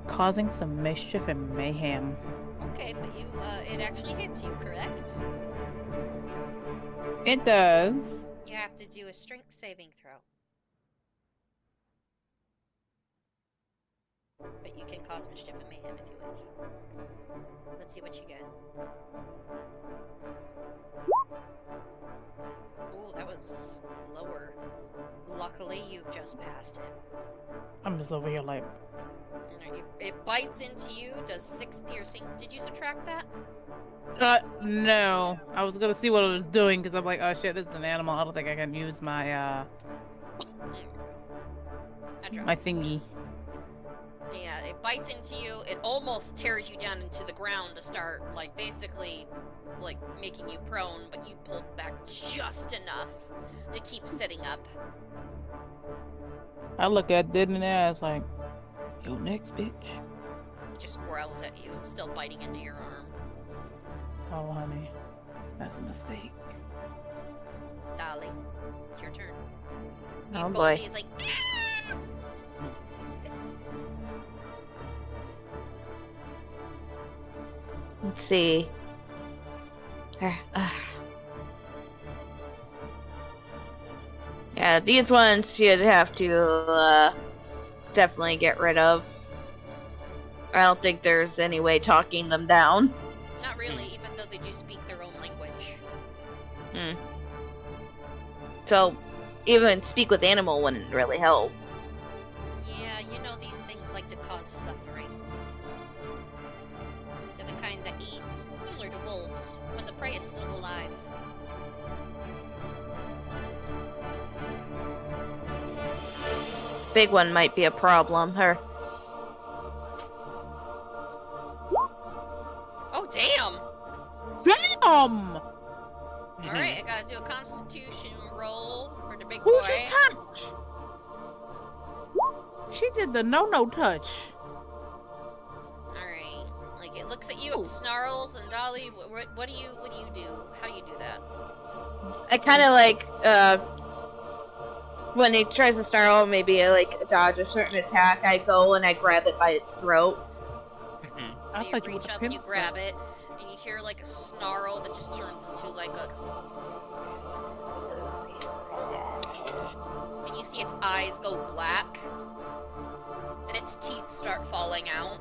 causing some mischief and mayhem. Okay, but you, it actually hits you, correct? It does. You have to do a strength saving throw. But you can cause mischief and mayhem if you wish. Let's see what you get. Ooh, that was lower. Luckily, you just passed it. I'm just over here like... It bites into you, does 6 piercing. Did you subtract that? No. I was gonna see what it was doing, because I'm like, oh shit, this is an animal. I don't think I can use my, my thingy. Yeah, it bites into you. It almost tears you down into the ground to start, like, basically, like, making you prone, but you pulled back just enough to keep sitting up. I look at Dead in the ass like, yo, next, bitch. It just growls at you, still biting into your arm. Oh, honey. That's a mistake. Dolly, it's your turn. Oh, boy. Goldie's like, Let's see. Yeah, these ones you'd have to definitely get rid of. I don't think there's any way talking them down. not really, even though they do speak their own language. So, even speak with animal wouldn't really help. Yeah, you know these things like to cause suffering. They're the kind that eat, similar to wolves, when the prey is still alive. Big one might be a problem. Her. Oh, damn! Damn! Alright, I gotta do a constitution roll for the big boy. Who'd you touch? She did the no-no touch. Alright, like it looks at you, it snarls, and Dolly, what do you do? How do you do that? I kind of like, when he tries to snarl, maybe like dodge a certain attack, I go and I grab it by its throat. So you reach up and you grab it, and you hear like a snarl that just turns into like a... And you see its eyes go black, and its teeth start falling out,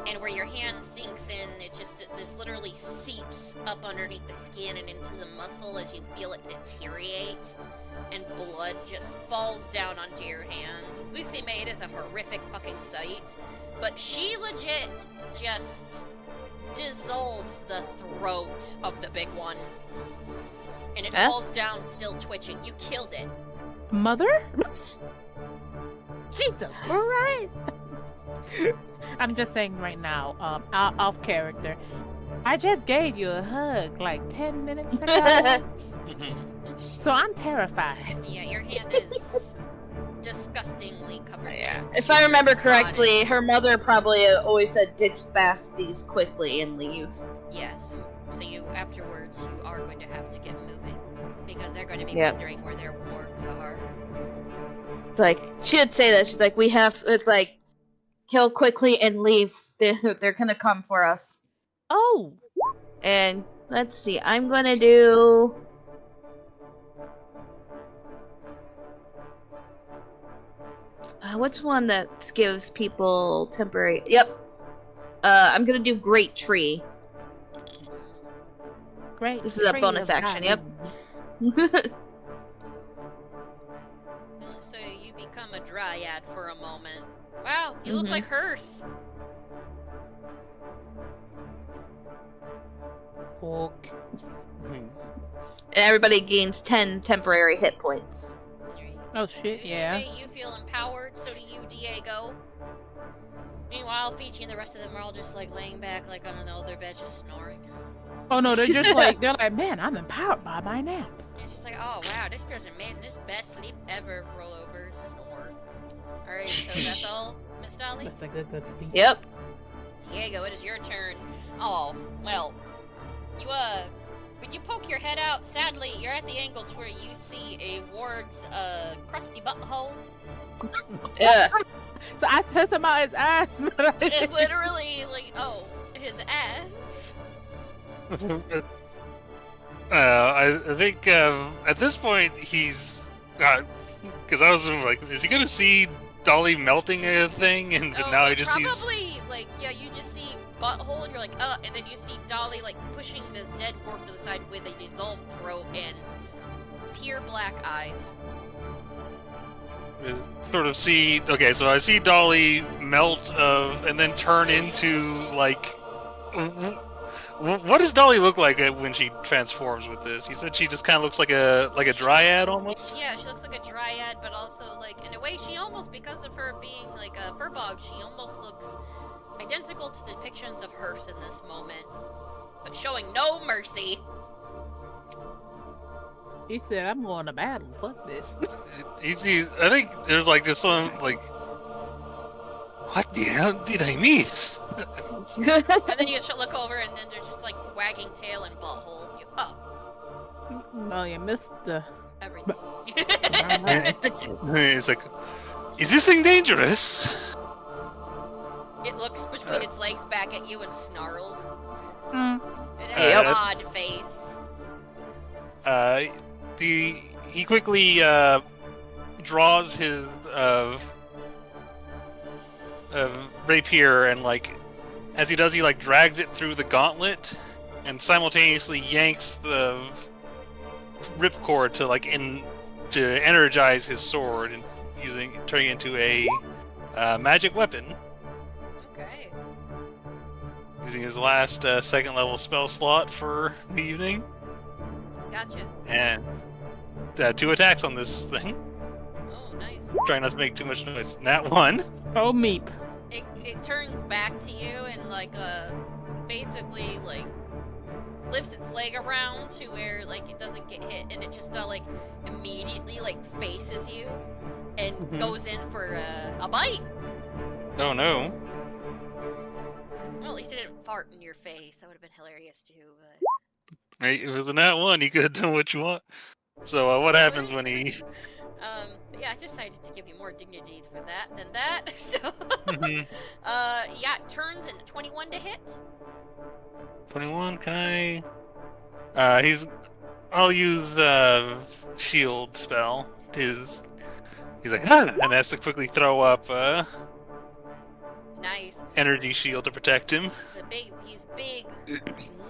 and where your hand sinks in, it just literally seeps up underneath the skin and into the muscle as you feel it deteriorate, and blood just falls down onto your hand. Lucy May, it is a horrific fucking sight, but she legit just dissolves the throat of the big one. And it falls down still twitching. You killed it. Mother? Jesus Christ! I'm just saying right now, off character. I just gave you a hug like 10 minutes ago. So I'm terrified. Yeah, your hand is disgustingly covered. Yeah. If I remember correctly, her mother probably always said ditch bath these quickly and leave. Yes. So you, afterwards, you are going to have to get moving. Because they're going to be Yep. wondering where their wargs are. Like, she would say that. She's like, it's like, kill quickly and leave. They're gonna come for us. Oh! And, let's see, I'm gonna do... what's one that gives people temporary... Yep. I'm gonna do Great Tree. Great. This is a tree bonus of action, yep. So you become a dryad for a moment. Wow, you look like Hearth. Pork. And everybody gains 10 temporary hit points. Oh shit, yeah. You feel empowered, so do you, Diego. Meanwhile, Fiji and the rest of them are all just like laying back like on another bed, just snoring. Oh no, they're just like, man, I'm empowered by my nap. And she's like, oh wow, this girl's amazing. This is best sleep ever. Roll over, snore. Alright, so that's all, Miss Dolly? That's a good speech. Yep. Diego, it is your turn. Oh, well, when you poke your head out, sadly, you're at the angle to where you see a ward's, crusty butthole. Yeah. So I said something about his ass, but I It literally, like, oh, his ass. I think at this point he's because I was like, is he gonna see Dolly melting a thing? And but now he just sees probably like yeah, you just see butthole and you're like and then you see Dolly like pushing this dead worm to the side with a dissolved throat and pure black eyes. sort of see. Okay, so I see Dolly melt and then turn into like. What does Dolly look like when she transforms with this? You said she just kind of looks like a dryad almost? Yeah, she looks like a dryad, but also, like, in a way, she almost, because of her being, like, a furbog, she almost looks identical to the depictions of Hearth in this moment, but showing no mercy. He said, I'm going to battle, fuck this. I think there's, like, just some, like, what the hell did I miss? And then you just look over, and then there's just, like, wagging tail and butthole. Well, you missed the... Everything. It's like, is this thing dangerous? It looks between its legs back at you and snarls. Mm. It has an odd face. He quickly draws his rapier and, like, as he does, he like drags it through the gauntlet and simultaneously yanks the ripcord to like to energize his sword and turning it into a magic weapon. Okay. Using his last second level spell slot for the evening. Gotcha. And 2 attacks on this thing. Oh, nice. Trying not to make too much noise. Nat 1. Oh, meep. It turns back to you and like basically like lifts its leg around to where like it doesn't get hit and it just like immediately like faces you and goes in for a bite. Oh no. Well, at least it didn't fart in your face. That would have been hilarious too. But Right, it was a nat 1. You could have done what you want. So what happens when he? But yeah, I decided to give you more dignity for that than that. So, yeah, it turns into 21 to hit. 21. Can I? I'll use the shield spell. He's like, and has to quickly throw up Nice. energy shield to protect him. These big,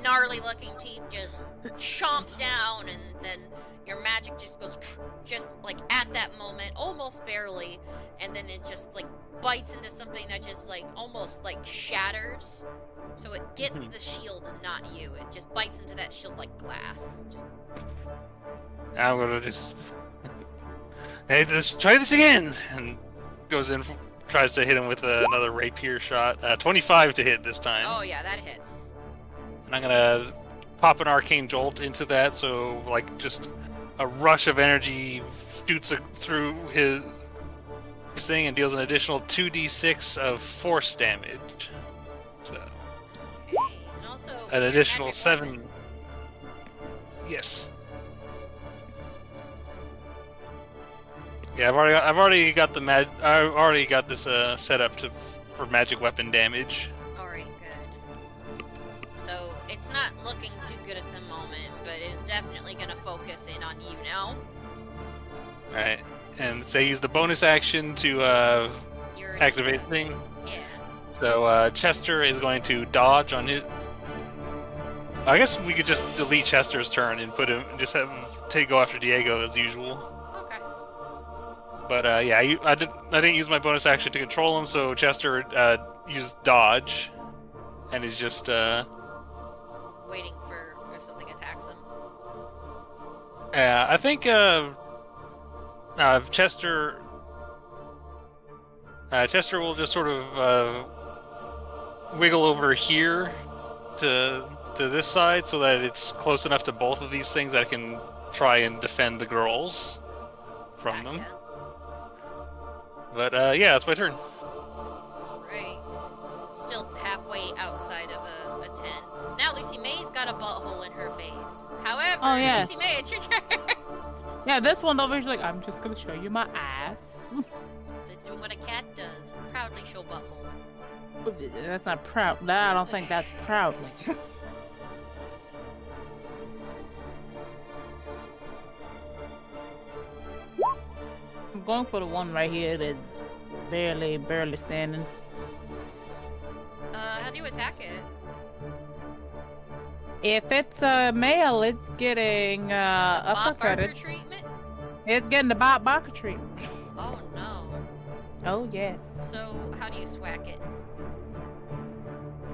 gnarly looking teeth just chomp down, and then your magic just goes just like at that moment, almost barely, and then it just like bites into something that just like almost like shatters. So it gets the shield and not you. It just bites into that shield like glass. Just I'm gonna just. Hey, let's try this again. And goes in, tries to hit him with another rapier shot. 25 to hit this time. Oh yeah, that hits. And I'm gonna pop an arcane jolt into that, so like just a rush of energy shoots through his thing and deals an additional 2d6 of force damage. So Okay. And also an your additional magic 7. weapon. Yes. Yeah, I've already got this set up for magic weapon damage. Alright, good. So it's not looking too good at the moment, but it's definitely gonna focus in on you now. All right, and say use the bonus action to You're activate the thing. Yeah. So Chester is going to dodge on his. I guess we could just delete Chester's turn and put him, just have him go after Diego as usual. Okay. But yeah, I didn't use my bonus action to control him, so Chester used dodge, and is just Waiting for if something attacks him. I think Chester will just sort of wiggle over here to this side so that it's close enough to both of these things that I can try and defend the girls from them. Gotcha. But yeah, it's my turn. Right. Still halfway outside of a 10. Now Lucy May's got a butthole in her face. However, Oh, yeah. Lucy May, it's your turn. Yeah, this one over here's like, I'm just gonna show you my ass. Just doing what a cat does. Proudly show butthole. That's not proud. No, I don't think that's proudly. I'm going for the one right here that's barely standing. How do you attack it? If it's a male, it's getting Bob Barker uppercutted. treatment? It's getting the Bob Barker treatment. Oh no. Oh yes. So, how do you swack it?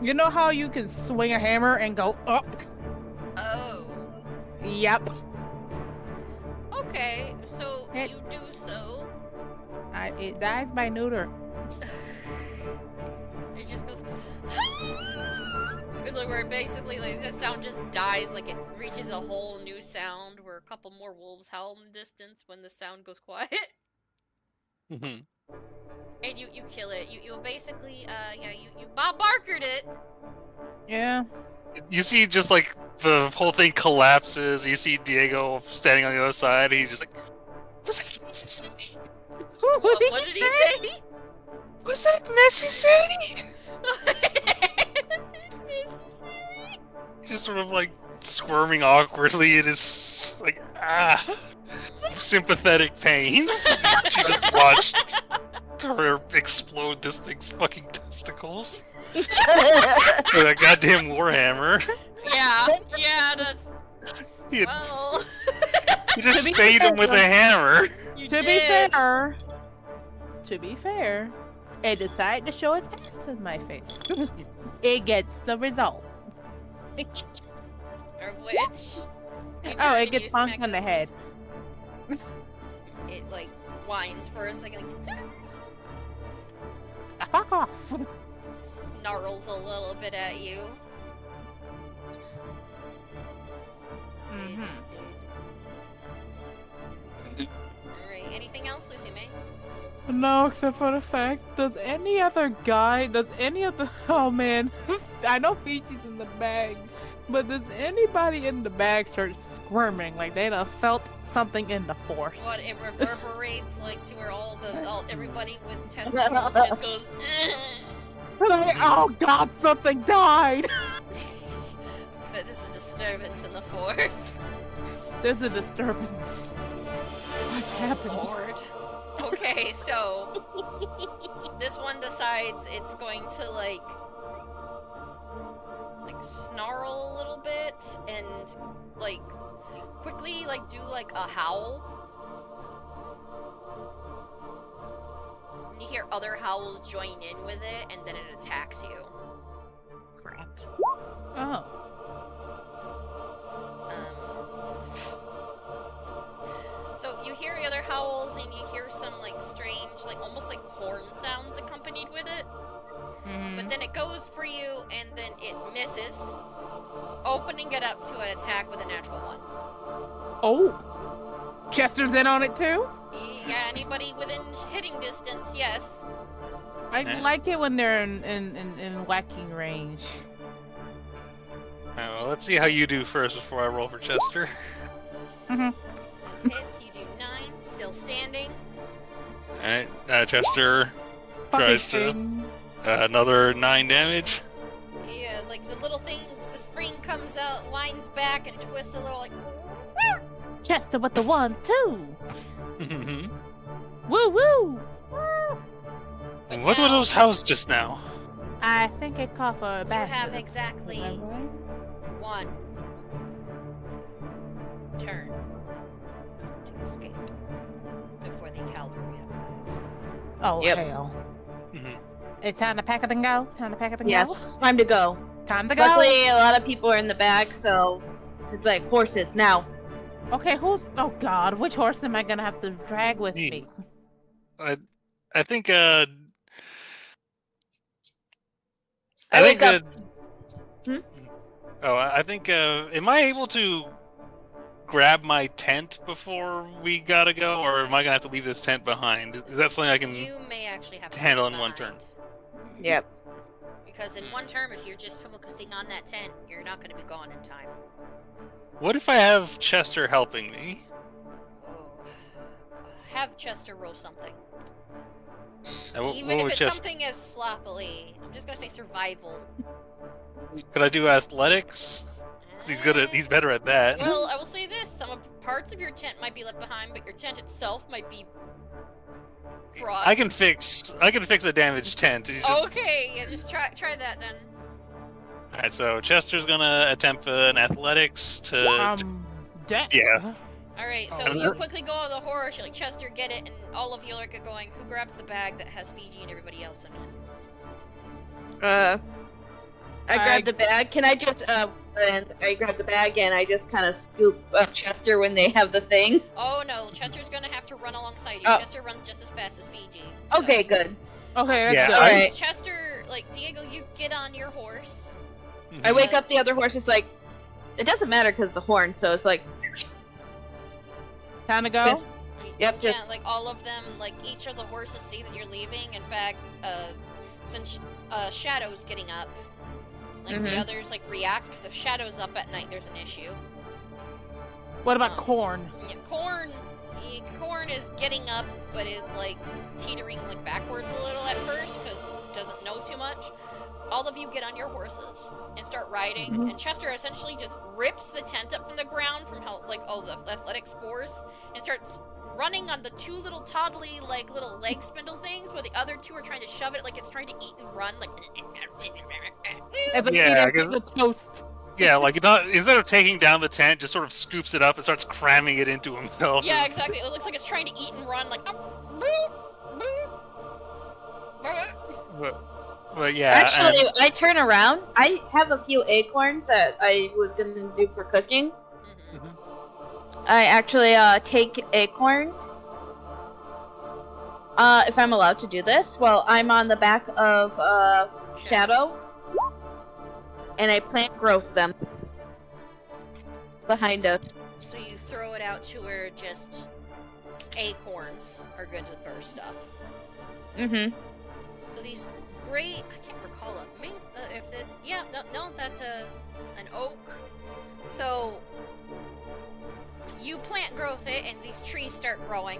You know how you can swing a hammer and go up? Oh. Yep. Okay, so It- you do so. It dies by neuter. It just goes. Where basically like the sound just dies, like it reaches a whole new sound where a couple more wolves howl in the distance when the sound goes quiet. Mhm. And you kill it. You basically you Bob Barkered it. Yeah. You see, just like the whole thing collapses. You see Diego standing on the other side. He's just like, "Was that necessary? What did he say? Was that necessary?" Is it necessary? He's just sort of like squirming awkwardly in his like sympathetic pain. She just watched her explode this thing's fucking testicles with that goddamn warhammer. Yeah, that's He well. just To be spayed him with a hammer. You To did. be fair, it decided to show its ass in my face. It gets the result. Or which? You turn Oh, it and gets you bonked smack on the this head. one. It like whines for a second, like Fuck off. snarls a little bit at you. Mhm. Alright, anything else, Lucy May? No, except for the fact, oh man, I know Fiji in the bag, but does anybody in the bag start squirming like they done felt something in the force? What, it reverberates like to where everybody with testicles just goes, Like, oh god, something died! But this is disturbance in the force. There's a disturbance. What happened? Lord. Okay, so this one decides it's going to like snarl a little bit and like quickly like do like a howl. And you hear other howls join in with it, and then it attacks you. Crap. Oh. So you hear the other howls, and you hear hear some like strange, like almost like horn sounds accompanied with it. But then it goes for you, and then it misses, opening it up to an attack with a natural 1. Oh, Chester's in on it too. Yeah, anybody within hitting distance, yes. I like it when they're in whacking range. Well, let's see how you do first before I roll for Chester. Hits, you do 9, still standing. Alright, Chester tries to another 9 damage. Yeah, like the little thing, the spring comes out, winds back, and twists a little like. Chester with the 1-2. Woo woo! But What were now those howls just now? I think it called for a You bath. have exactly 1 turn to escape before the cavalry arrives. Oh Yep. hell! It's time to pack up and go. Time to pack up and Yes, time to go. go. Time to go. Luckily, a lot of people are in the back, so it's like horses now. Okay, who's? Oh God, which horse am I gonna have to drag with me? I think I wake up. I think am I able to grab my tent before we gotta go, or am I gonna have to leave this tent behind? Is that something I can You may actually have to handle leave in one behind. turn? Yep. Because in one turn, if you're just focusing on that tent, you're not going to be gone in time. What if I have Chester helping me? Oh. Have Chester roll something. What Even if would it's Chester? something as sloppily. I'm just going to say survival. Could I do athletics? He's good at. He's better at that. Well, I will say this: parts of your tent might be left behind, but your tent itself might be brought. I can fix the damaged tent. He's just... Okay, yeah, just try that then. All right, so Chester's gonna attempt an athletics to. Yeah. All right, so you quickly go on the horse. You're like, Chester, get it, and all of you are going. Who grabs the bag that has Fiji and everybody else in it? I grabbed the bag. Can I just and I grab the bag and I just kind of scoop up Chester when they have the thing. Oh no, Chester's gonna have to run alongside you. Oh. Chester runs just as fast as Fiji. So. Okay, good. Okay, Yeah, that's All good. right. Chester, like Diego, you get on your horse. I wake up the other horse. It's like it doesn't matter because the horn. So it's like Time to go. just, yep, just Yeah, like all of them, like each of the horses see that you're leaving. In fact, since Shadow's getting up, like the others like react because if Shadow's up at night, there's an issue. What about corn? Yeah, Corn is getting up, but is like teetering like backwards a little at first because doesn't know too much. All of you get on your horses and start riding, and Chester essentially just rips the tent up from the ground from how like all the athletic spores and starts running on the two little toddly like little leg spindle things where the other two are trying to shove it like it's trying to eat and run like It's like Yeah, eating the toast. Yeah, like instead of taking down the tent, just sort of scoops it up and starts cramming it into himself. Yeah, exactly. It looks like it's trying to eat and run like But yeah. actually, I turn around. I have a few acorns that I was gonna do for cooking. I actually take acorns. If I'm allowed to do this, well, I'm on the back of Shadow, and I plant growth them behind us. So you throw it out to where just acorns are good to burst up. So these great, I can't recall it. Maybe if this, yeah, no, that's an oak. So you plant growth it, and these trees start growing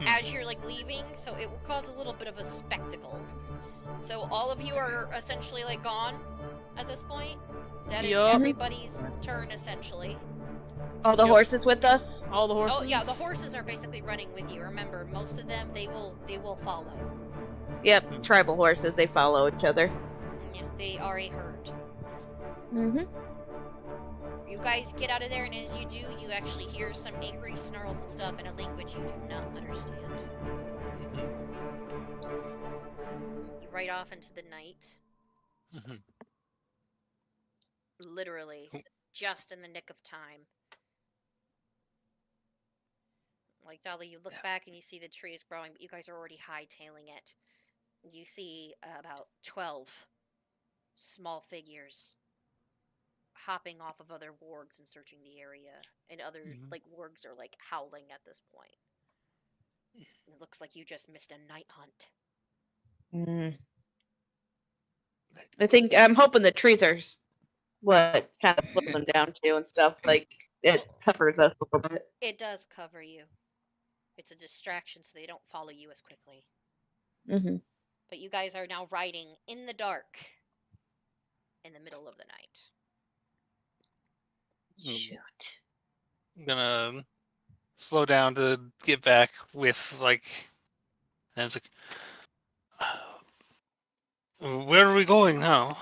as you're like leaving. So it will cause a little bit of a spectacle. So all of you are essentially like gone at this point. That is everybody's turn essentially. All the horses with us. All the horses. Oh yeah, the horses are basically running with you. Remember, most of them they will follow. Yep, tribal horses. They follow each other. Yeah, they are a herd. Mm-hmm. You guys get out of there, and as you do, you actually hear some angry snarls and stuff in a language you do not understand. You ride off into the night. Literally, just in the nick of time. Like, Dolly, you look back and you see the tree is growing, but you guys are already hightailing it. You see about 12 small figures hopping off of other wargs and searching the area, and other wargs are like howling at this point. It looks like you just missed a night hunt. I think I'm hoping the trees are what kind of slows them down too and stuff. Like it covers us a little bit. It does cover you. It's a distraction so they don't follow you as quickly. Mm-hmm. But you guys are now riding in the dark in the middle of the night. Shoot. I'm gonna slow down to get back with like. And I was like, where are we going now?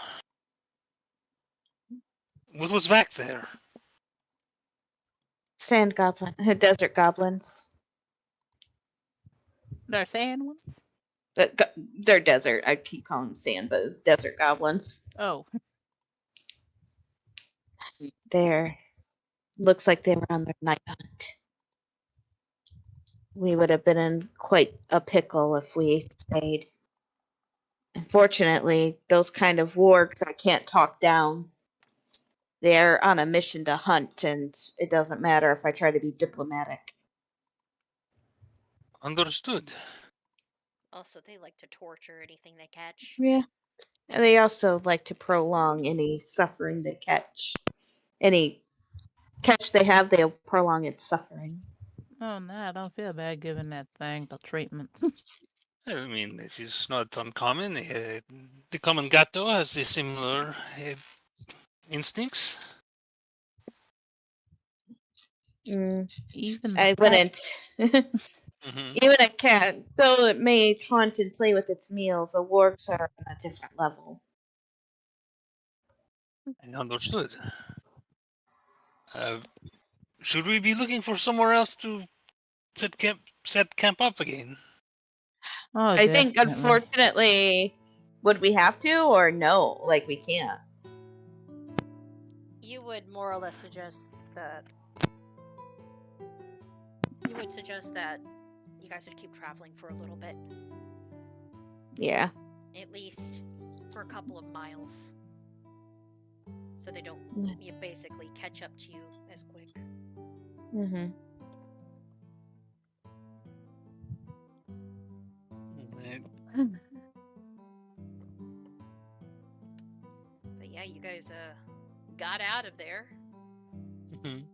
What was back there? Sand goblin, desert goblins. They're sand ones? They're desert. I keep calling them sand, but desert goblins. Oh. They're looks like they were on their night hunt. We would have been in quite a pickle if we stayed. Unfortunately, those kind of wargs I can't talk down. They're on a mission to hunt, and it doesn't matter if I try to be diplomatic. Understood. Also, they like to torture anything they catch. Yeah. And they also like to prolong any suffering they catch. Any catch they have, they'll prolong its suffering. Oh, no, I don't feel bad giving that thing the treatment. I mean, this is not uncommon. The common gato has the similar instincts. Even I the wouldn't. Mm-hmm. Even a cat, though it may taunt and play with its meals, the wargs are on a different level. Understood. Should we be looking for somewhere else to set camp up again? Oh, I think, definitely. unfortunately, would we have to, or no? Like, we can't. You would more or less suggest that. You would suggest that you guys would keep traveling for a little bit. Yeah. At least for a couple of miles. So they don't basically catch up to you as quick. Mm-hmm. But yeah, you guys got out of there. Mm-hmm.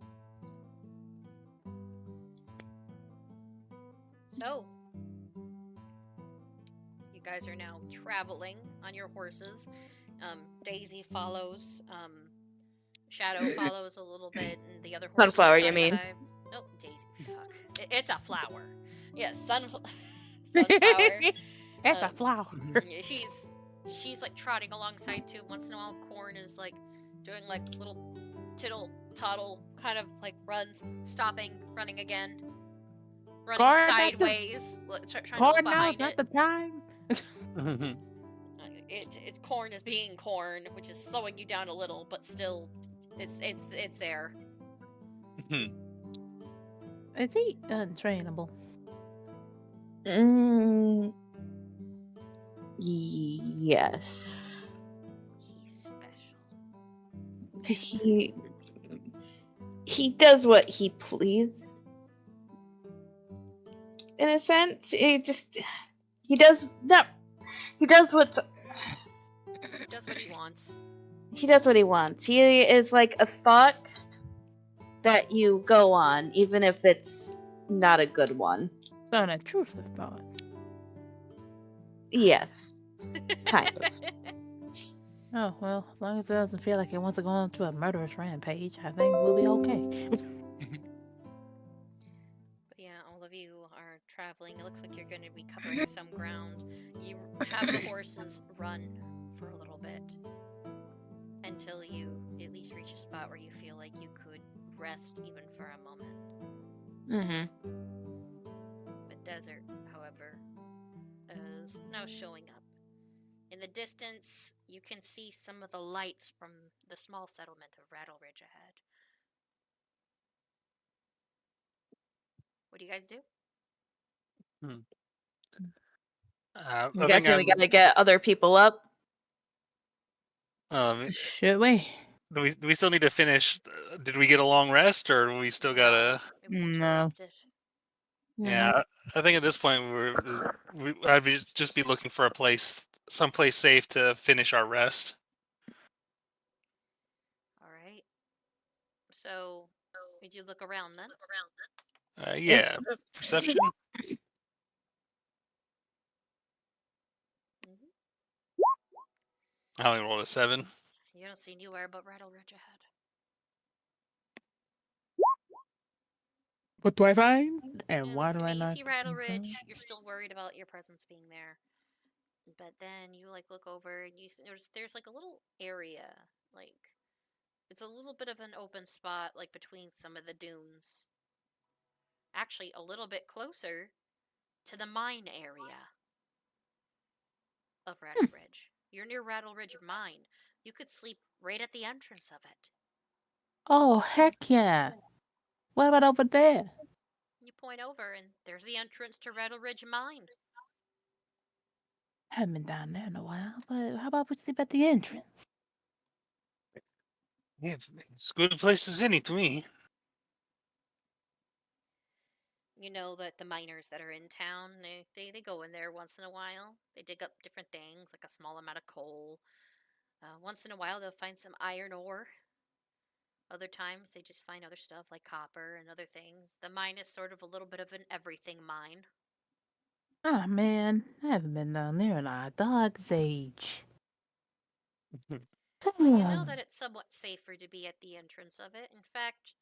So, you guys are now traveling on your horses. Daisy follows. Shadow follows a little bit, and the other horses Sunflower, are you trying mean? to hide. Nope, Daisy. Fuck. It's a flower. Yes, sunflower. It's a flower. She's like trotting alongside too. Once in a while, Corn is like doing like little tittle toddle kind of like runs, stopping, running again, running Corn, sideways, trying to Corn, look now's behind not it. the time. It's Corn is being Corn, which is slowing you down a little, but still, it's there. Is he untrainable? Yes. He's special. He does what he pleases. In a sense, he does He does what he wants. He is like a thought that you go on, even if it's not a good one. So an intrusive thought. Yes. Kind of. Oh, well, as long as it doesn't feel like it wants to go on to a murderous rampage, I think we'll be okay. But yeah, all of you are traveling. It looks like you're going to be covering some ground. You have the horses run for a little bit until you at least reach a spot where you feel like you could rest even for a moment. Mm-hmm. The desert, however, is now showing up. In the distance, you can see some of the lights from the small settlement of Rattle Ridge ahead. What do you guys do? I I'm think guessing we gotta get other people up. Should we? do we still need to finish? Did we get a long rest, or do we still gotta? It was No. interrupted. Yeah, I think at this point I'd just be looking for someplace safe to finish our rest. All right. So, did you look around then? Yeah, perception. Mm-hmm. I only rolled a 7. You don't see anywhere but Rattle Ridge ahead. What do I find? And Yeah, why do I you not? see Rattle Ridge. You're still worried about your presence being there. But then you like look over and you see there's like a little area, like it's a little bit of an open spot, like between some of the dunes. Actually, a little bit closer to the mine area of Rattle Ridge. You're near Rattle Ridge Mine. You could sleep right at the entrance of it. Oh, heck yeah. What about over there? You point over and there's the entrance to Rattle Ridge Mine. Haven't been down there in a while, but how about we sleep at the entrance? Yeah, it's good place as any to me. You know that the miners that are in town, they go in there once in a while. They dig up different things, like a small amount of coal. Once in a while, they'll find some iron ore. Other times, they just find other stuff like copper and other things. The mine is sort of a little bit of an everything mine. Ah, man, I haven't been down there in a dog's age. But you know that it's somewhat safer to be at the entrance of it. In fact,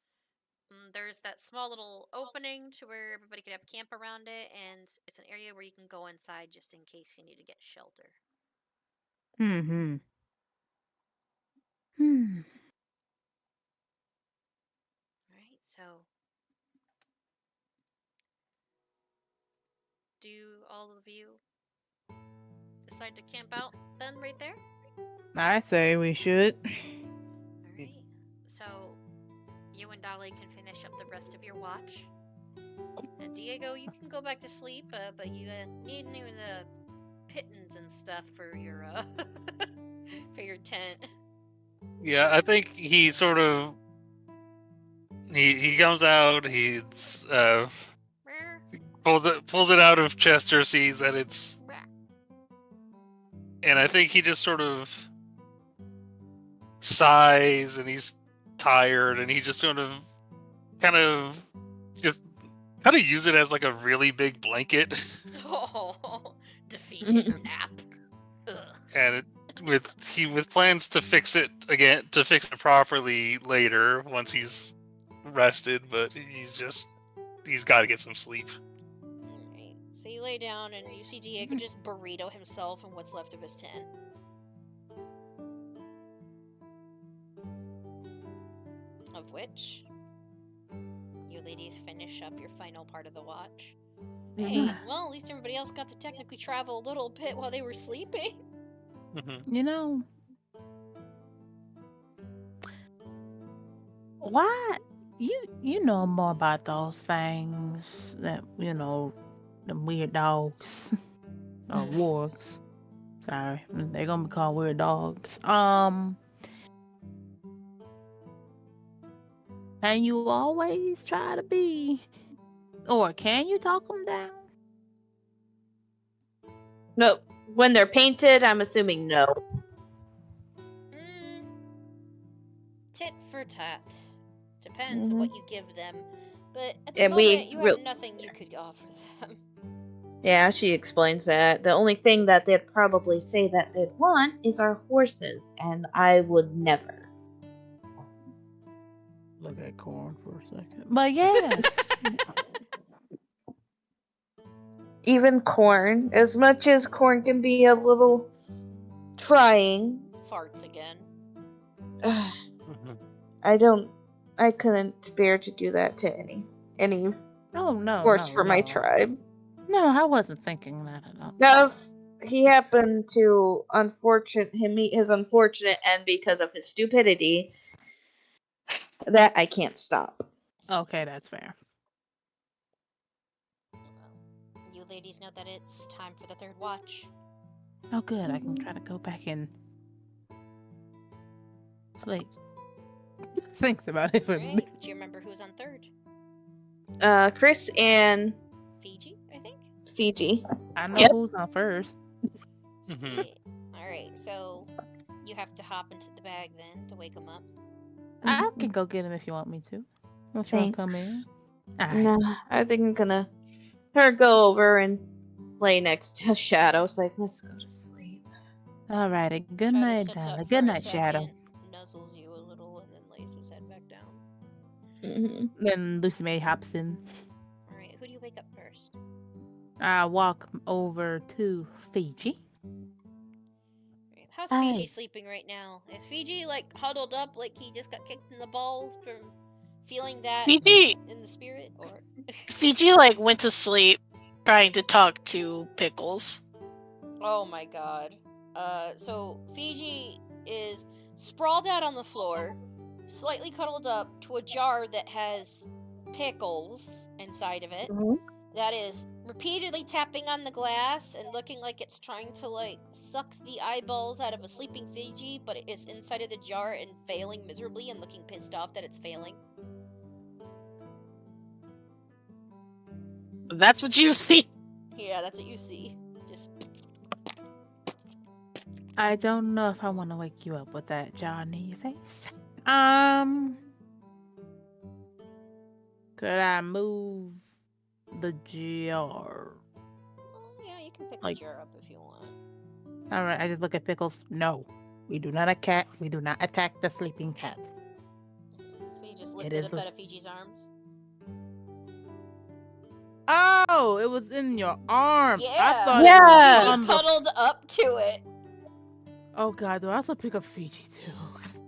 there's that small little opening to where everybody could have camp around it, and it's an area where you can go inside just in case you need to get shelter. Hmm. Alright, so do all of you decide to camp out then right there? I say we should. Alright, so you and Dolly can finish up the rest of your watch. And Diego, you can go back to sleep, but you need new pittance and stuff for your for your tent. Yeah, I think he sort of he comes out. He's pulls it out of Chester, sees that it's, and I think he just sort of sighs, and he's tired, and he just sort of kind of use it as like a really big blanket. Oh, defeated nap. Ugh. And with plans to fix it properly later once he's rested, but he's got to get some sleep. Alright, so you lay down and you see Diego just burrito himself in what's left of his tent. Of which you ladies finish up your final part of the watch. Hey, well, at least everybody else got to technically travel a little bit while they were sleeping. You know, why you know more about those things that the weird dogs or wargs. Sorry, they're gonna be called weird dogs. Can you always try to be, or can you talk them down? No, when they're painted, I'm assuming no. Tit for tat. Depends on what you give them. But at the And moment, you have nothing you could offer them. Yeah, she explains that. The only thing that they'd probably say that they'd want is our horses, and I would never. Look at Corn for a second. But yes. Even Corn, as much as Corn can be a little trying. Farts again. I couldn't bear to do that to any horse for my tribe. No, I wasn't thinking that at all. Now, if he happened to meet his unfortunate end because of his stupidity, that I can't stop. Okay, that's fair. ladies know that it's time for the third watch. Oh, good. I can try to go back and sleep. Thanks about it for Right? me. Do you remember who's on third? Chris and Fiji, I think? Fiji. I know Yep. who's on first. Mhm. Alright, so you have to hop into the bag then to wake him up. I can go get him if you want me to. If you want to come in. Thanks. Alright. No, I think I'm gonna her go over and lay next to Shadow. It's like, let's go to sleep. Alrighty. Good Shadow night, sits up darling. for Good a night, Shadow. second, nuzzles you a little, and then lays his head back down. Then Lucy May hops in. Alright, who do you wake up first? I walk over to Fiji. Right, how's Hi. Fiji sleeping right now? Is Fiji like huddled up like he just got kicked in the balls from feeling that Fiji, in the spirit? Or Fiji, like went to sleep trying to talk to Pickles. oh my god. So Fiji is sprawled out on the floor, slightly cuddled up to a jar that has pickles inside of it. That is repeatedly tapping on the glass and looking like it's trying to like suck the eyeballs out of a sleeping Fiji, but it is inside of the jar and failing miserably and looking pissed off that it's failing. That's what you see. Yeah, that's what you see. Just I don't know if I want to wake you up with that jar in your face. Could I move the jar? yeah, you can pick Like- the jar up if you want. All right, I just look at Pickles. No, we do not attack. We do not attack the sleeping cat. So you just It lifted is up a- out of Fiji's arms. Oh, it was in your arms. I Yeah. thought Yeah. it was Fiji's on the. cuddled up to it. Oh God, do I also pick up Fiji too?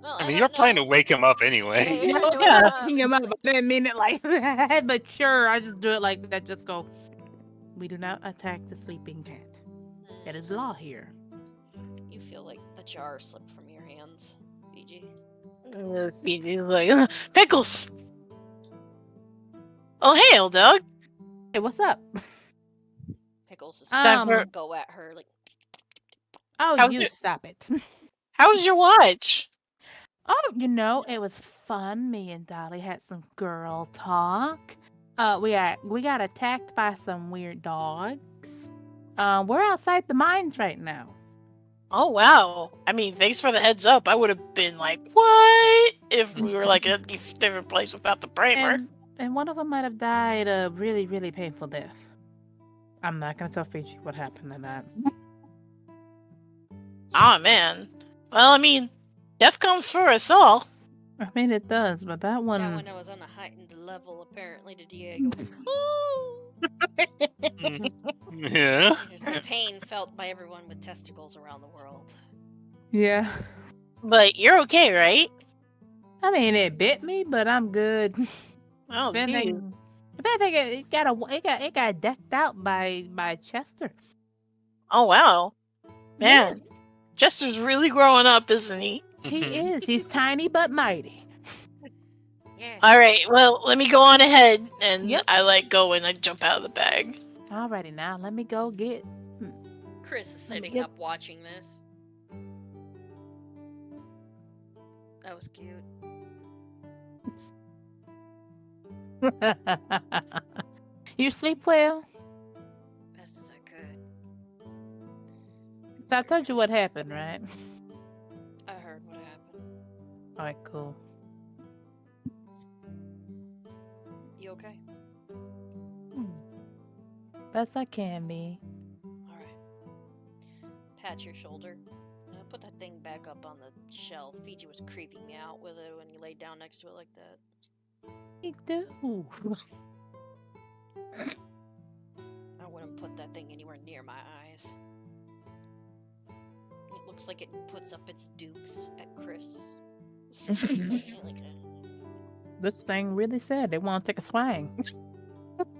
Well, I mean, don't you're planning to know. wake him up Yeah, anyway. you're Yeah, I was doing it up. picking him up. It's I didn't mean it like that. But sure, I just do it like that. Just go. We do not attack the sleeping cat. It is law here. You feel like the jar slipped from your hands, Fiji. Fiji's like, Pickles! Oh, hey, old dog. Hey, what's up? Pickles is Um, trying to go at her like, Oh, How's you it- stop it. How was your watch? Oh, it was fun. Me and Dolly had some girl talk. We got attacked by some weird dogs. We're outside the mines right now. Oh, wow. I mean, thanks for the heads up. I would have been like, what? If we were like in a different place without the primer. And one of them might have died a really, really painful death. I'm not gonna tell Fiji what happened in that. Ah, man. Well, I mean, death comes for us all. I mean, it does, but that one. that one I was on a heightened level apparently to Diego. Ooh! Yeah. There's pain felt by everyone with testicles around the world. Yeah. But you're okay, right? I mean, it bit me, but I'm good. Oh, If anything, it got decked out by Chester. Oh, wow. Yeah. Man, Chester's really growing up, isn't he? He is. He's tiny but mighty. Yeah. All right, well, let me go on ahead, and Yep. I like go and I jump out of the bag. Alrighty, now let me go get. Chris is Let me sitting get- up watching this. That was cute. You sleep well? Best as I could. So I told you what happened, right? I heard what happened. Alright, cool. You okay? Best I can be. Alright. Pat your shoulder. Put that thing back up on the shelf. Fiji was creeping me out with it when you laid down next to it like that. You do. I wouldn't put that thing anywhere near my eyes. It looks like it puts up its dukes at Chris. Like, This thing really said they want to take a swing.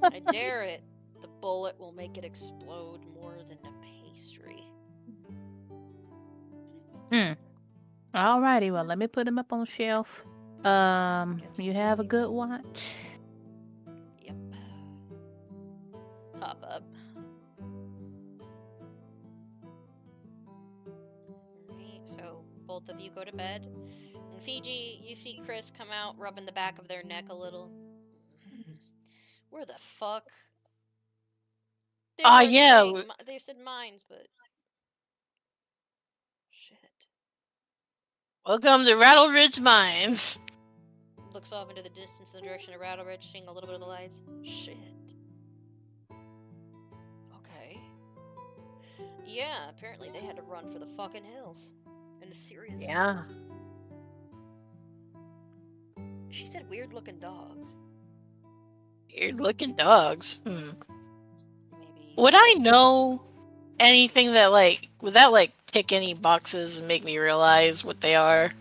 I dare it. The bullet will make it explode more than a pastry. Alrighty, well, let me put him up on the shelf. Get some You have a sleep. good watch. Yep. Hop up. both of you go to bed. And Fiji, you see Chris come out, rubbing the back of their neck a little. Where the fuck? They weren't yeah. saying they said mines, but shit. Welcome to Rattle Ridge Mines. Looks off into the distance in the direction of Rattle Ridge, seeing a little bit of the lights. Shit. Okay. Yeah, apparently they had to run for the fucking hills. In a serious way. Yeah. She said weird looking dogs. Weird looking dogs. Maybe. Would I know anything that would that tick any boxes and make me realize what they are?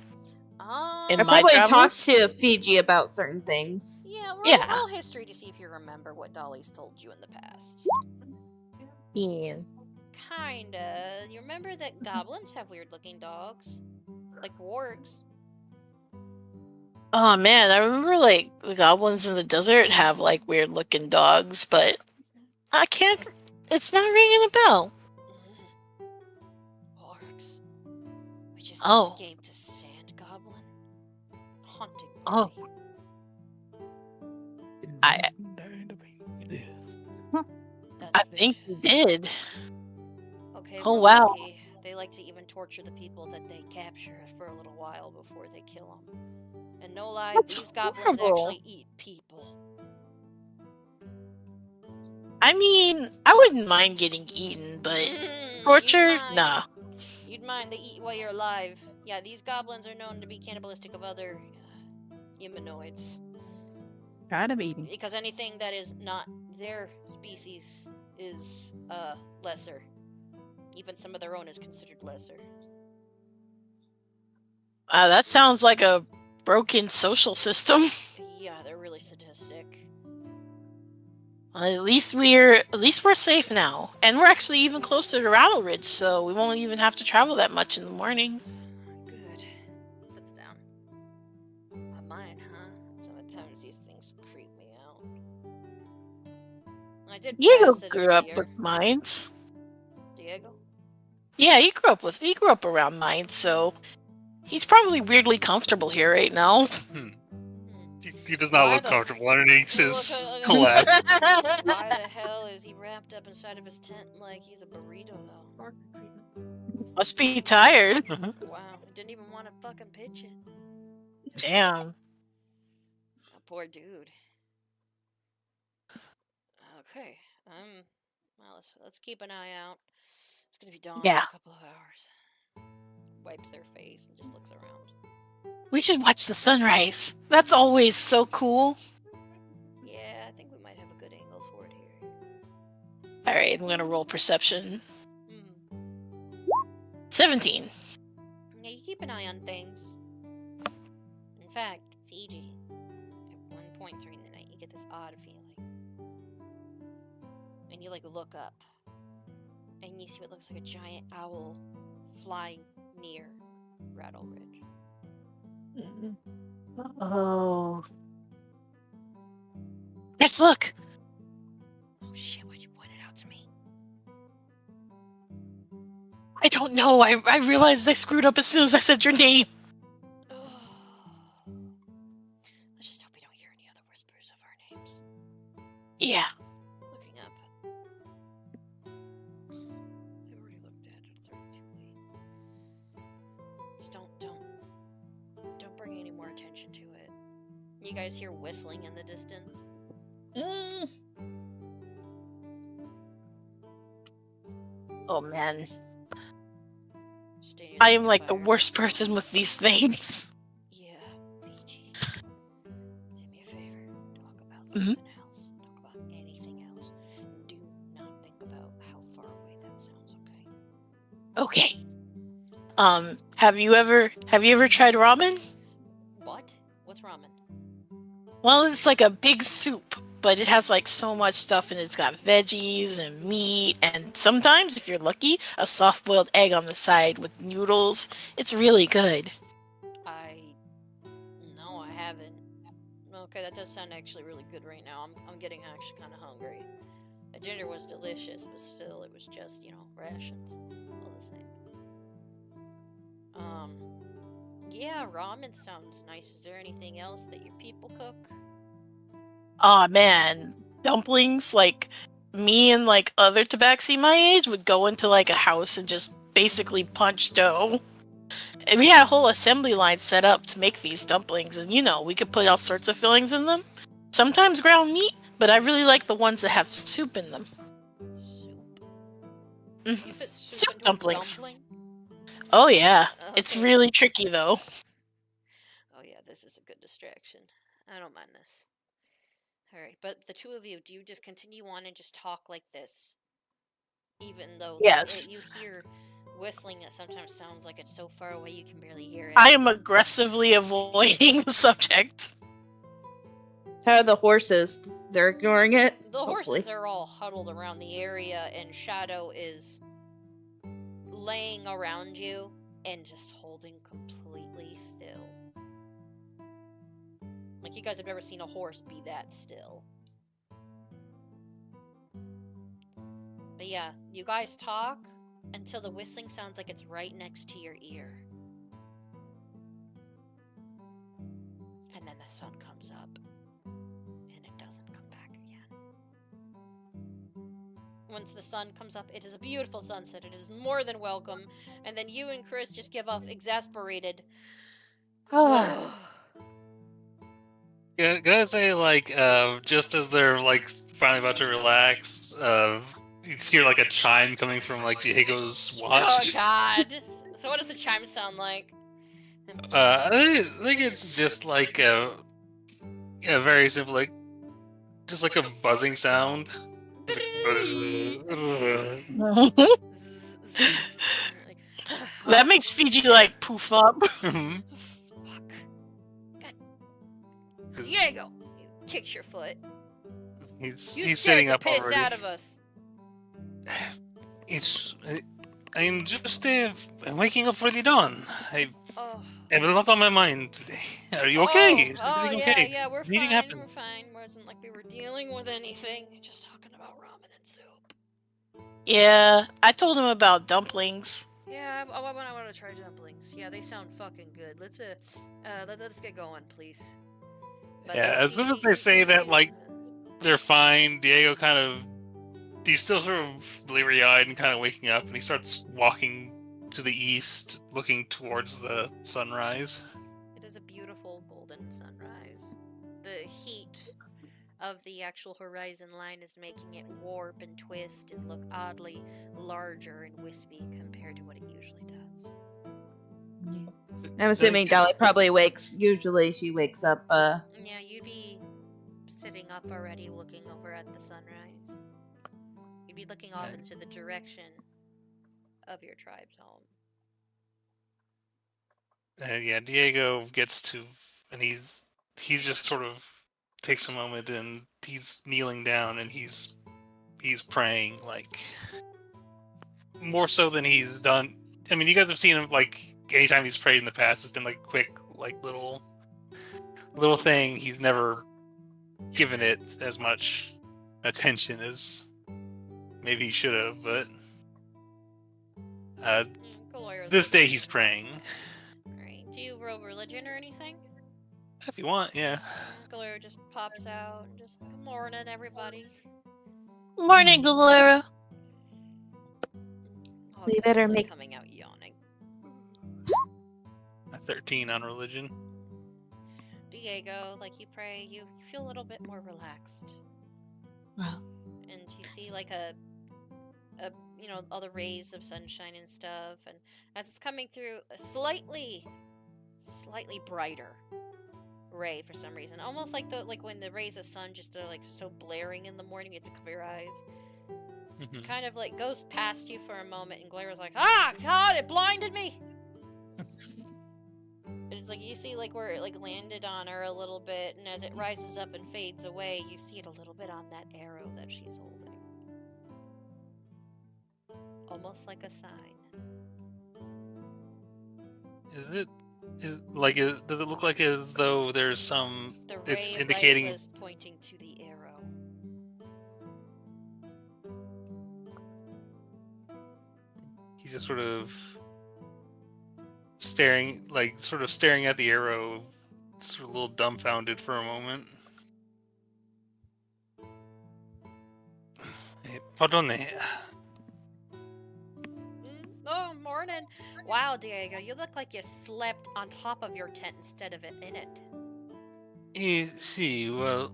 In I my probably travels? talked to Fiji about certain things. Yeah, roll history to see if you remember what Dolly's told you in the past. Yeah. Kinda. You remember that goblins have weird looking dogs? Like wargs. Oh man, I remember the goblins in the desert have weird looking dogs, but I can't. It's not ringing a bell. Wargs. We just Oh. escaped a sand goblin. Haunting. Oh. I think we did. Okay, Oh, we're wow. lucky. They like to even torture the people that they capture for a little while before they kill them. And no lie, That's these goblins horrible. actually eat people. I mean, I wouldn't mind getting eaten, but torture? Nah. You'd mind they eat while you're alive. Yeah, these goblins are known to be cannibalistic of other humanoids. Kind of eating. Because anything that is not their species is lesser. Even some of their own is considered lesser. That sounds like a broken social system. Yeah, they're really sadistic. At least we're safe now, and we're actually even closer to Rattle Ridge, so we won't even have to travel that much in the morning. Good. Sits down. Mine, huh? Sometimes these things creep me out. I did Diego pass it grew up earlier. with mines. Diego? Yeah, he grew up around mines, so he's probably weirdly comfortable here right now. He does not Why look the comfortable underneath his Look, collapse. Why the hell is he wrapped up inside of his tent like he's a burrito, though? Must be tired. Wow, didn't even want to fucking pitch it. Damn. Oh, poor dude. Okay, well, let's keep an eye out. It's gonna be dawn in Yeah. a couple of hours. Wipes their face and just looks around. We should watch the sunrise. That's always so cool. Yeah, I think we might have a good angle for it here. Alright, I'm gonna roll perception. 17. Yeah, you keep an eye on things. In fact, Fiji, at one point during the night, you get this odd feeling. And you, look up. And you see what looks like a giant owl flying near Rattle Ridge. Oh. Yes, look! Oh shit, why'd you point it out to me? I don't know. I realized I screwed up as soon as I said your name. Let's just hope we don't hear any other whispers of our names. Yeah. Looking up. I already looked at it. It's already too late. Just don't bring any more attention to it. You guys hear whistling in the distance? Oh man. Stay near I am the fire. worst person with these things. Yeah, Fiji. Do me a favor. Talk about something else. Talk about anything else. Do not think about how far away that sounds, okay? Okay. Have you ever tried ramen? What? What's ramen? Well, it's like a big soup, but it has so much stuff, and it's got veggies and meat, and sometimes, if you're lucky, a soft-boiled egg on the side with noodles. It's really good. No, I haven't. Okay, that does sound actually really good right now. I'm getting actually kind of hungry. The dinner was delicious, but still, it was just, rations. All the same. Yeah, ramen sounds nice. Is there anything else that your people cook? Aw, man. Dumplings, like, me and, like, other tabaxi my age would go into, like, a house and just basically punch dough. And we had a whole assembly line set up to make these dumplings, and, you know, we could put all sorts of fillings in them. Sometimes ground meat, but I really like the ones that have soup in them. Soup. Mm. You put soup Soup into dumplings. a dumpling? Oh, yeah. It's Okay. really tricky, though. Oh yeah, this is a good distraction. I don't mind this. Alright, but the two of you, do you just continue on and just talk like this? Even though Yes. you hear whistling that sometimes sounds like it's so far away you can barely hear it. I am aggressively avoiding the subject. How are the horses? They're ignoring it. The Hopefully. horses are all huddled around the area, and Shadow is laying around you and just holding completely still. Like you guys have never seen a horse be that still. But yeah, you guys talk until the whistling sounds like it's right next to your ear. And then the sun comes up. And it doesn't come back again. Once the sun comes up, it is a beautiful sunset. It is more than welcome. And then you and Chris just give off exasperated. Can I say, like, just as they're, like, finally about to relax, you hear, like, a chime coming from, like, Diego's Oh watch. god. So what does the chime sound like? I think it's just, like, a very simple, like, just like a buzzing sound. Just like, Zzz, zzz. Like, That makes Fiji, like, poof up. Mhm. fuck. God. Diego! You kicks your foot. You He's scared sitting the up piss already. out of us. I'm just I'm waking up for the dawn. I Oh. have a lot on my mind today. Are you okay? Is Oh, everything yeah, okay? yeah, we're Anything fine, happen? we're fine. Wasn't like we were dealing with anything. Just talking about ramen and soup. Yeah, I told him about dumplings. Yeah, I want to try dumplings. Yeah, they sound fucking good. Let's get going, please. But Yeah, as soon as they say that, like, they're fine, Diego kind of, he's still sort of bleary-eyed and kind of waking up, and he starts walking to the east, looking towards the sunrise. it is a beautiful golden sunrise. The heat of the actual horizon line is making it warp and twist and look oddly larger and wispy compared to what it usually does. I'm assuming Dolly probably usually she wakes up, Yeah, you'd be sitting up already looking over at the sunrise. You'd be looking off into the direction of your tribe's home. Yeah, Diego gets to, and he's just sort of takes a moment, and he's kneeling down, and he's praying, like, more so than he's done. I mean, you guys have seen him, like, anytime he's prayed in the past, it's been like quick, like, little thing. He's never given it as much attention as maybe he should have, but this day he's praying. Right. Do you roll religion or anything? If you want, yeah. Galera just pops out and just, good morning, everybody. Morning, Galera. We better Like make- coming out yawning. A 13 on religion. Diego, like you pray, you feel a little bit more relaxed. Well, And you see like a all the rays of sunshine and stuff, and as it's coming through, a slightly brighter ray for some reason, almost like when the rays of sun just are like so blaring in the morning, you have to cover your eyes. Kind of like goes past you for a moment, and Glara's like, "Ah, God, it blinded me." And it's like you see like where it like landed on her a little bit, and as it rises up and fades away, you see it a little bit on that arrow that she's holding. Almost like a sign. Does it look like as though there's some? The ray It's of indicating. light was pointing to the arrow. He just sort of sort of staring at the arrow, sort of a little dumbfounded for a moment. Pardon. Oh, morning. Wow, Diego, you look like you slept on top of your tent instead of in it. See, well,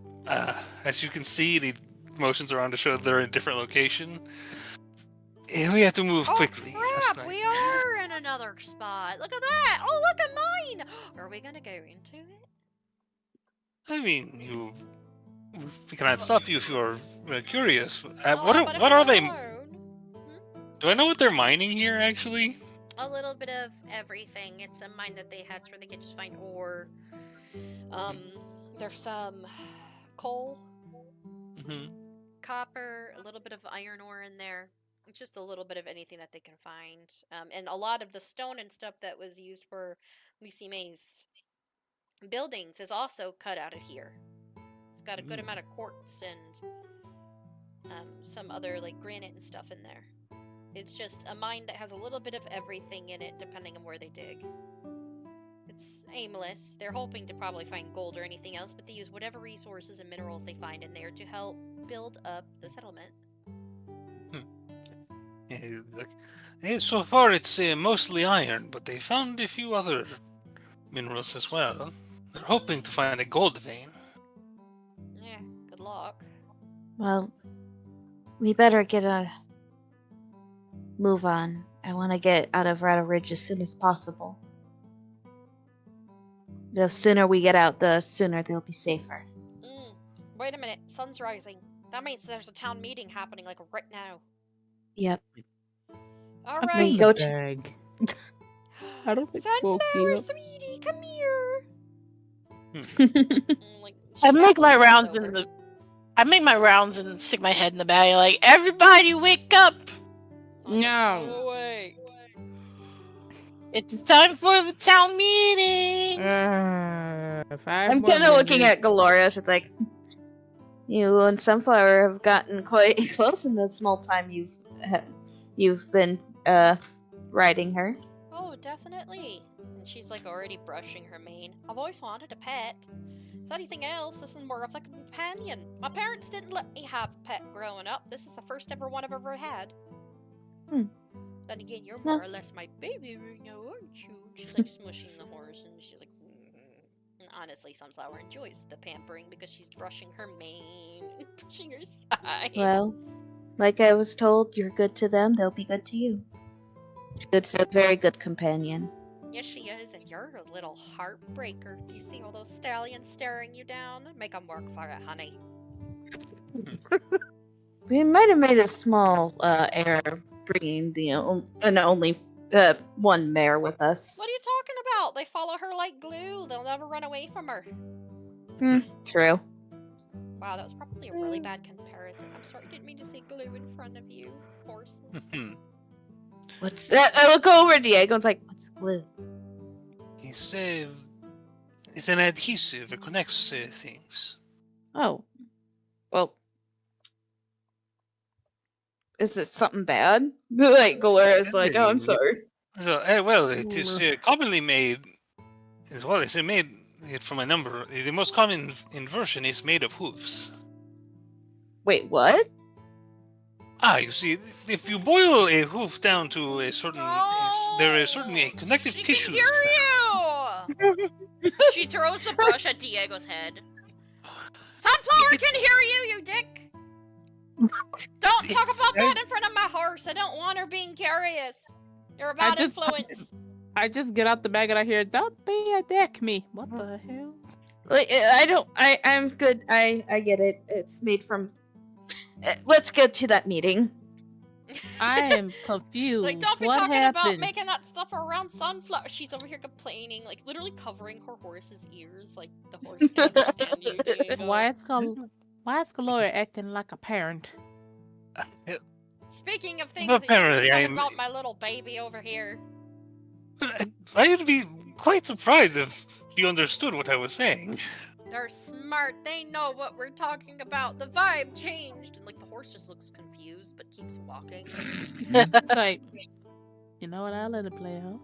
as you can see, the motions around to show they're in a different location. We have to move quickly. Crap, last night. we are in another spot. Look at that. Oh, look at mine. Are we gonna go into it? I mean, we cannot stop you if you are curious. But What if are I'm they? alone, Do I know what they're mining here, actually? a little bit of everything. It's a mine that they hatch where they can just find ore. There's some coal, Mm-hmm. copper, a little bit of iron ore in there. It's just a little bit of anything that they can find. And a lot of the stone and stuff that was used for Lucy May's buildings is also cut out of here. It's got a good amount of quartz and some other like granite and stuff in there. It's just a mine that has a little bit of everything in it depending on where they dig. It's aimless. They're hoping to probably find gold or anything else, but they use whatever resources and minerals they find in there to help build up the settlement. Yeah, so far it's mostly iron, but they found a few other minerals as well. They're hoping to find a gold vein. Yeah, good luck. Well, we better get a move on. I want to get out of Rattle Ridge as soon as possible. The sooner we get out, the sooner they'll be safer. Wait a minute, sun's rising. That means there's a town meeting happening like right now. Yep. All I'm right. Go bag. I don't think we'll Sunflower, feel. sweetie, come here. Like, I she make my happily rounds comes in over. the. I make my rounds and stick my head in the bag. Like, everybody, wake up! I'm No. so awake. It's time for the town meeting. I'm kind of looking at Gloria. She's like, you and Sunflower have gotten quite close in the small time you've been riding her. Oh, definitely. And she's like already brushing her mane. I've always wanted a pet. If anything else, this is more of like a companion. My parents didn't let me have a pet growing up. This is the first ever one I've ever had. Then again, you're more or less my baby right now, aren't you? She's like smushing the horse, and she's like, And honestly, Sunflower enjoys the pampering because she's brushing her mane and brushing her side. Well, like I was told, you're good to them, they'll be good to you. It's a very good companion. Yes, she is, and you're a little heartbreaker. Do you see all those stallions staring you down? Make them work for it, honey. We might have made a small error bringing the only one mare with us. What are you talking about? They follow her like glue. They'll never run away from her. True. Wow, that was probably a really bad comparison. I'm sorry, didn't mean to say glue in front of you, horse. What's that? I look over at Diego and it's like, what's glue? It's an adhesive. It connects things. Oh. Well. Is it something bad? Like, Gloria's like, oh, I'm sorry. So, well, it is commonly made. Well, it's made from a number. The most common version is made of hooves. Wait, what? You see, if you boil a hoof down to a certain, there is certainly a connective tissue. She can hear you! She throws the brush at Diego's head. Sunflower can hear you, you dick! Don't talk about that in front of my horse. I don't want her being curious. You're a bad influence. I just get out the bag and I hear, "Don't be a dick, me." What the hell? Like, I'm good. I get it. It's made from. Let's get to that meeting. I am confused. Like, don't be what talking happened? about making that stuff around Sunflower. She's over here complaining, like literally covering her horse's ears, like the horse can understand you. Diego. Why is Gloria acting like a parent? Speaking of things Apparently, that you about my little baby over here. I would be quite surprised if you understood what I was saying. They're smart. They know what we're talking about. The vibe changed, and like the horse just looks confused but keeps walking. It's like, You know what? I'll let it play out.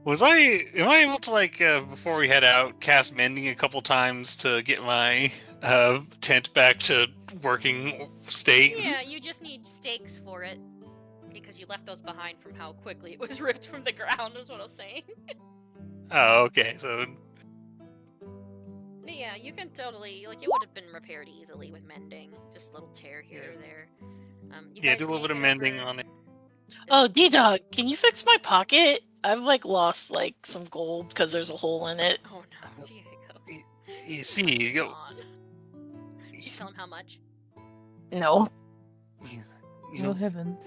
Am I able to, like, before we head out, cast mending a couple times to get my tent back to working state? Yeah, you just need stakes for it. Because you left those behind from how quickly it was ripped from the ground, is what I was saying. Oh, okay. So, Yeah, you can totally, like, it would have been repaired easily with mending. Just a little tear here or there. You yeah, guys do a little bit make of it mending over- on it. Oh, D-Dog, can you fix my pocket? I've like lost like some gold because there's a hole in it. Oh no, Diego. You see, Come on. Did you tell him how much? No. you Oh know, heavens.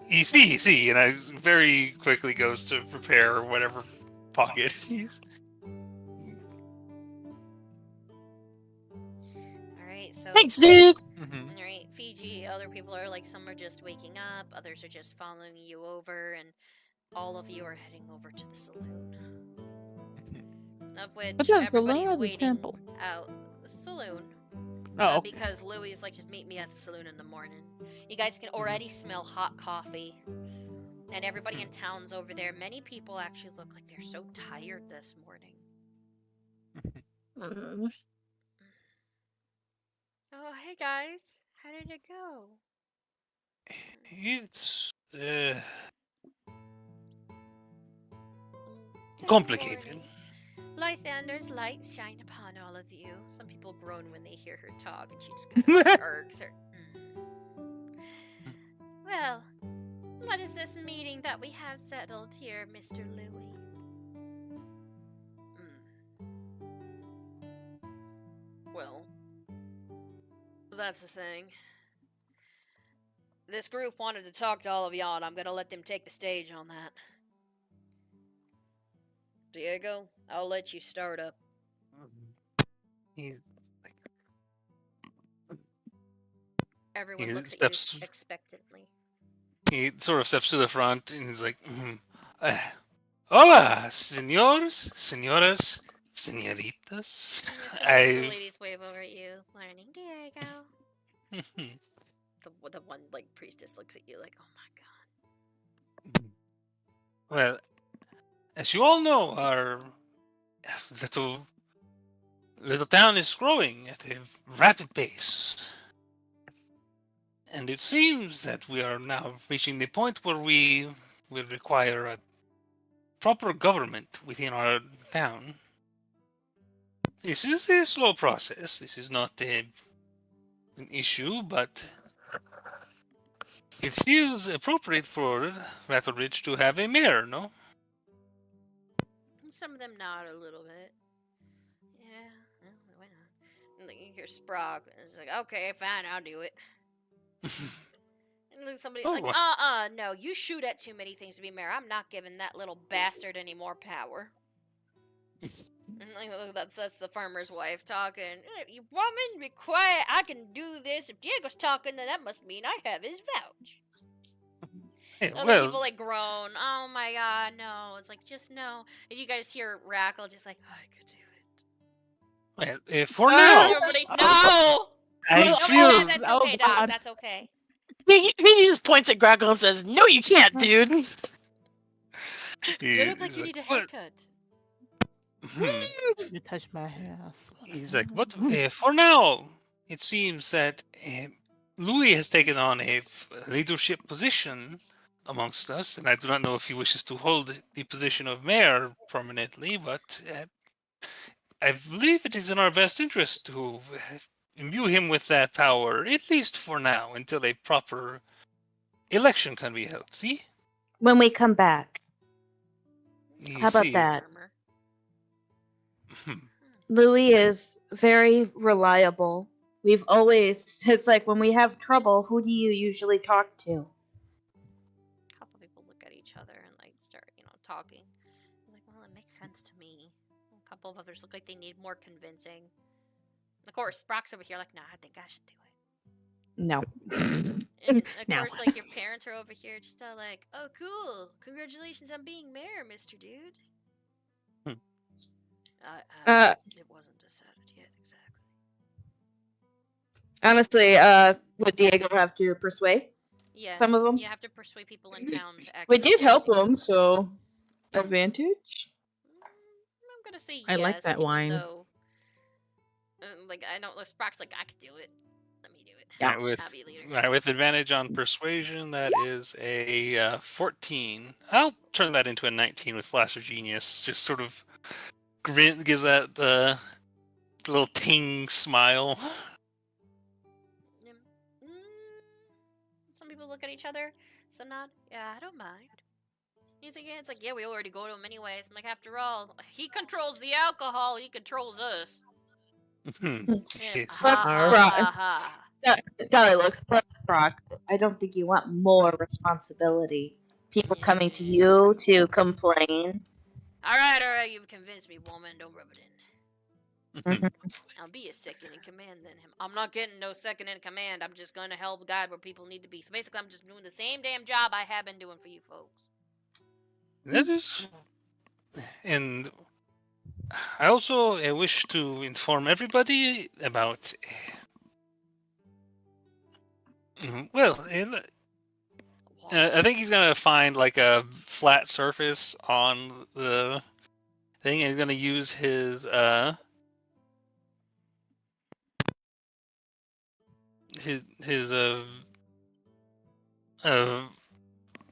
you see, and I very quickly goes to repair whatever pocket. Alright, so. Thanks, dude. Mhm. Alright, Fiji, other people are like, some are just waking up, others are just following you over, and all of you are heading over to the saloon. Of which What's that, saloon everybody's or the waiting temple? out the saloon. Oh, okay. Because Louis is like, just meet me at the saloon in the morning. You guys can already smell hot coffee. And everybody in town's over there. Many people actually look like they're so tired this morning. Oh, hey guys. How did it go? It's Good complicated. morning. Lythander's light shine upon all of you. Some people groan when they hear her talk, and she just kind of irks her. Well, what is this meeting that we have settled here, Mr. Louis? Well, that's the thing. This group wanted to talk to all of y'all, and I'm gonna let them take the stage on that. Diego, I'll let you start up. He's Everyone He looks at steps- you expectantly. He sort of steps to the front and he's like, "Hola, señores, señoras, señoritas." The I ladies wave over at you. Morning, Diego. The one like priestess looks at you like, oh my god. Well, as you all know, our little town is growing at a rapid pace. And it seems that we are now reaching the point where we will require a proper government within our town. This is a slow process. This is not an issue, but it feels appropriate for Rattle Ridge to have a mayor, no? Some of them nod a little bit. Yeah, why not? And you hear Sprague, and it's like, okay, fine, I'll do it. And then somebody like, no, you shoot at too many things to be mayor. I'm not giving that little bastard any more power. And like, that's the farmer's wife talking. You woman, be quiet. I can do this. If Diego's talking, then that must mean I have his vouch. Hey, Other people like groan. Oh my god, no. It's like, just no. And you guys hear Rackle just like, oh, I could do it. well, for now, Everybody, no! I No, feel that's Oh, okay, Doc. God. That's okay. He just points at Grackle and says, "No, you can't, dude." You look like you need a haircut. You touched my hair. I swear. He's like, but for now, it seems that Louis has taken on a leadership position amongst us, and I do not know if he wishes to hold the position of mayor permanently, but I believe it is in our best interest to imbue him with that power, at least for now, until a proper election can be held. See? When we come back. You How about see? that? Louis is very reliable. We've always, it's like when we have trouble, who do you usually talk to? A couple people look at each other and like start, talking. I'm like, well, it makes sense to me. A couple of others look like they need more convincing. Of course, Brock's over here like, nah, I think I should do it. No. And of No. course, like your parents are over here just like, oh, cool, congratulations on being mayor, Mr. Dude. It wasn't decided yet, exactly. Honestly, would Diego have to persuade? Yes, some of them. you have to persuade people in town to actually. We did help do them, this. so advantage. I'm gonna say yes. I like that even wine. Though, like I know, Sprock's like I could do it. Let me do it. Yeah. I'll be leader. Right, with advantage on persuasion, that is a 14. I'll turn that into a 19 with Flash of Genius. Just sort of gives that little ting smile. Mm, Some people look at each other. Some nod. Yeah, I don't mind. It's like, yeah, we already go to him anyways. I'm like, after all, he controls the alcohol. He controls us. Okay, so Plus Alright. Sprock. Dolly looks plus Sprock. I don't think you want more responsibility. People coming to you to complain. All right, you've convinced me, woman. Don't rub it in. Mhm. I'll be a second in command then. I'm not getting no second in command. I'm just gonna help guide where people need to be. So basically, I'm just doing the same damn job I have been doing for you folks. that is, and I also wish to inform everybody about. Well, I think he's gonna find like a flat surface on the thing, and he's gonna use his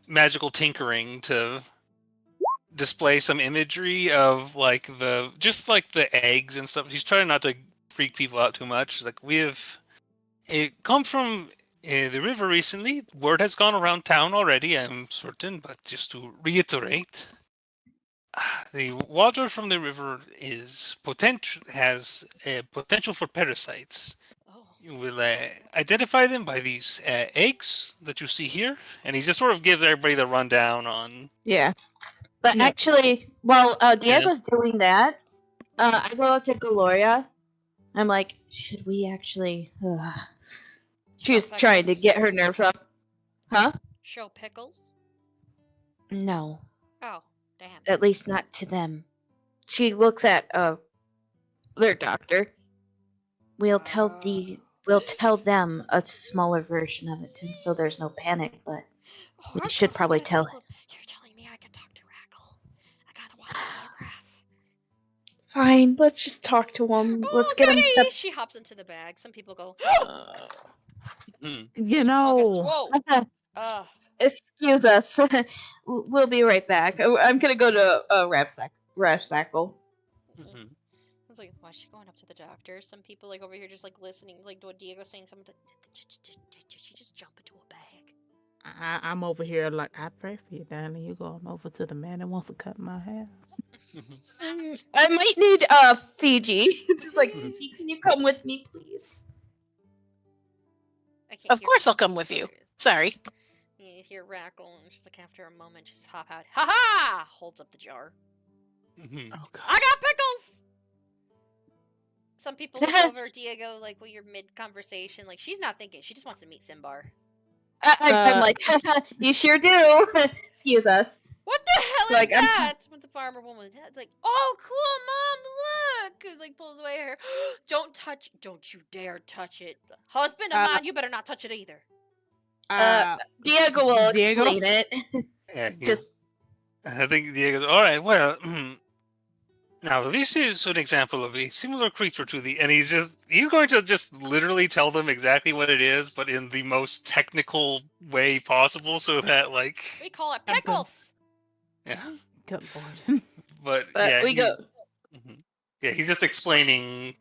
magical tinkering to display some imagery of like the eggs and stuff. He's trying not to freak people out too much. It's like it come from the river recently. Word has gone around town already, I'm certain, but just to reiterate, the water from the river has potential for parasites. Oh. You will identify them by these eggs that you see here, and he just sort of gives everybody the rundown on. Yeah. But Yeah. actually, while Diego's doing that, I go up to Gloria. I'm like, should we actually? She's trying to get her nerves up. Huh? Show pickles? No, Oh, damn. at least not to them. She looks at their doctor. We'll tell them a smaller version of it, so there's no panic. But we should probably tell. You're telling me I can talk to Rackle. I gotta watch his autograph. Fine, let's just talk to him. Let's get him. She hops into the bag. Some people go. You know. Whoa. Excuse us. We'll be right back. I'm gonna go to Rapsackle. I was like, why is she going up to the doctor? Some people like over here just like listening, like what Diego's saying. Someone did she just jump into a bag? I'm over here like, I pray for you, Danny. You going over to the man that wants to cut my hair. I might need Fiji. Just like, Fiji, can you come with me, please? Of course I'll come with you. Sorry. You hear Rackle, and just like after a moment, just hop out. Ha ha! Holds up the jar. Oh God. I got pickles. Some people look over at Diego like, well, you're mid conversation. Like she's not thinking. She just wants to meet Simbar. I'm like, you sure do. Excuse us. What the hell Like, is that? With the farmer woman. It's like, oh, cool, Mom, look. Like, pulls away her. Don't you dare touch it. Husband of mine, you better not touch it either. Diego will explain it. Yeah, Just. I think Diego's all right. Well, now this is an example of a similar creature to and he's going to just literally tell them exactly what it is, but in the most technical way possible, so that like we call it pickles. Yeah. Good Lord. But yeah, we go. Yeah, he's just explaining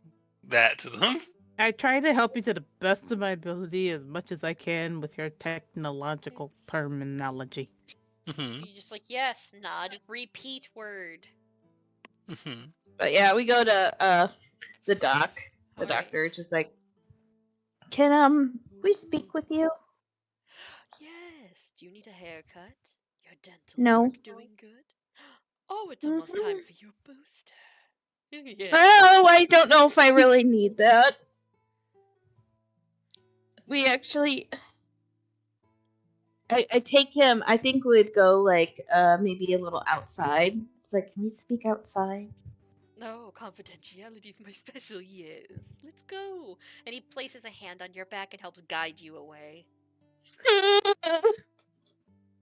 that to them. I try to help you to the best of my ability as much as I can with your technological terminology. You just like, yes, nod, repeat word. But yeah, we go to the doc. The doctor is just like, can we speak with you? Yes. Do you need a haircut? Your dental No. work doing good? Oh, it's almost time for your booster. Yes. Oh, I don't know if I really need that. We actually, I take him. I think we'd go like maybe a little outside. It's like, can we speak outside? No, confidentiality is my special, yes. Let's go. And he places a hand on your back and helps guide you away.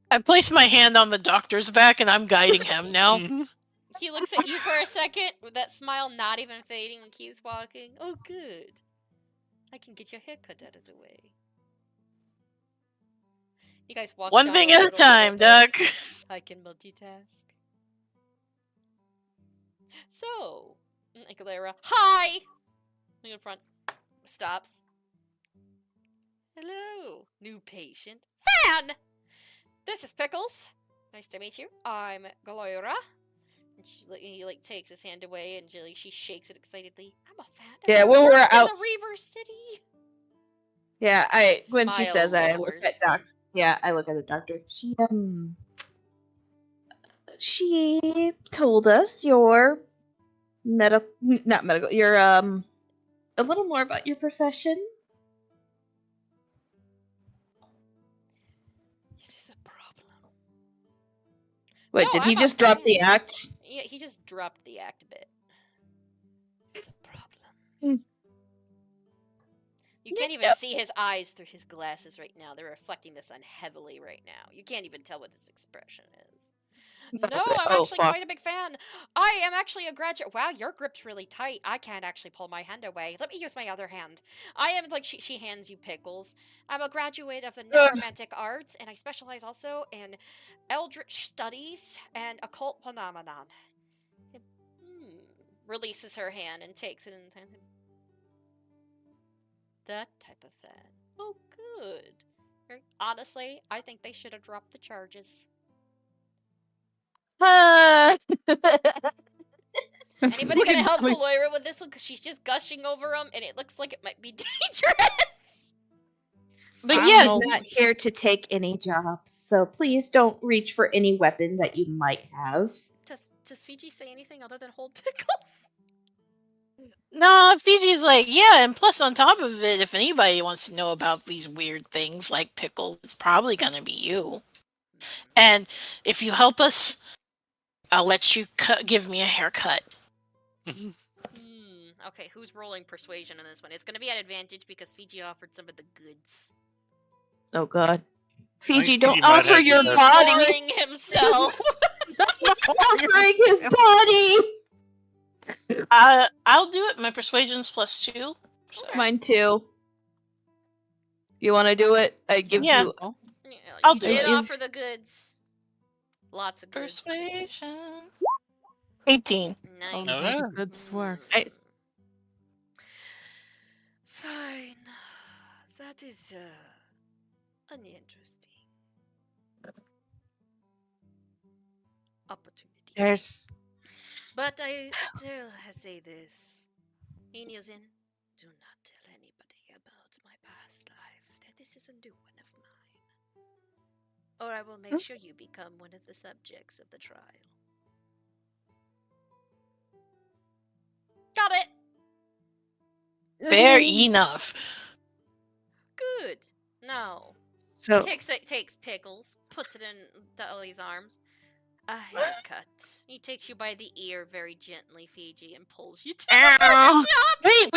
I place my hand on the doctor's back and I'm guiding him now. He looks at you for a second with that smile not even fading and keeps walking. Oh, good. I can get your haircut out of the way. You guys walk One down thing a at a little time, bit of Duck. I can multitask. So, Aguilera, hi! Look in front. Stops. Hello, new patient. Fan! This is Pickles. Nice to meet you. I'm Galera. And he takes his hand away and she shakes it excitedly. I'm a fan. Yeah, when we're in out. the Reaver City. Yeah, when she Smile says I look lowers. at Doc. Yeah, I look at the doctor. She told us your not medical. You're a little more about your profession. This is a problem. What, No, did he I'm a just drop the fan. act? Yeah, he just dropped the act a bit. It's a problem. Hmm. You can't even Yep. see his eyes through his glasses right now. They're reflecting the sun heavily right now. You can't even tell what his expression is. No, I'm actually quite a big fan. I am actually a graduate. Wow, your grip's really tight. I can't actually pull my hand away. Let me use my other hand. I am like she hands you Pickles. I'm a graduate of the necromantic arts, and I specialize also in eldritch studies and occult phenomenon. Releases her hand and takes it and that type of fan. Oh, good. Honestly, I think they should have dropped the charges. Anybody gonna help Moira with this one? Because she's just gushing over him, and it looks like it might be dangerous. But yes, not here to take any jobs, so please don't reach for any weapon that you might have. Does Fiji say anything other than hold Pickles? No, Fiji's like, yeah, and plus on top of it, if anybody wants to know about these weird things like Pickles, it's probably gonna be you. And if you help us, I'll let you give me a haircut. Okay, who's rolling persuasion in this one? It's going to be at advantage because Fiji offered some of the goods. Oh God, Fiji, Fiji don't might offer your actually body. Offering himself. He's offering his body. I'll do it. My persuasion's +2. So. Mine too. You want to do it? I give you. I'll you do did it. offer the goods. Lots of goods. Persuasion. 18. Nice. Oh, good work. Nice. Fine. That is uninteresting opportunity. There's. But I still say this. Inyosin, do not tell anybody about my past life. That this is a new one of mine. Or I will make sure you become one of the subjects of the trial. Got it! Fair enough. Good. Now, So takes Pickles, puts it in Dolly's arms. A haircut. He takes you by the ear very gently, Fiji, and pulls you to the barber shop. Wait,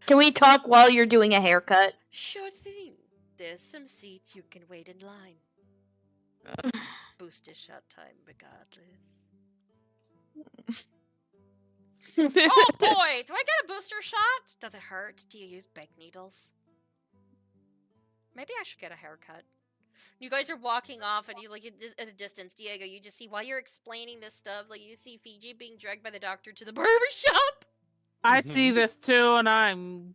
can we talk while you're doing a haircut? Sure thing. There's some seats you can wait in line. Booster shot time, regardless. Oh boy! Do I get a booster shot? Does it hurt? Do you use big needles? Maybe I should get a haircut. You guys are walking off, and you at a distance, Diego. You just see while you're explaining this stuff, you see Fiji being dragged by the doctor to the barber shop. I see this too, and I'm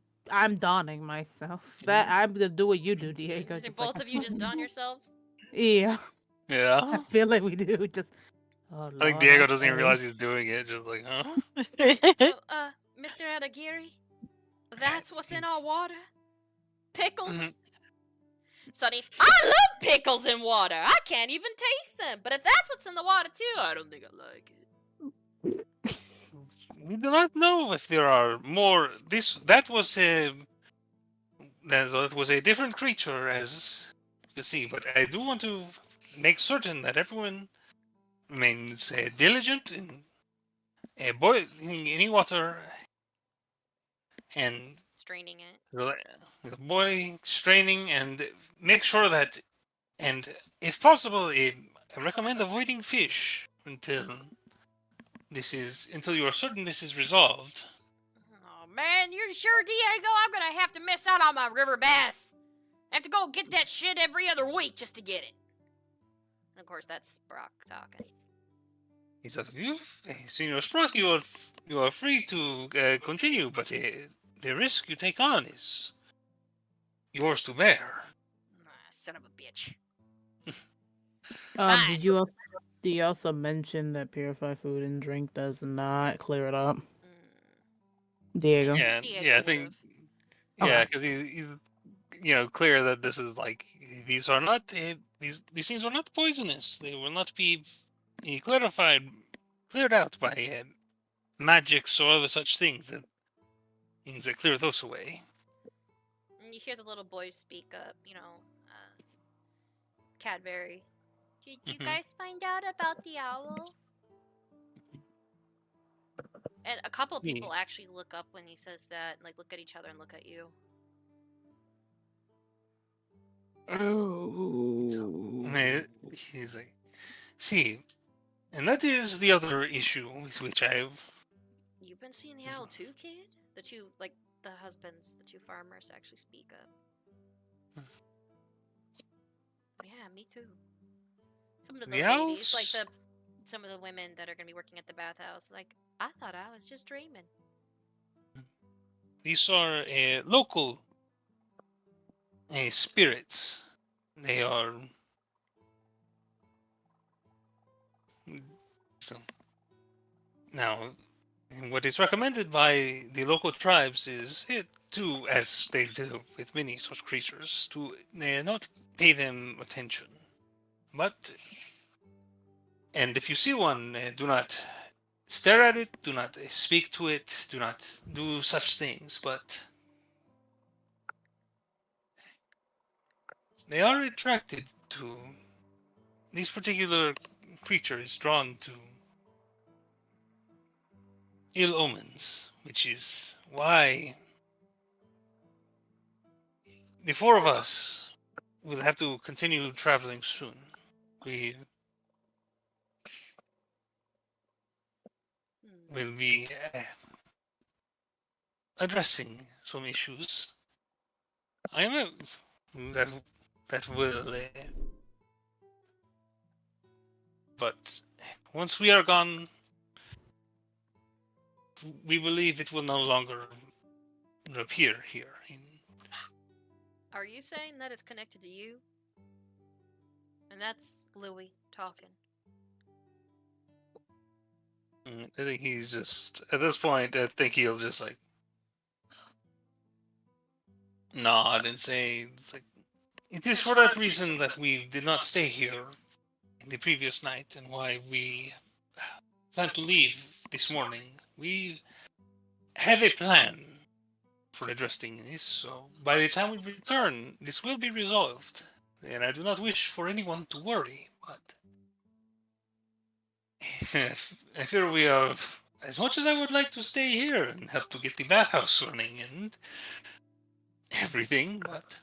donning myself. That I'm gonna do what you do, Diego. Both of you just don yourselves. Yeah. Yeah. I feel like we do. Just. Oh, I think Diego doesn't even realize he's doing it. Just like, huh? So, Mr. Adagiri, that's what's in our water? Pickles? Sonny, I love pickles in water. I can't even taste them. But if that's what's in the water too, I don't think I like it. We do not know if there are more. That was a different creature, as you can see. But I do want to make certain that everyone remains diligent in boiling any water and Straining it. The boy straining, and make sure that, and if possible, I recommend avoiding fish until you are certain this is resolved. Oh man, you're sure, Diego? I'm gonna have to miss out on my river bass. I have to go get that shit every other week just to get it. And of course, that's Brock talking. He said, Senior Sprock, you are free to continue, but the risk you take on is yours to bear. Son of a bitch. Did you also mention that purified food and drink does not clear it up? Diego. Yeah, I think. Yeah, because he's clear that this is like these are not these things are not poisonous. They will not be cleared out by magics or other such things that clear those away. And you hear the little boys speak up. Cadbury. Did you guys find out about the owl? And a couple people actually look up when he says that, like look at each other and look at you. Oh. He's like, see, and that is the other issue with which I've. You've been seeing the owl too, kid? The two, like the husbands, the two farmers actually speak up. Yeah, me too. Some of the ladies, like some of the women that are gonna be working at the bathhouse, like I thought I was just dreaming. These are local spirits. They are. So now, what is recommended by the local tribes is to, as they do with many such creatures, to not pay them attention. And if you see one, do not stare at it, do not speak to it, do not do such things, but they are attracted to. This particular creature is drawn to ill omens, which is why the four of us will have to continue traveling soon. We will be addressing some issues. That will, but once we are gone, we believe it will no longer appear here. Are you saying that it's connected to you? And that's Louis talking. I think he's just, at this point, I think he'll just like nod and say, it's like, it is for that reason that we did not stay here in the previous night and why we plan to leave this morning. We have a plan for addressing this, so by the time we return, this will be resolved. And I do not wish for anyone to worry, but I fear we are, as much as I would like to stay here and help to get the bathhouse running and everything, but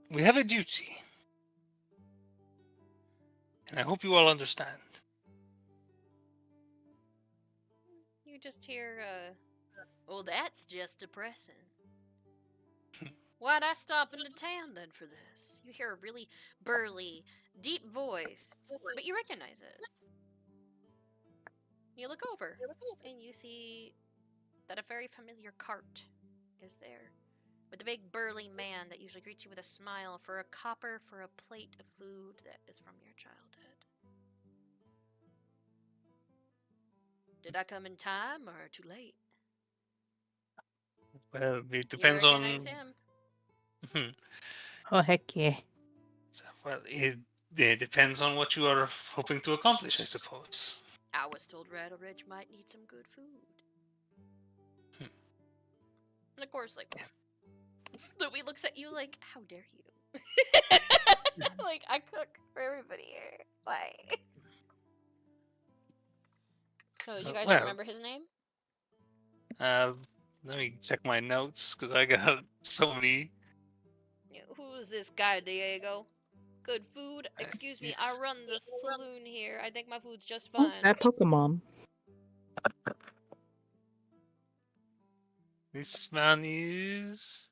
we have a duty. And I hope you all understand. You just hear, well, that's just depressing. Why'd I stop into town then for this? You hear a really burly, deep voice, but you recognize it. You look over, and you see that a very familiar cart is there, with a big burly man that usually greets you with a smile for a copper for a plate of food that is from your childhood. Did I come in time or too late? Well, it depends you on him. Oh, heck yeah. Well, it depends on what you are hoping to accomplish, I suppose. I was told Rattle Ridge might need some good food. And of course, like, Louis looks at you like, how dare you? Like, I cook for everybody here. Why? So, you guys remember his name? Let me check my notes because I got so many. Who's this guy, Diego? Good food? Excuse me, I He's- run the saloon here. I think my food's just Who's fine. that Pokemon? This man is.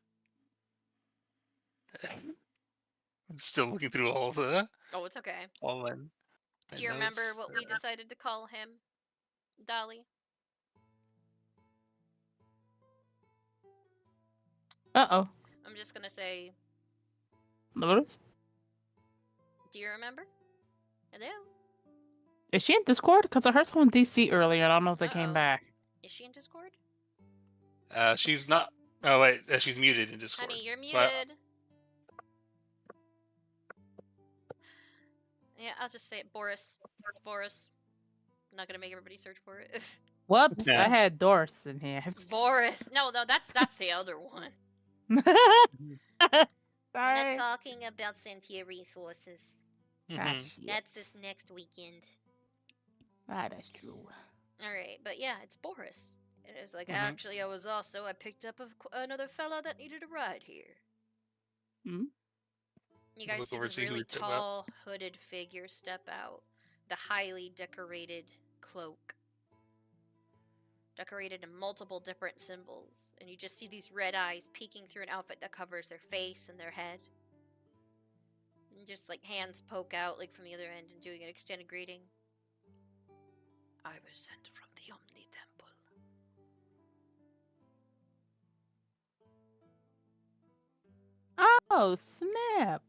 I'm still looking through all the Oh, it's okay. all my Do you remember notes. what we decided to call him, Dolly? Uh-oh. I'm just gonna say, What? do you remember? Hello? Is she in Discord? Because I heard someone DC earlier. I don't know if they came Uh-oh. back. Is she in Discord? She's not. Oh wait, she's muted in Discord. Honey, you're But- muted. Yeah, I'll just say it. Boris. It's Boris. I'm not gonna make everybody search for it. Whoops, Yeah. I had Doris in here. Boris. No, that's the other one. Sorry. We're not talking about Sentia resources. Ah, Mhm. shit. That's this next weekend. Ah, that's true. Alright, but yeah, it's Boris. It was like, Mhm. actually, I picked up another fella that needed a ride here. Hmm? You guys Look see over, the see who really it's about. tall, hooded figure step out. The highly decorated cloak. Decorated in multiple different symbols. And you just see these red eyes peeking through an outfit that covers their face and their head. And just like hands poke out like from the other end and doing an extended greeting. I was sent from the Omni Temple. Oh, snap.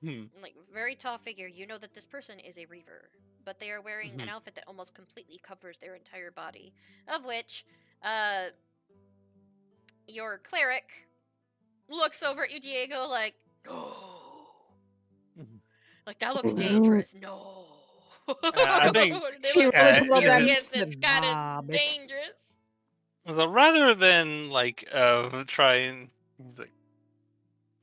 Mhm. Like very tall figure, you know that this person is a reaver, but they are wearing an Mhm. outfit that almost completely covers their entire body, of which your cleric looks over at you, Diego, like, no, Mhm. like that looks dangerous. No, I think they She look really looks like that. mysterious and kind Nah, of bitch. dangerous. Well, rather than like try and like,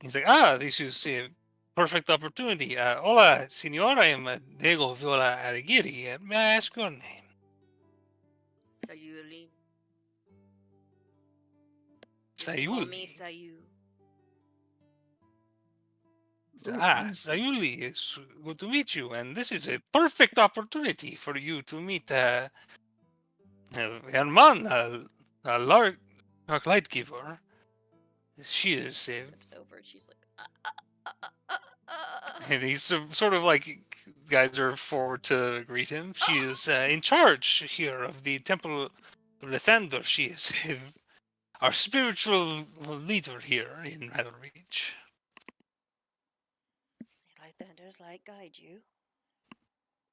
he's like, this is a perfect opportunity. Hola, senor. I am Diego Viola Arigiri. May I ask your name? Sayuli. You can call me Sayuli. Sayu. Sayuli, it's good to meet you. And this is a perfect opportunity for you to meet Herman, a large light giver. She is Steps over. She's like, and he's sort of like guides her forward to greet him. She is in charge here of the Temple of the Thunder. She is our spiritual leader here in Rattle Reach. Light Thunder's light guide you.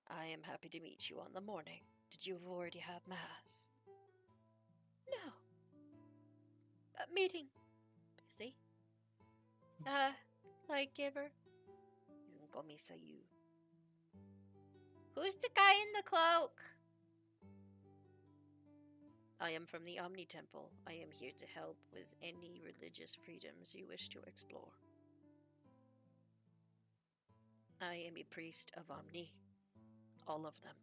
I am happy to meet you on the morning. Did you already have mass? No. Meeting. Busy. Light giver. You can call me Sayu. Who's the guy in the cloak? I am from the Omni Temple. I am here to help with any religious freedoms you wish to explore. I am a priest of Omni. All of them.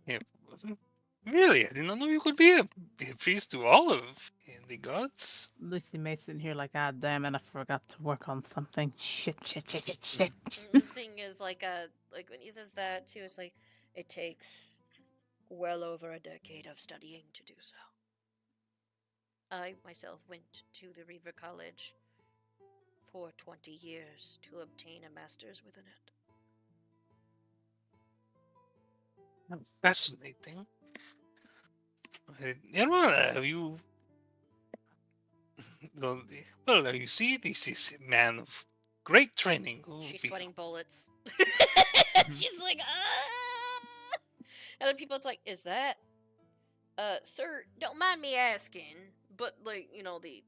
Yeah, really, I did not know you could be a priest to all of the gods. Lucy Mason here like, ah, damn it, I forgot to work on something. Shit. And the thing is, like when he says that too, it's like it takes well over a decade of studying to do so. I myself went to the Reaver College for 20 years to obtain a master's within it. Fascinating. Herman, have you? Well, you see, this is a man of great training. Who She's be- sweating bullets. She's like, ah! Other people, it's like, is that? Sir, don't mind me asking, but like, you know, the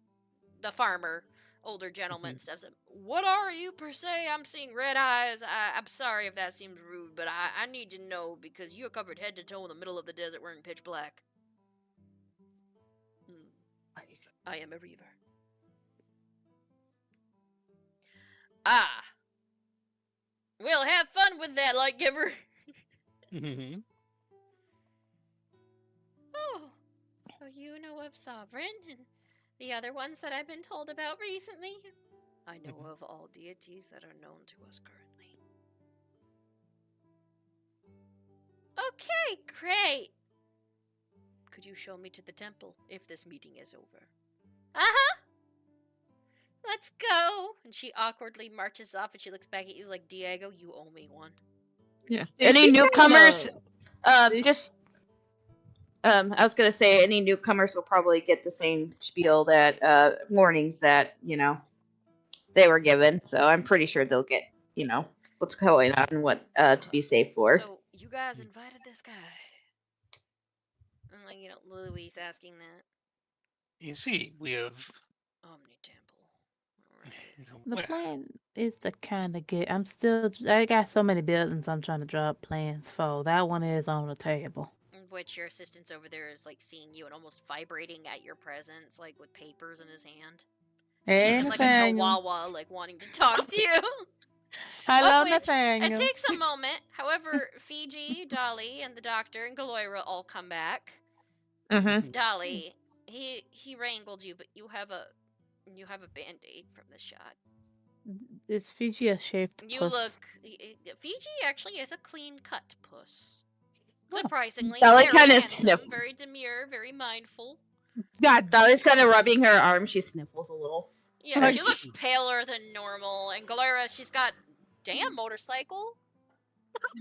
farmer, older gentleman steps up. What are you per se? I'm seeing red eyes. I'm sorry if that seems rude, but I need to know because you're covered head to toe in the middle of the desert wearing pitch black. I am a reaver. Ah. We'll have fun with that, light giver. Mhm. Oh, you know of Sovereign and the other ones that I've been told about recently. I know of all deities that are known to us currently. Okay, great. Could you show me to the temple if this meeting is over? Uh-huh. Let's go. And she awkwardly marches off and she looks back at you like, Diego, you owe me one. Yeah. Is Any she newcomers? Is I was gonna say any newcomers will probably get the same spiel that warnings that they were given. So I'm pretty sure they'll get what's going on and what to be safe for. So you guys invited this guy. And like, Louise asking that. You see, we have. Omni Temple. Alright. The well, plan is to kind of get. I got so many buildings I'm trying to draw up plans for. That one is on the table. In which your assistant's over there is like seeing you and almost vibrating at your presence, like with papers in his hand. Hey, And like a Nathaniel. chihuahua, like wanting to talk to you. Hello, which, Nathaniel. It takes a moment. However, Fiji, Dolly, and the doctor and Galoira all come back. Mm-hmm. Dolly, he wrangled you, but you have a band-aid from the shot. Is Fiji a shaped You puss? look. Fiji actually is a clean-cut puss. Oh. Surprisingly, Dolly very kinda handsome, sniff- very demure, very mindful. God, Dolly's kind of rubbing her arm. She sniffles a little. Yeah, Like- she looks paler than normal. And Galera, she's got damn motorcycle.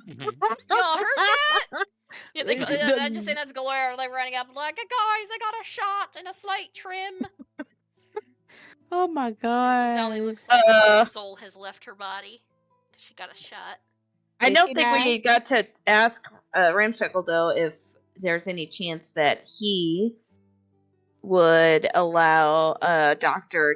mhm. Y'all heard that? Yeah, The- I'm just saying that's Galera, like running up like, guys, I got a shot and a slight trim. Oh my god. Dolly looks like her Uh. soul has left her body. She got a shot. I Did don't she think die? we got to ask Ramshackle though if there's any chance that he would allow a doctor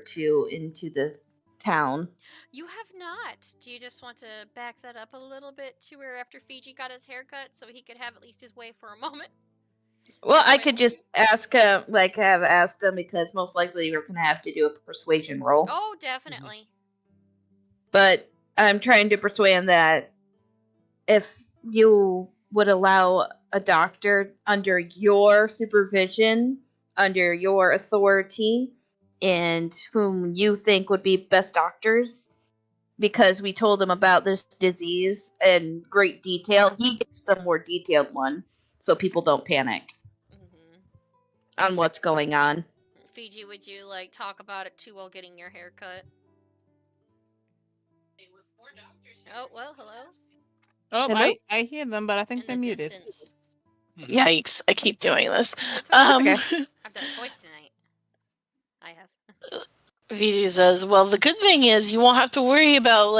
into the town. You have not. Do you just want to back that up a little bit to where after Fiji got his haircut so he could have at least his way for a moment? Well, I Right. could just ask him, have asked him because most likely we're gonna have to do a persuasion roll. Oh, definitely. But I'm trying to persuade him that if you would allow a doctor under your supervision, under your authority, and whom you think would be best doctors, because we told him about this disease in great detail, he gets the more detailed one so people don't panic on what's going on. Fiji, would you talk about it too while getting your hair cut? Oh, well, hello? Oh, Hello? I hear them, but I think In they're the muted. distance. Yikes! I keep doing this. It's okay. okay. I've done it twice tonight. I have. Viji says, "Well, the good thing is you won't have to worry about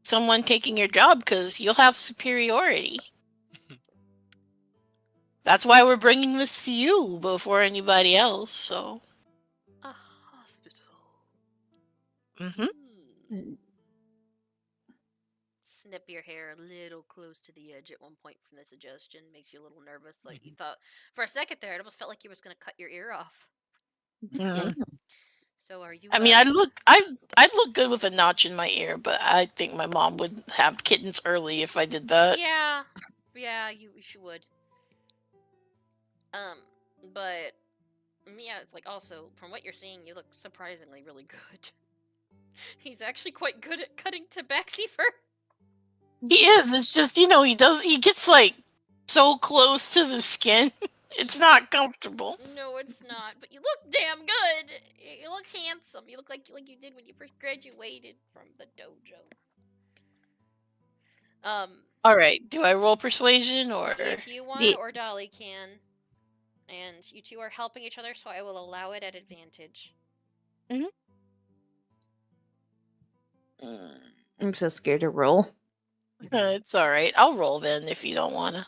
someone taking your job because you'll have superiority. That's why we're bringing this to you before anybody else. So, A hospital. mm-hmm. Snip your hair a little close to the edge at one point from the suggestion. Makes you a little nervous. Like you thought for a second there, it almost felt like you was gonna cut your ear off. So are you? I mean, I'd look good with a notch in my ear, but I think my mom would have kittens early if I did that. Yeah, you would. But yeah, also from what you're seeing, you look surprisingly really good. He's actually quite good at cutting tabaxi fur. He is. It's just he gets so close to the skin. It's not comfortable. No, it's not. But you look damn good. You look handsome. You look like you did when you first graduated from the dojo. All right. Do I roll persuasion or? If you want, Ye- or Dolly can, and you two are helping each other, so I will allow it at advantage. I'm so scared to roll. It's all right. I'll roll then if you don't wanna.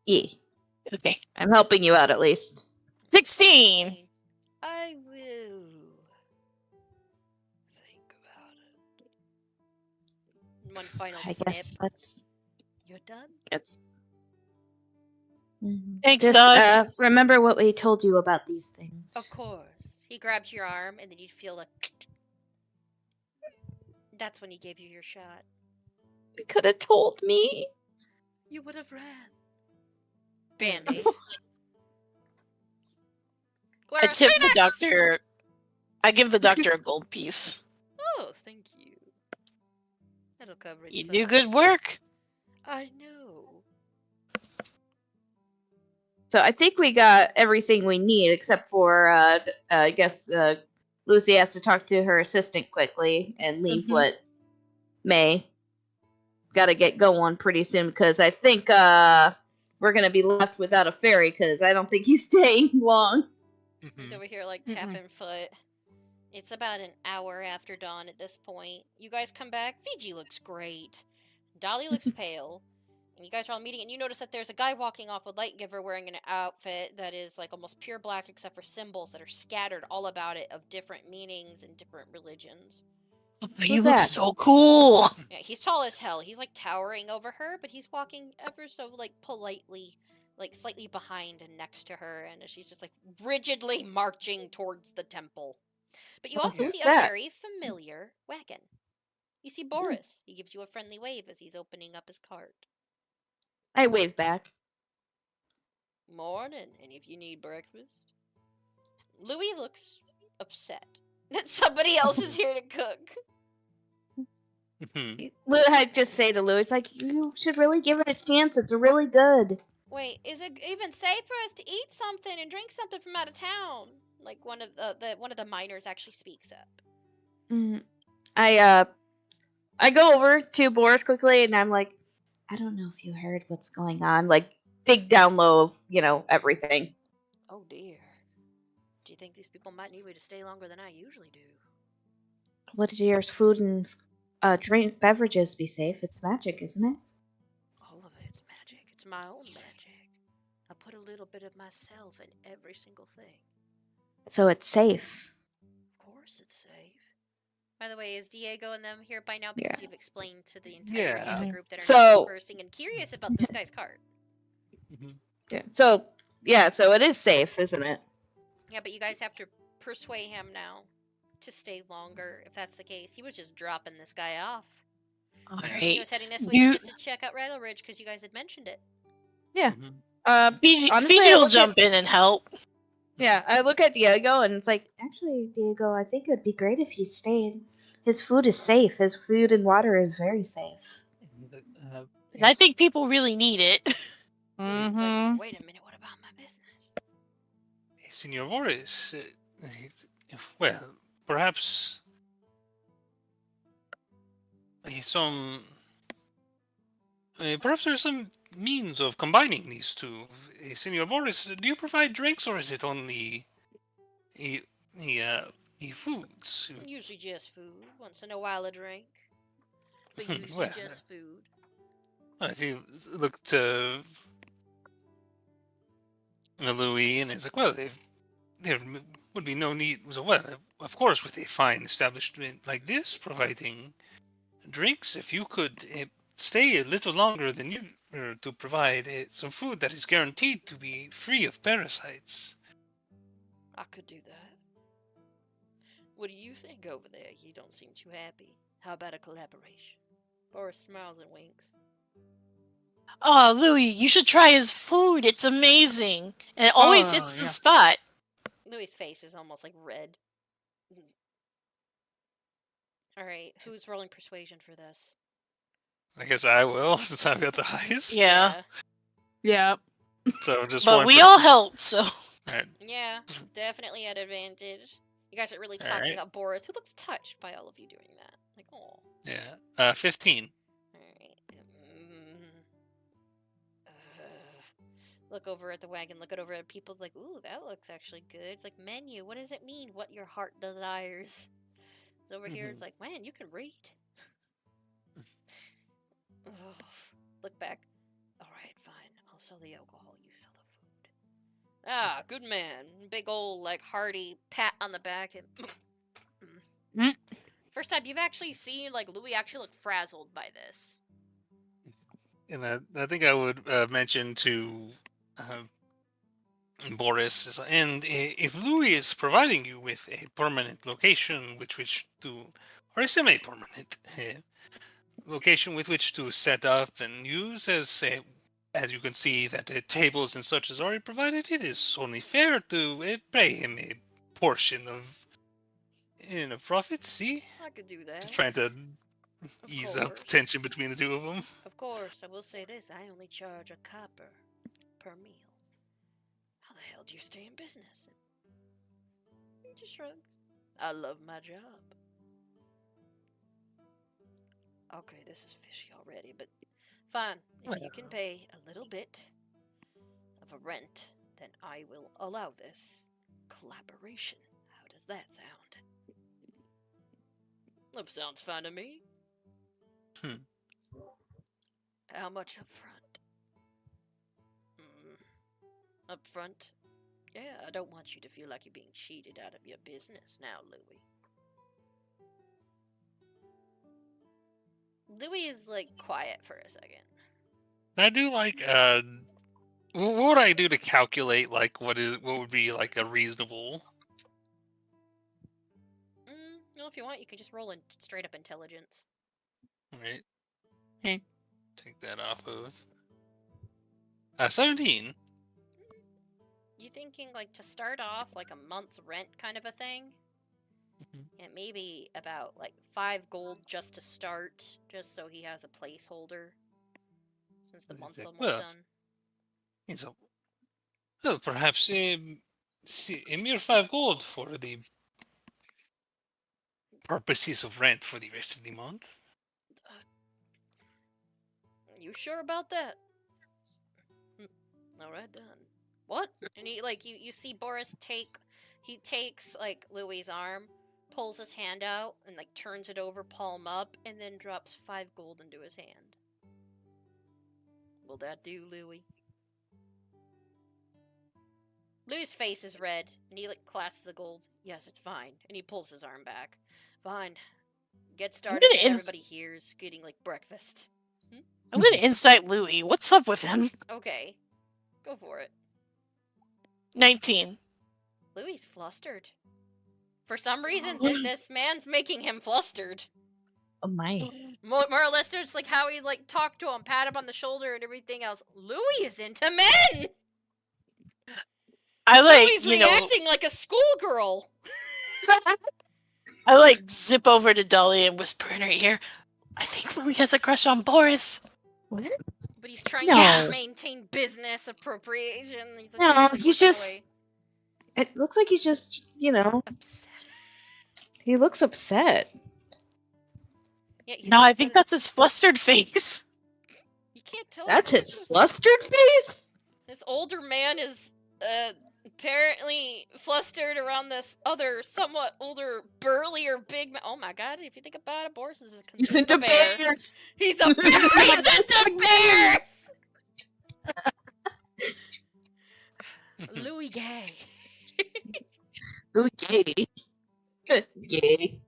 Yeah, Okay. I'm helping you out at least. 16. I will think about it. One final I snip. guess that's You're done? it's. Thanks, Just, Doug. remember what we told you about these things. Of course. He grabs your arm, and then you feel a. That's when he gave you your shot. You could have told me. You would have ran. Band-aid. Where I are tip the Kleenex? doctor. I give the doctor a gold piece. Oh, thank you. That'll cover You its do butt. good work. I know. So I think we got everything we need except for I guess Lucy has to talk to her assistant quickly and leave what May. Got to get going pretty soon because I think we're gonna be left without a ferry because I don't think he's staying long. Over here, like tapping foot. It's about an hour after dawn at this point. You guys come back. Fiji looks great. Dolly looks pale. And you guys are all meeting, and you notice that there's a guy walking off with Lightgiver wearing an outfit that is like almost pure black except for symbols that are scattered all about it of different meanings and different religions. You that? look so cool. Yeah, he's tall as hell. He's like towering over her, but he's walking ever so like politely, like slightly behind and next to her, and she's just like rigidly marching towards the temple. But you also who's see a that? very familiar wagon. You see Boris. He gives you a friendly wave as he's opening up his cart. I wave back. Morning, and if you need breakfast. Louis looks upset that somebody else is here to cook. I just say to Louis, like, you should really give it a chance. It's really good. Wait, is it even safe for us to eat something and drink something from out of town? Like one of the miners actually speaks up. I go over to Boris quickly and I'm like, I don't know if you heard what's going on. Like, big down low of, everything. Oh dear. Do you think these people might need me to stay longer than I usually do? What did your food and drink beverages be safe? It's magic, isn't it? All of it's magic. It's my own magic. I put a little bit of myself in every single thing. So it's safe. Of course it's safe. By the way, is Diego and them here by now? Because you've explained to the entirety of the group that are now dispersing and curious about this guy's cart. Yeah. So it is safe, isn't it? Yeah, but you guys have to persuade him now to stay longer, if that's the case. He was just dropping this guy off. All He right. was heading this way just to check out Rattle Ridge because you guys had mentioned it. Yeah. Fiji, honestly, Fiji will jump in and help. Yeah, I look at Diego and it's like, actually, Diego, I think it would be great if he stayed. His food is safe. His food and water is very safe. I think people really need it. It's like, wait a minute, what about my business? Senor Boris, well, perhaps perhaps there's some means of combining these two. Senor Boris, do you provide drinks or is it only foods? Usually just food. Once in a while a drink. But usually Well, just food. Well, if you look to Louis and it's like, well, there would be no need. So, well, of course, with a fine establishment like this, providing drinks, if you could stay a little longer than you to provide some food that is guaranteed to be free of parasites. I could do that. What do you think over there? You don't seem too happy. How about a collaboration? Boris smiles and winks. Oh, Louis, you should try his food. It's amazing. And it always hits the spot. Louis' face is almost like red. Alright, who's rolling persuasion for this? I guess I will, since I've got the highest. Yeah. Yeah. So just But one we all helped, so. Alright. Yeah, definitely at advantage. You guys are really talking up Boris, who looks touched by all of you doing that. Like, oh. Yeah. 15. Alright. Look over at the wagon, look over at people, like, ooh, that looks actually good. It's like, menu, what does it mean? What your heart desires. So over here, it's like, man, you can read. Look back. Alright, fine. I'll sell the alcohol, you sell the food. Ah, good man. Big old, like, hearty pat on the back. And first time you've actually seen, like, Louis actually look frazzled by this. And I think I would mention to Boris, and if Louis is providing you with a permanent location or a semi-permanent location with which to set up and use as as you can see that the tables and such is already provided, it is only fair to pay him a portion of profits. See, I could do that. just trying to Of ease up course. tension between the two of them. Of course, I will say this, I only charge a copper per meal. How the hell do you stay in business? He just shrugs. I love my job. Okay, this is fishy already, but fine. If you can pay a little bit of a rent, then I will allow this collaboration. How does that sound? That sounds fine to me. How much up front? Up front? Yeah, I don't want you to feel like you're being cheated out of your business now, Louis. Louis is, like, quiet for a second. I do like, what would I do to calculate, like, what would be, like, a reasonable... Well, if you want, you can just roll in straight up intelligence. Right. Okay. Take that off of... 17. You thinking, like, to start off, like, a month's rent kind of a thing? And maybe about, like, 5 gold just to start, just so he has a placeholder. Since the month's almost done. So, well, perhaps a mere 5 gold for the purposes of rent for the rest of the month. You sure about that? Alright then. What? And he, like, you see Boris he takes, like, Louis' arm, pulls his hand out, and, like, turns it over palm up, and then drops 5 gold into his hand. Will that do, Louis? Louis' face is red, and he, like, clasps the gold. Yes, it's fine. And he pulls his arm back. Fine. Get started, and everybody here's getting, like, breakfast. I'm gonna insight Louis. What's up with him? Okay. Go for it. 19. Louis flustered. For some reason, this man's making him flustered. Oh my. More or less, there's like how he like talked to him, pat him on the shoulder, and everything else. Louis is into men. I like, Louis reacting like a schoolgirl. I like zip over to Dolly and whisper in her ear, I think Louis has a crush on Boris. What? But he's trying to maintain business appropriation. He's just... It looks like he's just, upset. He looks upset. Yeah, no, I think that's his flustered face. You can't tell. That's his flustered face? This older man is apparently flustered around this other, somewhat older, burlier, big man. Oh my god, if you think about it, Boris is a He's into bears! He's a bear! He's into bears! Louis Gay. Louis Gay. Gay.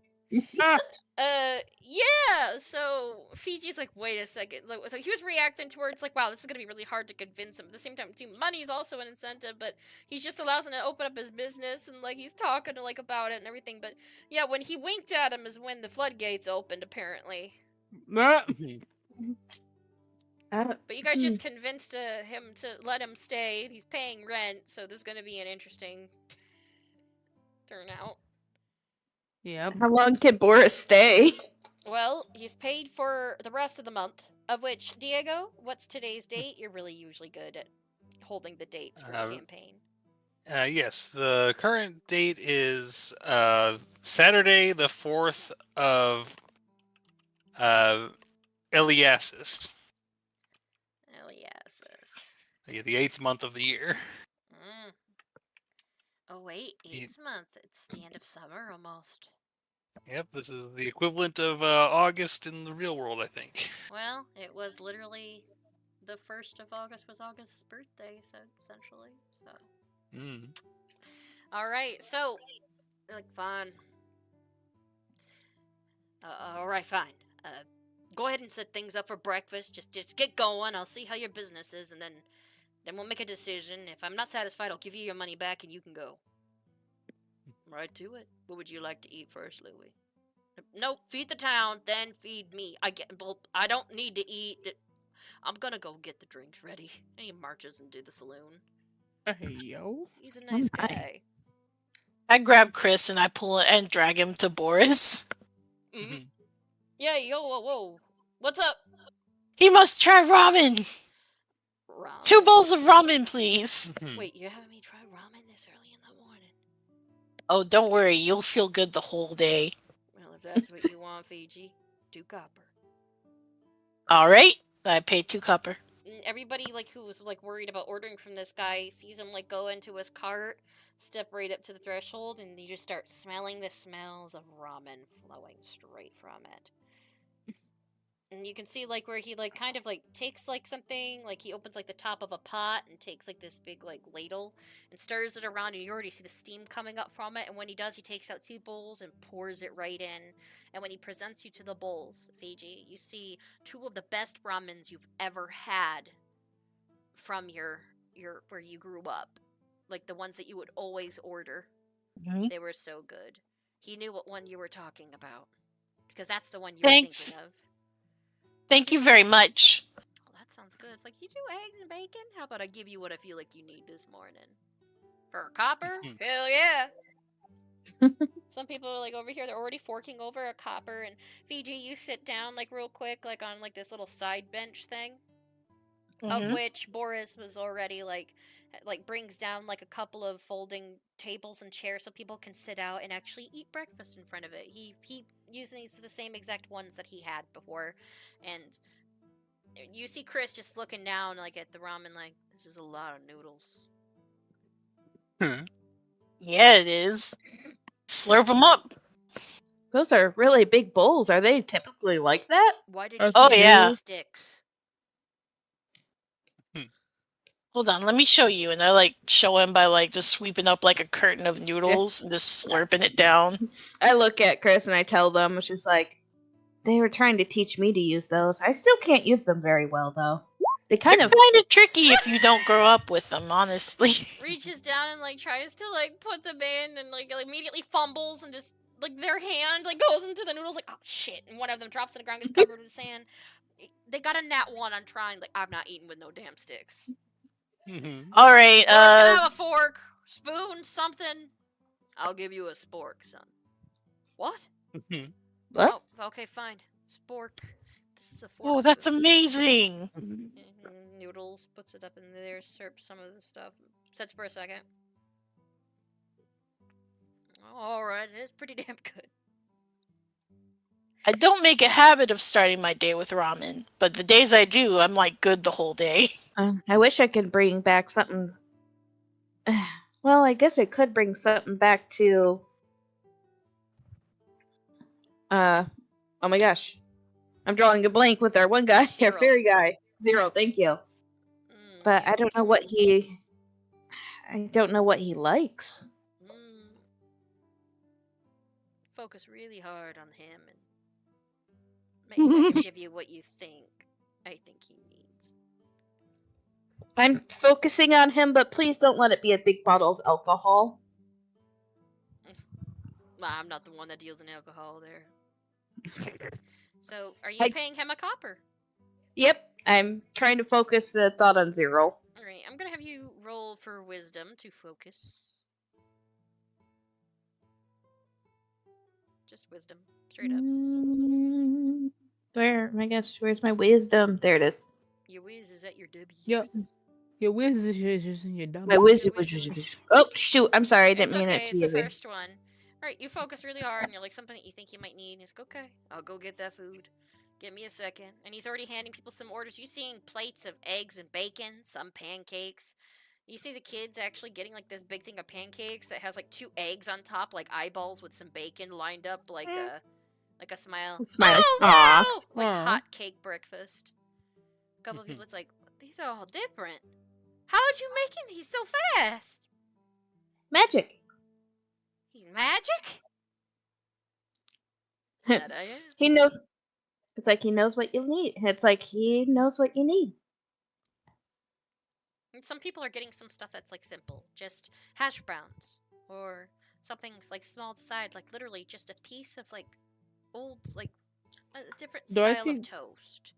Yeah, so Fiji's like, wait a second. So he was reacting towards, like, wow, this is going to be really hard to convince him. At the same time, too, money is also an incentive, but he's just allows him to open up his business, and, like, he's talking, like, about it and everything. But, yeah, when he winked at him is when the floodgates opened, apparently. But you guys just convinced him to let him stay. He's paying rent, so this is going to be an interesting turnout. Yep. How long can Boris stay? Well, he's paid for the rest of the month, of which, Diego, what's today's date? You're really usually good at holding the dates for the campaign. Yes, the current date is Saturday, the 4th of Eliasis. Yeah, the 8th month of the year. Oh wait, 8th month. It's the end of summer almost. Yep, this is the equivalent of August in the real world, I think. Well, it was literally the 1st of August was August's birthday, so essentially. So. All right, so like fine. All right, fine. Go ahead and set things up for breakfast. Just get going. I'll see how your business is, and then we'll make a decision. If I'm not satisfied, I'll give you your money back, and you can go. Right to it. What would you like to eat first, Louis? Nope, feed the town, then feed me. I don't need to eat. I'm gonna go get the drinks ready. And he marches into the saloon. Hey, yo. He's a nice my. guy. I grab Chris and I pull it and drag him to Boris. Mm-hmm. Yeah, yo, whoa. What's up? He must try ramen. Ramen. 2 bowls of ramen, please. Wait, you're having me try ramen this early in the morning? Oh, don't worry. You'll feel good the whole day. Well, if that's what you want, Fiji, 2 copper. All right. I paid 2 copper. And everybody like who was like worried about ordering from this guy sees him like go into his cart, step right up to the threshold, and you just start smelling the smells of ramen flowing straight from it. And you can see like where he like kind of like takes like something, like he opens like the top of a pot and takes like this big like ladle and stirs it around, and you already see the steam coming up from it. And when he does, he takes out 2 bowls and pours it right in. And when he presents you to the bowls, Fiji, you see 2 of the best ramens you've ever had from your where you grew up, like the ones that you would always order. Mhm. They were so good. He knew what one you were talking about because that's the one you Thanks. were thinking of. Thank you very much. Well, that sounds good. It's like, you do eggs and bacon? How about I give you what I feel like you need this morning? For a copper? Hell yeah! Some people are like over here, they're already forking over a copper, and Fiji, you sit down like real quick, like on like this little side bench thing, of Mhm. which Boris was already like brings down like a couple of folding tables and chairs so people can sit out and actually eat breakfast in front of it. He using these the same exact ones that he had before, and you see Chris just looking down like at the ramen like, this is a lot of noodles. Yeah, it is. Slurp them up. Those are really big bowls. Are they typically like that? Why did Oh, you use yeah. sticks? Hold on, let me show you. And I like show him by like just sweeping up like a curtain of noodles and just slurping it down. I look at Chris and I tell them, which is like, they were trying to teach me to use those. I still can't use them very well, though. They kind They're of. kind of tricky if you don't grow up with them, honestly. Reaches down and like tries to like put them in and like immediately fumbles and just like their hand like goes into the noodles like, oh shit, and one of them drops to the ground, gets covered with sand. They got a nat 1 on trying, like, I'm not eating with no damn sticks. All right. Boris, can I have a fork, spoon, something? I'll give you a spork, son. What? What? Oh, okay, fine. Spork. This is a fork. Oh, that's spoon. amazing. Noodles, puts it up in there, slurps some of the stuff, sits for a second. Alright, it is pretty damn good. I don't make a habit of starting my day with ramen, but the days I do, I'm like good the whole day. I wish I could bring back something. Well, I guess I could bring something back to. Oh my gosh. I'm drawing a blank with our one guy, our 0. fairy guy. 0, thank you. But I don't know what he. I don't know what he likes. Focus really hard on him and make him give you what you think I think he needs. I'm focusing on him, but please don't let it be a big bottle of alcohol. I'm not the one that deals in alcohol there. So, are you paying him a copper? Yep, I'm trying to focus the thought on 0. Alright, I'm gonna have you roll for wisdom to focus. Just wisdom. Straight up. Where? I guess, where's my wisdom? There it is. Your whiz is at your W. Yep. Your whiz is just in your dumb. My wisdom. Oh, shoot. I'm sorry. I didn't It's mean okay, it to it's be the a first one. Alright, you focus really hard and you're like, something that you think you might need. And he's like, okay, I'll go get that food. Give me a second. And he's already handing people some orders. You seeing plates of eggs and bacon, some pancakes. You see the kids actually getting like this big thing of pancakes that has like 2 eggs on top, like eyeballs with some bacon lined up like a smile. Smiley. Oh, Aw. wow! Like Aw. hot cake breakfast. A couple of people, it's like, these are all different. How'd you making these so fast? Magic. He's magic? That I am. He knows. It's like he knows what you need. It's like he knows what you need. And some people are getting some stuff that's like simple, just hash browns or something like small to side, like literally just a piece of like old like a different Do I style see- of toast.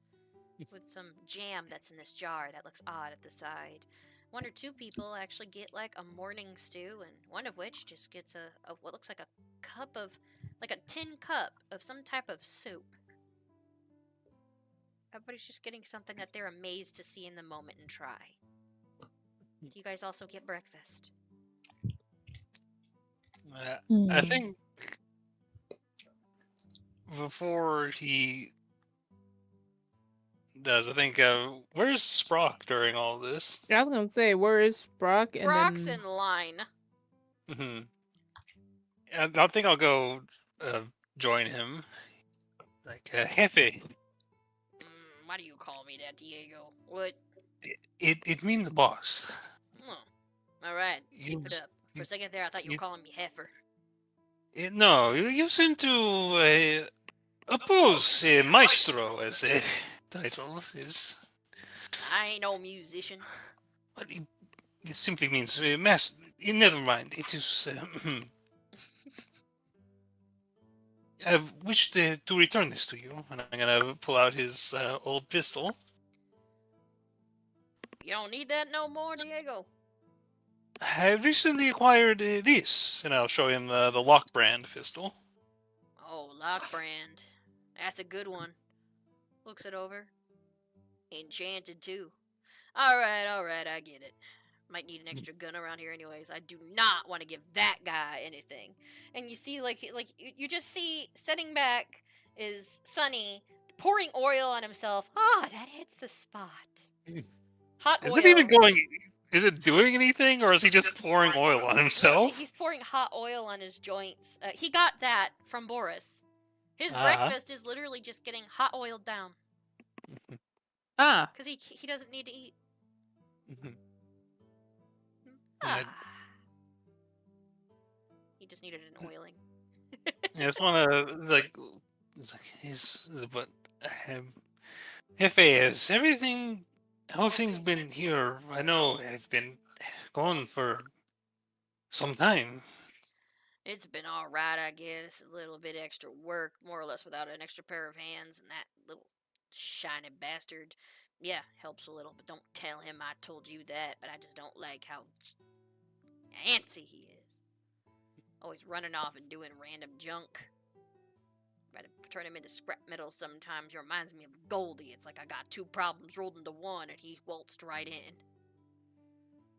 with some jam that's in this jar that looks odd at the side. One or two people actually get like a morning stew, and one of which just gets a what looks like a cup of, like a tin cup of some type of soup. Everybody's just getting something that they're amazed to see in the moment and try. Do you guys also get breakfast? I think before he does, I think, where's Sprock during all this? I was gonna say, where is Brock? And Brock's then in line. Hmm. I think I'll go join him. Like, Jefe. Why do you call me that, Diego? What? It means boss. Oh, all right. You- Keep it up. For a second there, I thought you were calling me heifer. No, you seem to oppose Maestro as a title is. I ain't no musician. But it simply means master. Never mind. It is. I wish to return this to you, and I'm gonna pull out his old pistol. You don't need that no more, Diego. I recently acquired this, and I'll show him the Lock brand pistol. Oh, Lock brand. That's a good one. Looks it over. Enchanted, too. Alright, I get it. Might need an extra gun around here anyways. I do not want to give that guy anything. And you see, you just see, sitting back is Sonny pouring oil on himself. That hits the spot. Hot oil. Is it even going? Is it doing anything, or is he just pouring oil on himself? He's pouring hot oil on his joints. He got that from Boris. His breakfast is literally just getting hot oiled down. Because he doesn't need to eat. He just needed an oiling. I just want to but if is everything, how things been here? I know I've been gone for some time. It's been alright, I guess. A little bit extra work, more or less without an extra pair of hands, and that little shiny bastard, yeah, helps a little, but don't tell him I told you that, but I just don't like how antsy he is. Always running off and doing random junk. Try to turn him into scrap metal sometimes. He reminds me of Goldie. It's like I got two problems rolled into one, and he waltzed right in.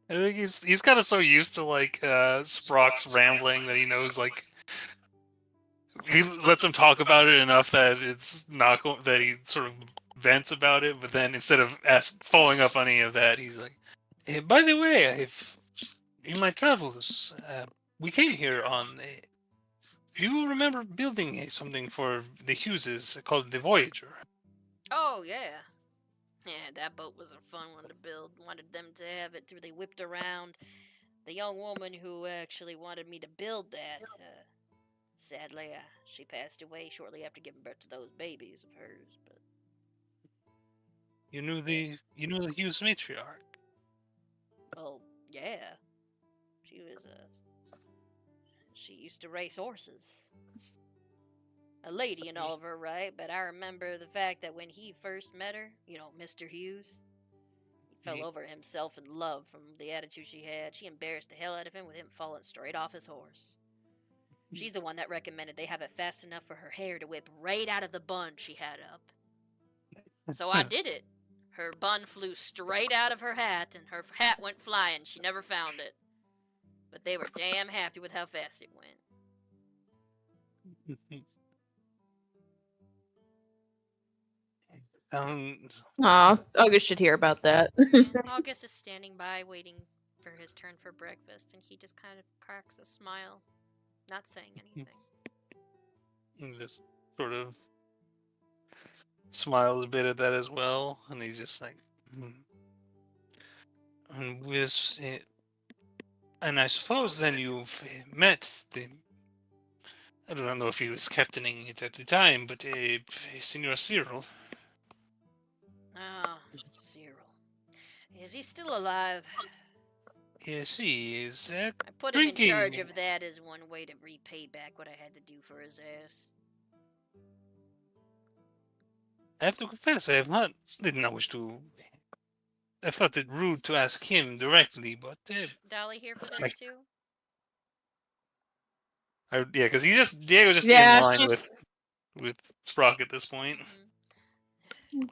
I think he's kind of so used to like Sprock's rambling that he knows like he lets him talk about it enough that it's not that he sort of vents about it, but then instead of following up on any of that, he's like, hey, by the way, in my travels, we came here on. Do you remember building something for the Hugheses called the Voyager? Oh yeah. Yeah, that boat was a fun one to build. Wanted them to have it till they whipped around. The young woman who actually wanted me to build that, sadly, she passed away shortly after giving birth to those babies of hers. But you knew the Hughes matriarch. well, yeah, she used to race horses. A lady and all of her right, but I remember the fact that when he first met her, Mr. Hughes, he fell over himself in love from the attitude she had. She embarrassed the hell out of him with him falling straight off his horse. She's the one that recommended they have it fast enough for her hair to whip right out of the bun she had up. So I did it. Her bun flew straight out of her hat, and her hat went flying. She never found it. But they were damn happy with how fast it went. August should hear about that. August is standing by, waiting for his turn for breakfast, and he just kind of cracks a smile, not saying anything. He just sort of smiles a bit at that as well, and he's just like, and with it, and I suppose then you've met the. I don't know if he was captaining it at the time, but Senor Cyril. Ah, Cyril. Is he still alive? Yes, he is. I put him in charge of that as one way to repay back what I had to do for his ass. I have to confess, did not wish to. I felt it rude to ask him directly, but Dolly here for this like, too? yeah, because Diego just in Yeah, line she's with Sprock at this point.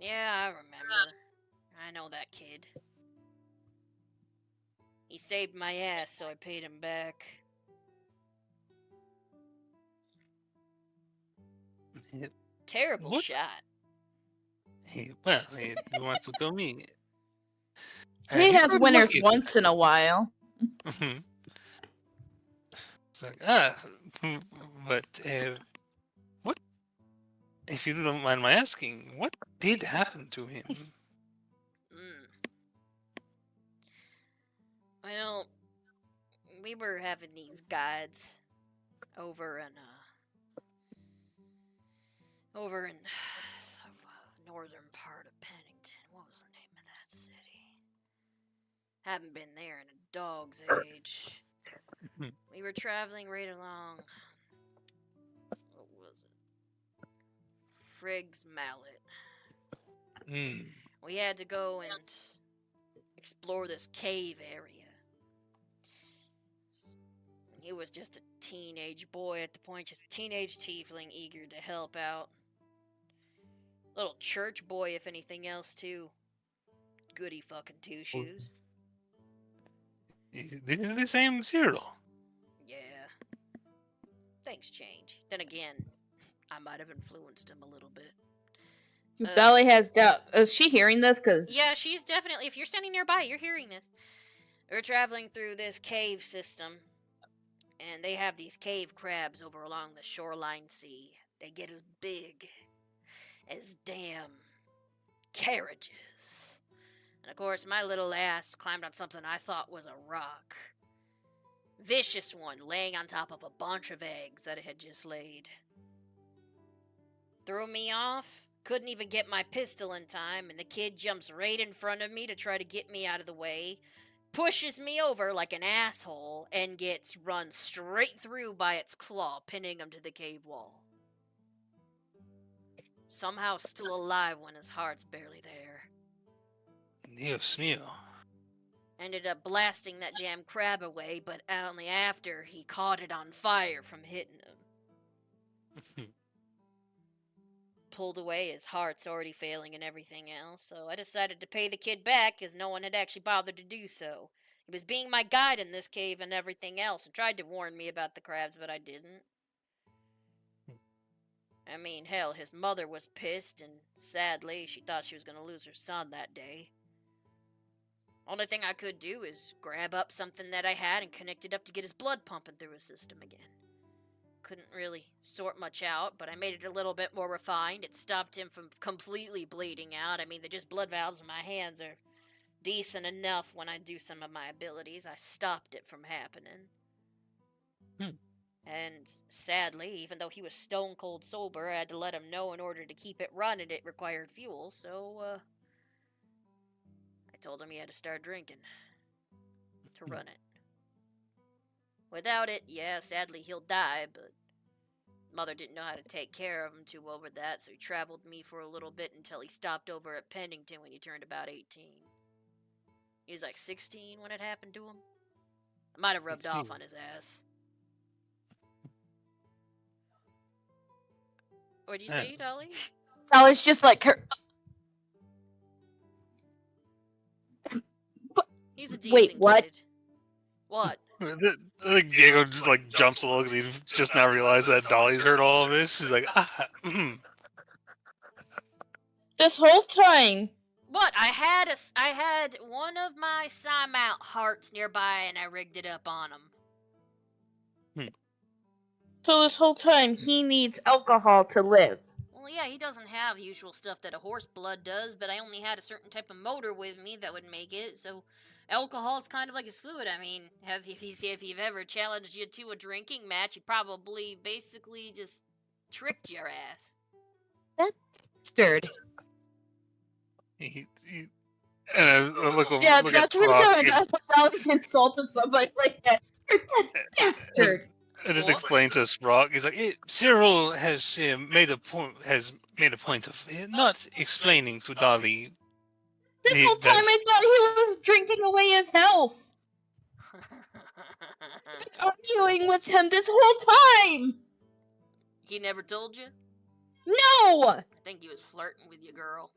Yeah, I remember. I know that kid. He saved my ass, so I paid him back. Terrible What? shot. Well, you want to tell me? he He's has pretty winners lucky. once in a while. It's like, but what? If you don't mind my asking, what did happen to him? Well, we were having these guides over in the northern part of Pennington. What was the name of that city? Haven't been there in a dog's age. We were traveling right along. What was it? Frigg's Mallet. We had to go and explore this cave area. He was just a teenage boy at the point, just a teenage tiefling eager to help out. Little church boy, if anything else, too. Goody fucking two shoes. This is the same Cyril. Yeah. Things change. Then again, I might have influenced him a little bit. Dolly has doubt. Is she hearing this? Cause Yeah, she's definitely. If you're standing nearby, you're hearing this. We're traveling through this cave system, and they have these cave crabs over along the shoreline sea. They get as big as damn carriages. And of course, my little ass climbed on something I thought was a rock. Vicious one, laying on top of a bunch of eggs that it had just laid. Threw me off, couldn't even get my pistol in time, and the kid jumps right in front of me to try to get me out of the way, pushes me over like an asshole, and gets run straight through by its claw, pinning him to the cave wall. Somehow still alive when his heart's barely there. Dios mío. Ended up blasting that damn crab away, but only after he caught it on fire from hitting him. Pulled away, his heart's already failing and everything else, so I decided to pay the kid back as no one had actually bothered to do so. He was being my guide in this cave and everything else, and tried to warn me about the crabs, but I didn't. I mean, hell, his mother was pissed, and sadly, she thought she was going to lose her son that day. Only thing I could do is grab up something that I had and connect it up to get his blood pumping through his system again. Couldn't really sort much out, but I made it a little bit more refined. It stopped him from completely bleeding out. I mean, they're just blood valves in my hands are decent enough when I do some of my abilities. I stopped it from happening. And sadly, even though he was stone cold sober, I had to let him know in order to keep it running it required fuel, so I told him he had to start drinking to run it. Without it, yeah, sadly he'll die, but mother didn't know how to take care of him too well with that, so he traveled me for a little bit until he stopped over at Pennington when he turned about 18. He was like 16 when it happened to him. I might have rubbed off on his ass. What'd you say, Dolly? Dolly's just like her. He's a decent Wait, what? kid. What? Diego just like jumps a little because he just now realized that Dolly's heard all of this. She's like, This whole time. What? I had one of my Psymount hearts nearby, and I rigged it up on him. So this whole time he needs alcohol to live. Well, yeah, he doesn't have the usual stuff that a horse blood does, but I only had a certain type of motor with me that would make it, so alcohol is kind of like his fluid. I mean, if you've ever challenged you to a drinking match, he probably basically just tricked your ass. That bastard. And look That's what I'm doing. That's what Dolly's insulted somebody like that. You're that bastard. I just Cool. explained to Sprock. He's like, Cyril has made a point of not explaining to Dolly This whole that time I thought he was drinking away his health. Arguing with him this whole time. He never told you? No. I think he was flirting with you, girl.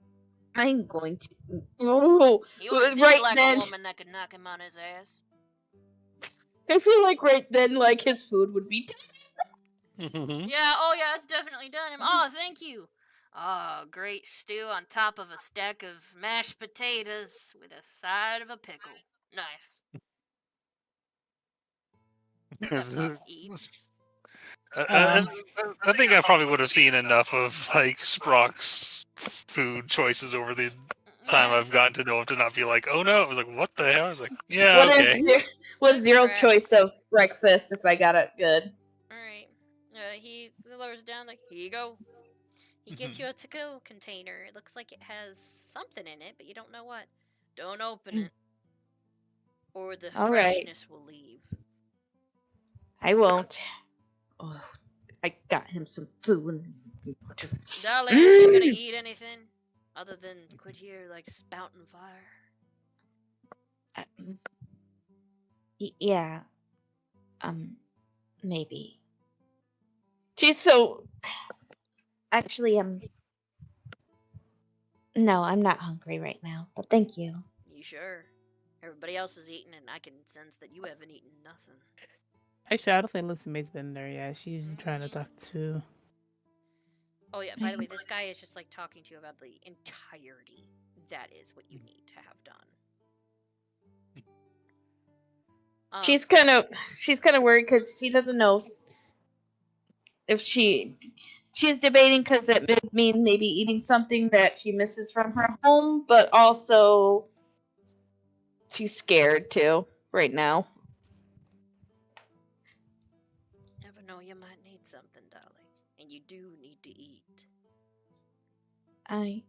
I'm going to. Oh, He always did right like then. a woman that could knock him on his ass. I feel like right then, like his food would be. Yeah, oh yeah, it's definitely done him. Oh, thank you. Oh, great stew on top of a stack of mashed potatoes with a side of a pickle. Nice. That's tough to eat. I think I probably would have seen enough of like Sprock's food choices over the time I've gotten to know him to not be like, oh no. I was like, what the hell? I was like, yeah, What okay. is what's Zero's Scraps. choice of breakfast if I got it good? Alright. He lowers down like, here you go. He gets you a to-go container. It looks like it has something in it, but you don't know what. Don't open it. Or the All right. freshness will leave. I won't. Oh, I got him some food. Dolly, aren't you gonna eat anything? Other than quit here, like, spouting fire? Yeah. Maybe. She's so. Actually, No, I'm not hungry right now, but thank you. You sure? Everybody else is eating, and I can sense that you haven't eaten nothing. Actually, I don't think Lucy May's been there yet. She's trying to talk to. Oh yeah, by the way, this guy is just like talking to you about the entirety. That is what you need to have done. She's kind of worried because she doesn't know if she's debating because it would mean maybe eating something that she misses from her home, but also she's scared too right now. Never know, you might need something, darling, and you do need to eat. I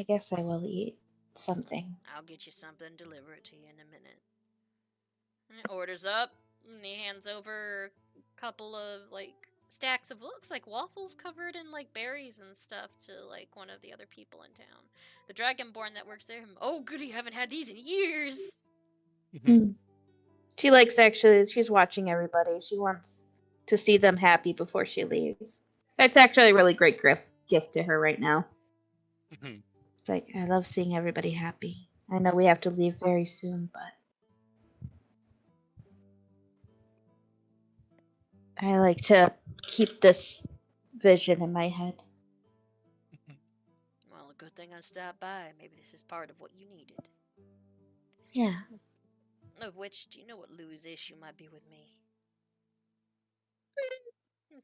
guess I will eat something. I'll get you something, deliver it to you in a minute. And he orders up, and he hands over a couple of like stacks of looks like waffles covered in like berries and stuff to like one of the other people in town. The Dragonborn that works there. Oh, goody, haven't had these in years. She likes she's watching everybody. She wants to see them happy before she leaves. That's actually a really great gift to her right now. It's like, I love seeing everybody happy. I know we have to leave very soon, but I like to keep this vision in my head. Well, a good thing I stopped by. Maybe this is part of what you needed. Yeah. Of which, do you know what Lou's issue might be with me?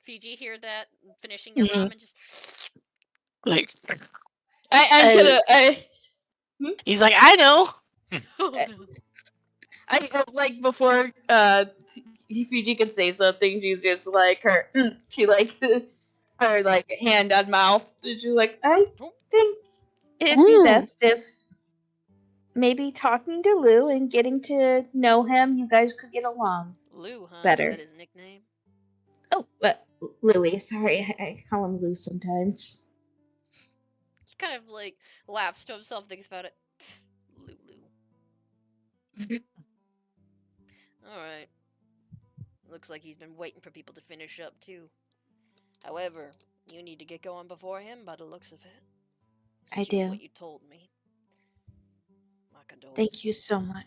Fiji, hear that? Finishing your ramen, just Like, I'm gonna. he's like, I know. I like before Fiji could say something. She's just like her. She like her like hand on mouth. She's like, I think it'd be best if maybe talking to Lou and getting to know him, you guys could get along. Lou, huh? Better. Is that his nickname? Oh, Louie. Sorry, I call him Lou sometimes. He kind of like laughs to himself, thinks about it. Lou. Alright. Looks like he's been waiting for people to finish up too. However, you need to get going before him by the looks of it. I do. What you told me. My condolences. Thank you so much.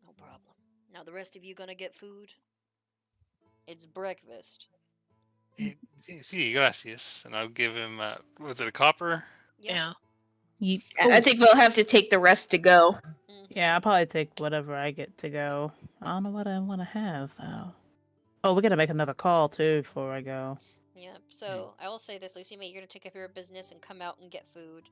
No problem. Now the rest of you gonna get food? It's breakfast. Sí, gracias. And I'll give him, was it a copper? Yeah. I think we'll have to take the rest to go. Yeah, I'll probably take whatever I get to go. I don't know what I want to have, though. Oh, we gotta make another call, too, before I go. Yeah, so I will say this, Lucy May, you're gonna take up your business and come out and get food.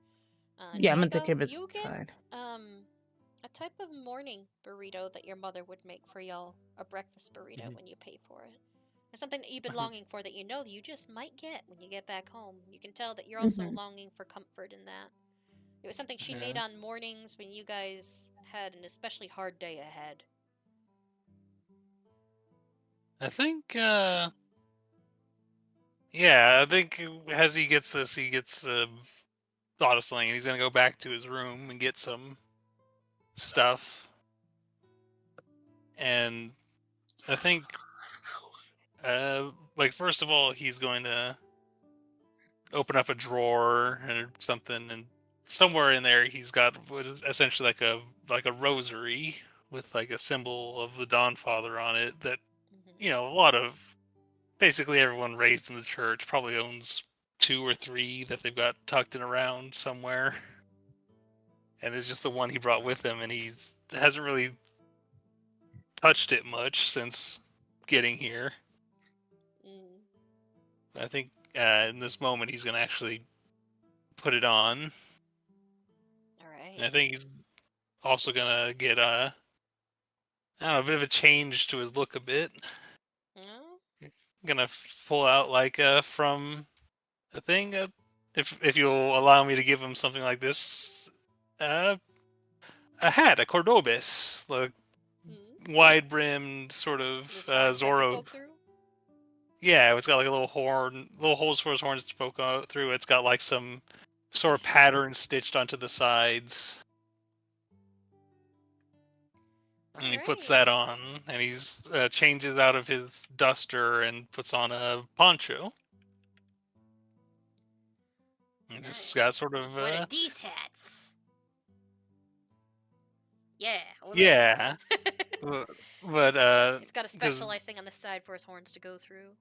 Yeah, I'm gonna take Diego, care of business you get, side. a type of morning burrito that your mother would make for y'all. A breakfast burrito when you pay for it. It's something that you've been longing for that you know you just might get when you get back home. You can tell that you're also longing for comfort in that. It was something she made on mornings when you guys had an especially hard day ahead. I think, yeah, I think as he gets this, he gets thought of something, and he's gonna go back to his room and get some stuff. And I think, like first of all, he's going to open up a drawer or something, and somewhere in there he's got what is essentially like a rosary with like a symbol of the Dawn Father on it. That a lot of basically everyone raised in the church probably owns 2 or 3 that they've got tucked in around somewhere. And it's just the one he brought with him, and hasn't really touched it much since getting here. I think in this moment he's gonna actually put it on. All right. And I think he's also gonna get a bit of a change to his look a bit. Gonna pull out like from a thing. If you'll allow me to give him something like this, a hat, a cordobes, like wide brimmed sort of Zorro. Yeah, it's got like a little holes for his horns to poke out through. It's got like some sort of pattern stitched onto the sides. And he puts that on, and he's changes out of his duster and puts on a poncho. And just got sort of One of these hats. Yeah. Yeah. But it's got a specialized thing on the side for his horns to go through.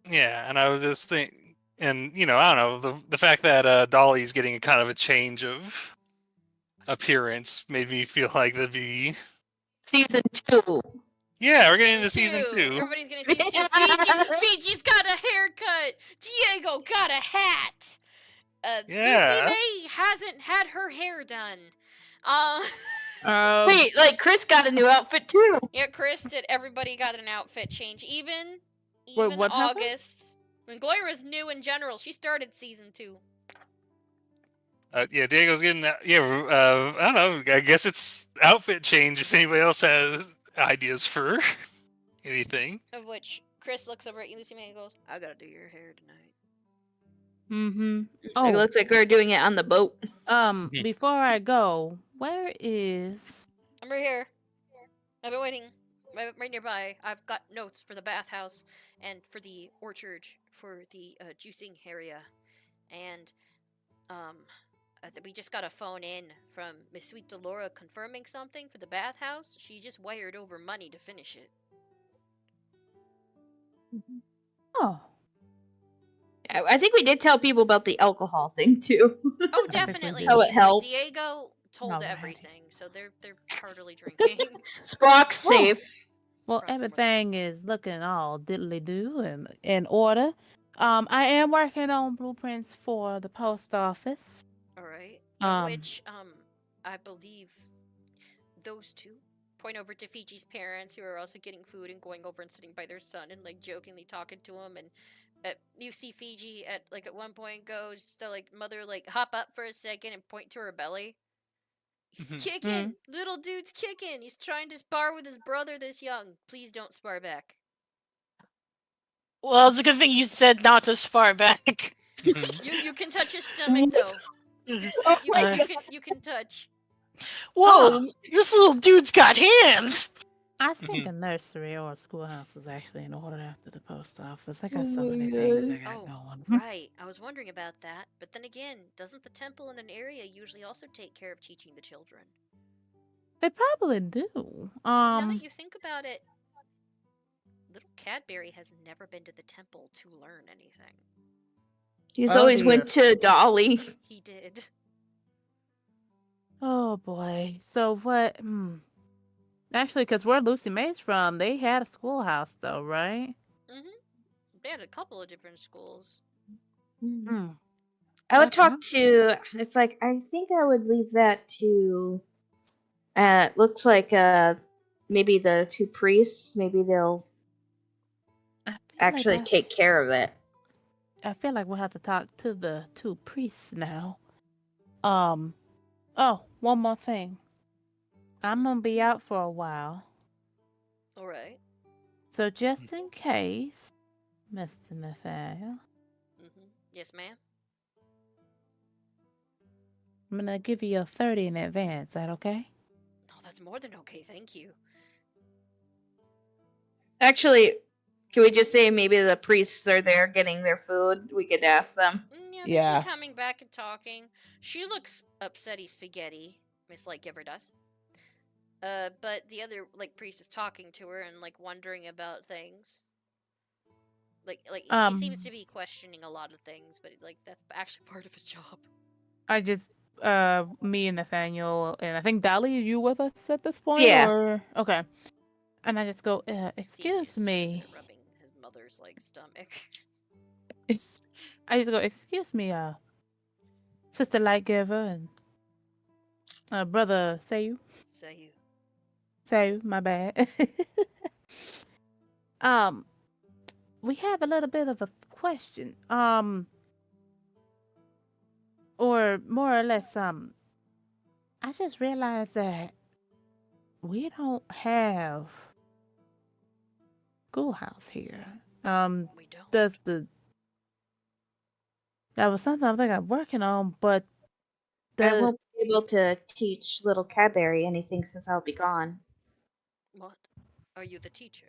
Yeah, and I was just thinking, and I don't know, the fact that Dolly's getting a kind of a change of appearance made me feel like that'd be season 2. Yeah, we're getting into season 2. Everybody's getting season 2. Fiji's got a haircut. Diego got a hat. Yeah. Lucy May hasn't had her hair done. Wait, like Chris got a new outfit too. Yeah, Chris did. Everybody got an outfit change. Even what August. When Gloira's new in general, she started season 2. Yeah, Diego's getting that. Yeah, I don't know. I guess it's outfit change. If anybody else has ideas for anything. Of which Chris looks over at you, Lucy May, and goes, "I gotta do your hair tonight." Mm-hmm. Oh, it looks like we're doing it on the boat. Before I go, where is? I'm right here. I've been waiting. Right nearby. I've got notes for the bathhouse and for the orchard for the juicing area, and we just got a phone in from Miss Sweet Delora confirming something for the bathhouse. She just wired over money to finish it. Oh. I think we did tell people about the alcohol thing too. Oh, definitely. How it helps. Diego told everything, so they're heartily drinking. Sprock's safe. Well, everything is looking all diddly-do and in order. I am working on blueprints for the post office. All right. Which I believe those two point over to Fiji's parents, who are also getting food and going over and sitting by their son and like jokingly talking to him. And you see Fiji at one point goes to like mother like hop up for a second and point to her belly. He's kicking. Little dude's kicking. He's trying to spar with his brother this young. Please don't spar back. Well, it's a good thing you said not to spar back. You can touch his stomach though. You can touch. Whoa, this little dude's got hands. I think a nursery or a schoolhouse is actually in order after the post office. I got so many things I got going. Right. I was wondering about that. But then again, doesn't the temple in an area usually also take care of teaching the children? They probably do. Now that you think about it, little Cadbury has never been to the temple to learn anything. He's always went to Dolly. He did. Oh boy. So what? Actually, because where Lucy May's from, they had a schoolhouse though, right? They had a couple of different schools. I would talk to. It's like I think I would leave that to. Looks like maybe the 2 priests. Maybe they'll actually take care of it. I feel like we'll have to talk to the 2 priests now. Oh, one more thing. I'm gonna be out for a while. All right. So just in case, Mr. Nathaniel, Yes, ma'am. I'm gonna give you your 30 in advance. Is that okay? Oh, that's more than okay. Thank you. Actually, can we just say maybe the priests are there getting their food? We could ask them. Yeah, they've Yeah. been coming back and talking. She looks upsetty spaghetti, Miss Lightgiver does. But the other priest is talking to her and wondering about things. He seems to be questioning a lot of things, but that's actually part of his job. I just me and Nathaniel and I think Dolly, are you with us at this point? Yeah. Or okay. And I just go, Themius excuse is sitting me. there rubbing his mother's stomach. I just go, excuse me, Sister Lightgiver and brother Sayu. Sayu, my bad. We have a little bit of a question. Or more or less, I just realized that we don't have schoolhouse here. We don't. That was something I think I'm working on, but I won't be able to teach little Cadbury anything since I'll be gone. What? Are you the teacher?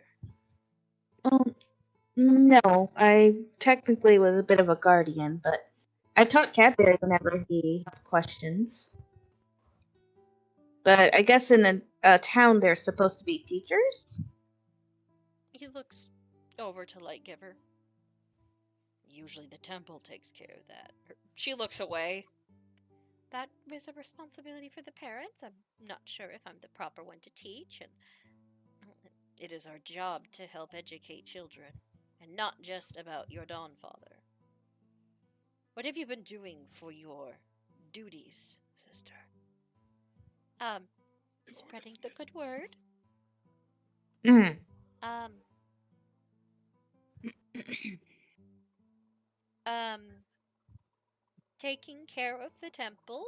No, I technically was a bit of a guardian, but I taught Cadbury whenever he had questions. But I guess in a town they're supposed to be teachers? He looks over to Lightgiver. Usually the temple takes care of that. She looks away. That is a responsibility for the parents. I'm not sure if I'm the proper one to teach, and it is our job to help educate children, and not just about your Dawn Father. What have you been doing for your duties, sister? Spreading the good word. Taking care of the temple.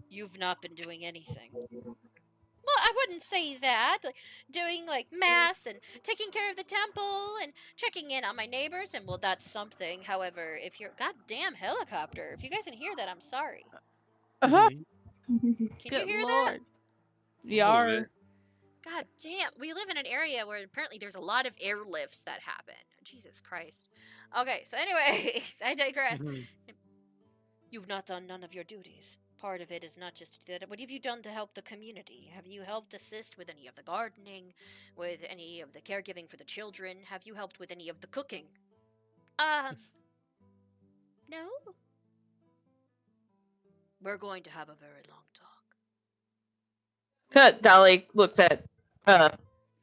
You've not been doing anything. Well, I wouldn't say that. Doing mass and taking care of the temple and checking in on my neighbors, and well, that's something. However, if you're goddamn helicopter, if you guys can hear that, I'm sorry. Can you hear that? Yar. God damn, we live in an area where apparently there's a lot of airlifts that happen. Jesus Christ. Okay, so anyways, I digress. You've not done none of your duties. Part of it is not just that. What have you done to help the community? Have you helped assist with any of the gardening, with any of the caregiving for the children? Have you helped with any of the cooking? No? We're going to have a very long talk. Dolly looks at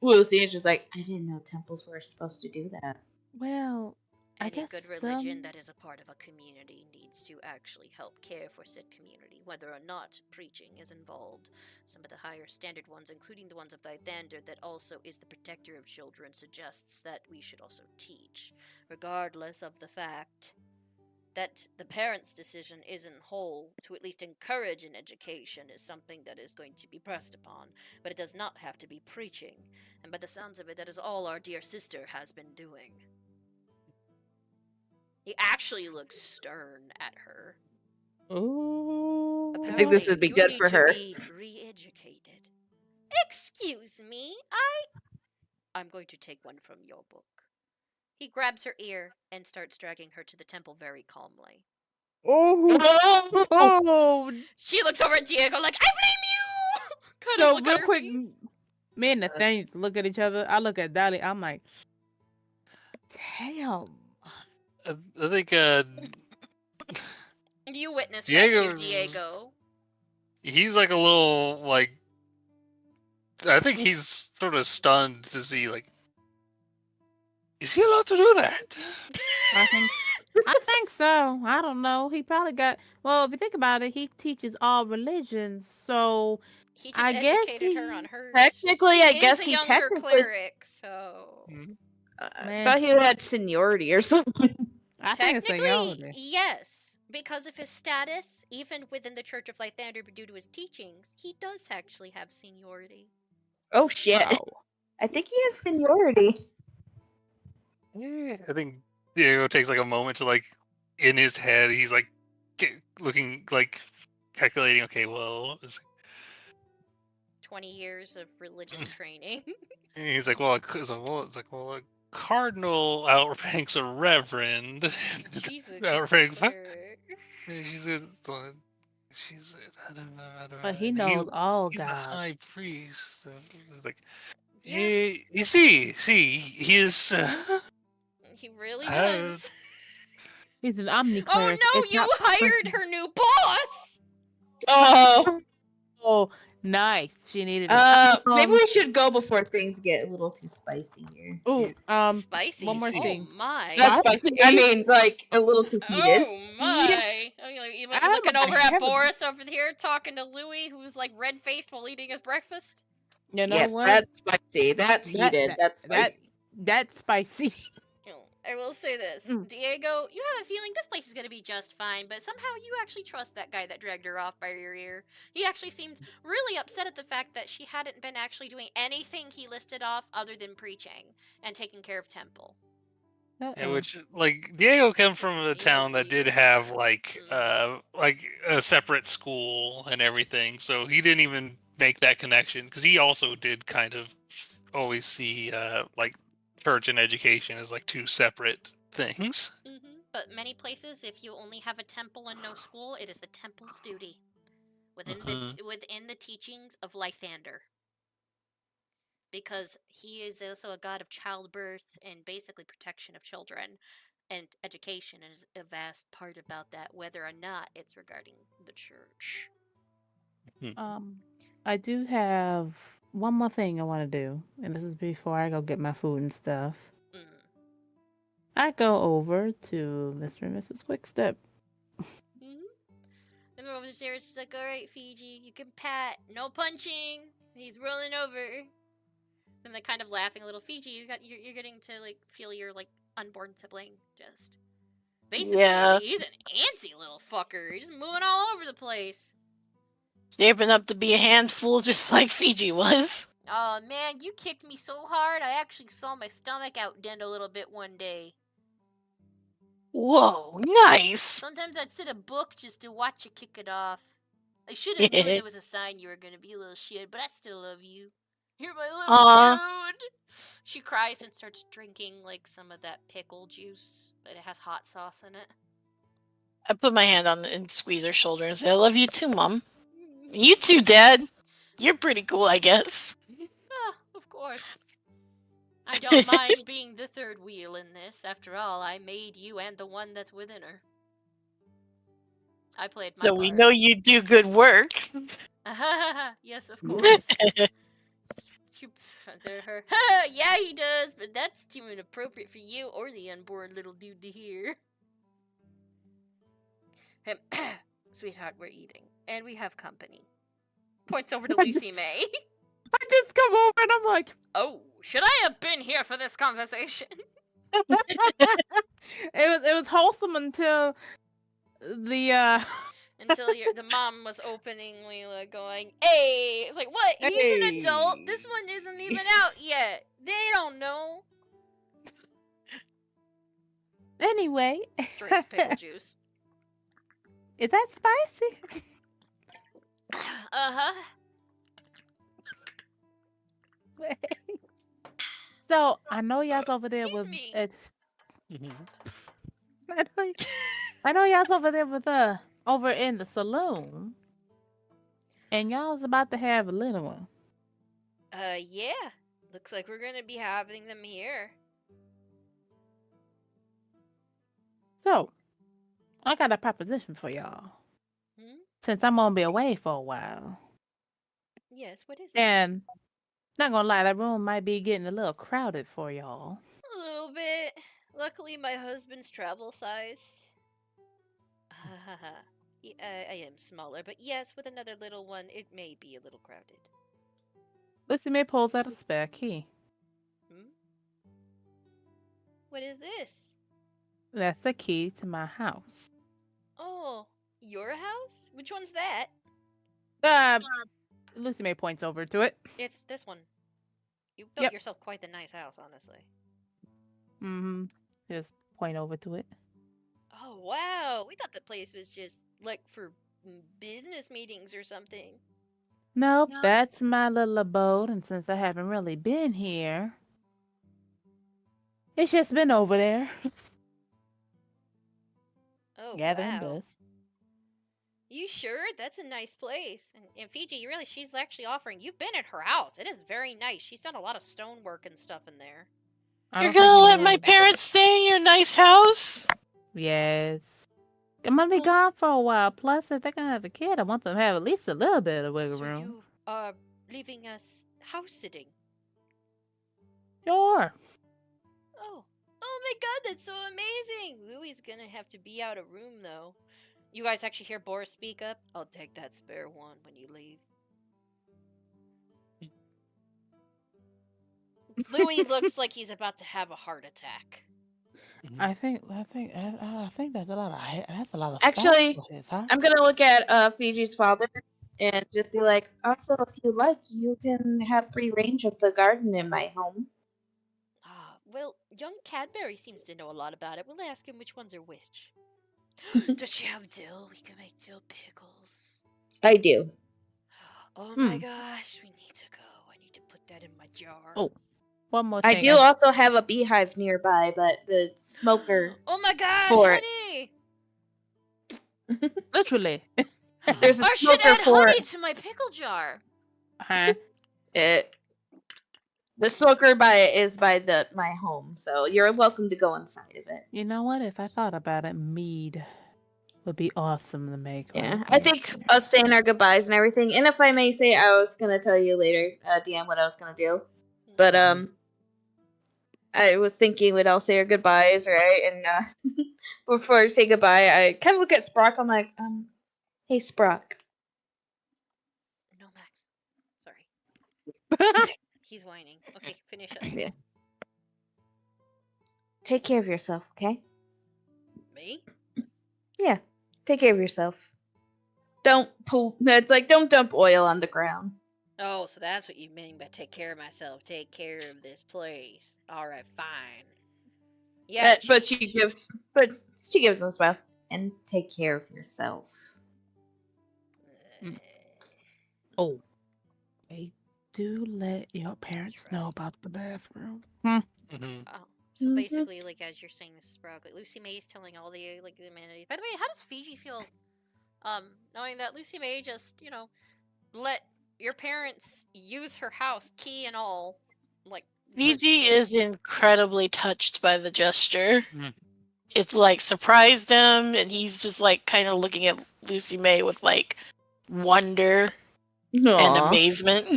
Lucy and she's like, I didn't know temples were supposed to do that. Well, I guess good religion that is a part of a community needs to actually help care for said community, whether or not preaching is involved. Some of the higher standard ones, including the ones of Thythander, that also is the protector of children, suggests that we should also teach, regardless of the fact that the parents' decision isn't whole. To at least encourage an education is something that is going to be pressed upon, but it does not have to be preaching, and by the sounds of it, that is all our dear sister has been doing. He actually looks stern at her. Ooh. I think this would be good for her. Be re-educated. Excuse me, I'm going to take one from your book. He grabs her ear and starts dragging her to the temple very calmly. Oh! She looks over at Diego like, I blame you! So real quick, me and Nathaniel look at each other. I look at Dolly. I'm like, damn. I think you witnessed that too, Diego. He's a little I think he's sort of stunned to see is he allowed to do that? I think so. I don't know. He probably got. Well, if you think about it, he teaches all religions, so he just educated her on hers. Technically, I guess he younger technically cleric, so. I thought he had seniority or something. I think it's seniority. Yes, because of his status, even within the Church of Thythander, due to his teachings, he does actually have seniority. Oh shit! Wow. I think he has seniority. Yeah, I think Diego takes like a moment to like in his head. He's like looking like calculating. Okay, well, 20 years of religious training. he's like, well, a cardinal outranks a reverend. She's just outranks. cleric. She's a, she's a, I don't know. But he knows all He's a gods. high priest. Like, Yeah, you see, he is. he really I- does. He's an omni Oh cleric. no, It's you not hired her new boss! Oh, Oh, nice. She needed it. maybe we should go before things get a little too spicy here. Oh, Spicy. one more Oh thing. my. Not spicy. I mean, like a little too heated. Oh my! Oh, you Oh looking my over at heavens. Boris over here, talking to Louis, who's like red faced while eating his breakfast. You know Yes, what? that's spicy. That's heated. That's spicy. That's spicy. I will say this, Diego, you have a feeling this place is gonna be just fine, but somehow you actually trust that guy that dragged her off by your ear. He actually seemed really upset at the fact that she hadn't been actually doing anything he listed off other than preaching and taking care of Temple. Yeah, which like Diego came from a town that did have like a separate school and everything, so he didn't even make that connection because he also did kind of always see like church and education as like two separate things. But many places, if you only have a temple and no school, it is the temple's duty within the teachings of Lythander. Because he is also a god of childbirth and basically protection of children, and education is a vast part about that, whether or not it's regarding the church. I do have one more thing I want to do, and this is before I go get my food and stuff. I go over to Mr. and Mrs. Quickstep. And over there, it's like, all right, Fiji, you can pat, no punching. He's rolling over. Then they're kind of laughing a little. Fiji, you're getting to like feel your like unborn sibling just basically. Yeah. He's an antsy little fucker. He's just moving all over the place. Shaping up to be a handful, just like Fiji was. Oh man, you kicked me so hard, I actually saw my stomach outdent a little bit one day. Whoa, nice. Sometimes I'd sit a book just to watch you kick it off. I should have known it was a sign you were gonna be a little shit, but I still love you. You're my little dude. She cries and starts drinking like some of that pickle juice, but it has hot sauce in it. I put my hand on it and squeeze her shoulder and say, I love you too, Mom. You too, Dad. You're pretty cool, I guess. Of course. I don't mind being the third wheel in this. After all, I made you and the one that's within her. I played my part. So we know you do good work. Yes, of course. Her. Yeah, he does, but that's too inappropriate for you or the unborn little dude to hear. Sweetheart, we're eating, and we have company. Points over to Lucy May. I just come over and I'm like, oh, should I have been here for this conversation? it was wholesome until the Until the mom was openingly like going, hey, it's like, what? He's an adult. This one isn't even out yet. They don't know. Anyway. Drinks pickle juice. Is that spicy? Uh-huh. So I know y'all's over there Excuse with me. I know y'all's over there with over in the saloon. And y'all's about to have a little one. Yeah. Looks like we're gonna be having them here. So, I got a proposition for y'all. Since I'm gonna be away for a while. Yes, what is it? And not gonna lie, that room might be getting a little crowded for y'all. A little bit. Luckily, my husband's travel sized. I am smaller, but yes, with another little one, it may be a little crowded. Lucy May pulls out a spare key. What is this? That's a key to my house. Oh, your house? Which one's that? Lucy May points over to it. It's this one. You built Yep. yourself quite the nice house, honestly. Mm-hmm. Just point over to it. Oh, wow. We thought the place was just, like, for business meetings or something. Nope, that's my little abode, and since I haven't really been here, it's just been over there. Oh, Gathering wow. dust. You sure? That's a nice place. And Fiji, you realize she's actually offering. You've been at her house. It is very nice. She's done a lot of stonework and stuff in there. I You're don't think gonna you let know my it. parents stay in your nice house? Yes. I'm gonna be gone for a while. Plus, if they're gonna have a kid, I want them to have at least a little bit of wiggle So room. you are leaving us house sitting. Sure. Oh. Oh my god, that's so amazing! Louie's gonna have to be out of room though. You guys actually hear Boris speak up? I'll take that spare one when you leave. Louis looks like he's about to have a heart attack. I think that's a lot of Actually, space for his, huh? I'm gonna look at Fiji's father and just be like, also, if you like, you can have free range of the garden in my home. Ah, well, young Cadbury seems to know a lot about it. We'll ask him which ones are which. Does she have dill? We can make dill pickles. I do. Oh my gosh, we need to go. I need to put that in my jar. Oh, one more I thing. do also have a beehive nearby, but the smoker. Oh my gosh, For it. honey! Literally. There's a I should smoker add for honey to my pickle jar. Huh? it. The smoker is by my home, so you're welcome to go inside of it. You know what? If I thought about it, mead would be awesome to make. Yeah, I think us saying our goodbyes and everything. And if I may say, I was gonna tell you later, DM, what I was gonna do, but I was thinking we'd all say our goodbyes, right? And before I say goodbye, I kind of look at Sprock. I'm like, hey, Sprock. No, Max. Sorry. He's whining. Okay, finish up. Yeah. Take care of yourself, okay? Me? Yeah, take care of yourself. Don't dump oil on the ground. Oh, so that's what you mean by take care of myself. Take care of this place. Alright, fine. Yeah, But she gives him a smile. And take care of yourself. Oh, they do let your parents know about the bathroom. Oh, so basically, like as you're saying, this is Sprout, like Lucy May's telling all the the amenities. By the way, how does Fiji feel? Knowing that Lucy May just let your parents use her house, key and all, like. Fiji is incredibly touched by the gesture. It's like surprised him, and he's just like kind of looking at Lucy May with like wonder and amazement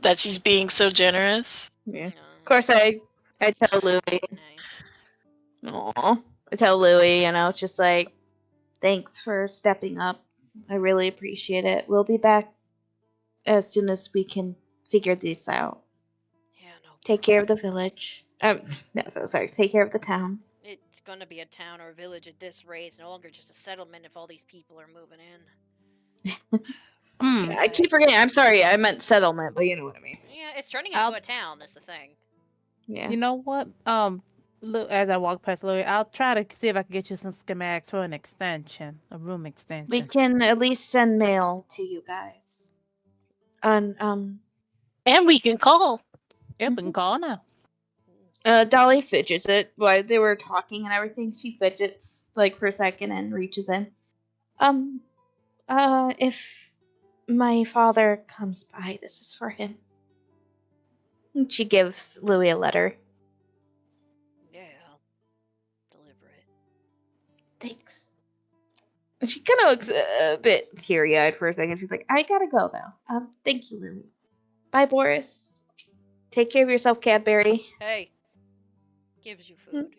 that she's being so generous. Yeah. Of course, I tell Louis. Aww. I tell Louis, it's just like, thanks for stepping up. I really appreciate it. We'll be back as soon as we can figure this out. Yeah, no. Take care of the village. Sorry. Take care of the town. It's gonna be a town or a village at this rate. It's no longer just a settlement if all these people are moving in. I keep forgetting. I'm sorry. I meant settlement, but you know what I mean. Yeah, it's turning into a town. That's the thing. Yeah. You know what? As I walk past Louis, I'll try to see if I can get you some schematics for an extension, a room extension. We can at least send mail to you guys. And we can call. Yeah, we can call now. Dolly fidgets it while they were talking and everything. She fidgets like for a second and reaches in. If my father comes by, this is for him. And she gives Louis a letter. Yeah, I'll deliver it. Thanks. She kind of looks a bit teary-eyed for a second. She's like, I gotta go now. Thank you, Louis. Bye, Boris. Take care of yourself, Cadbury. Hey. Gives you food.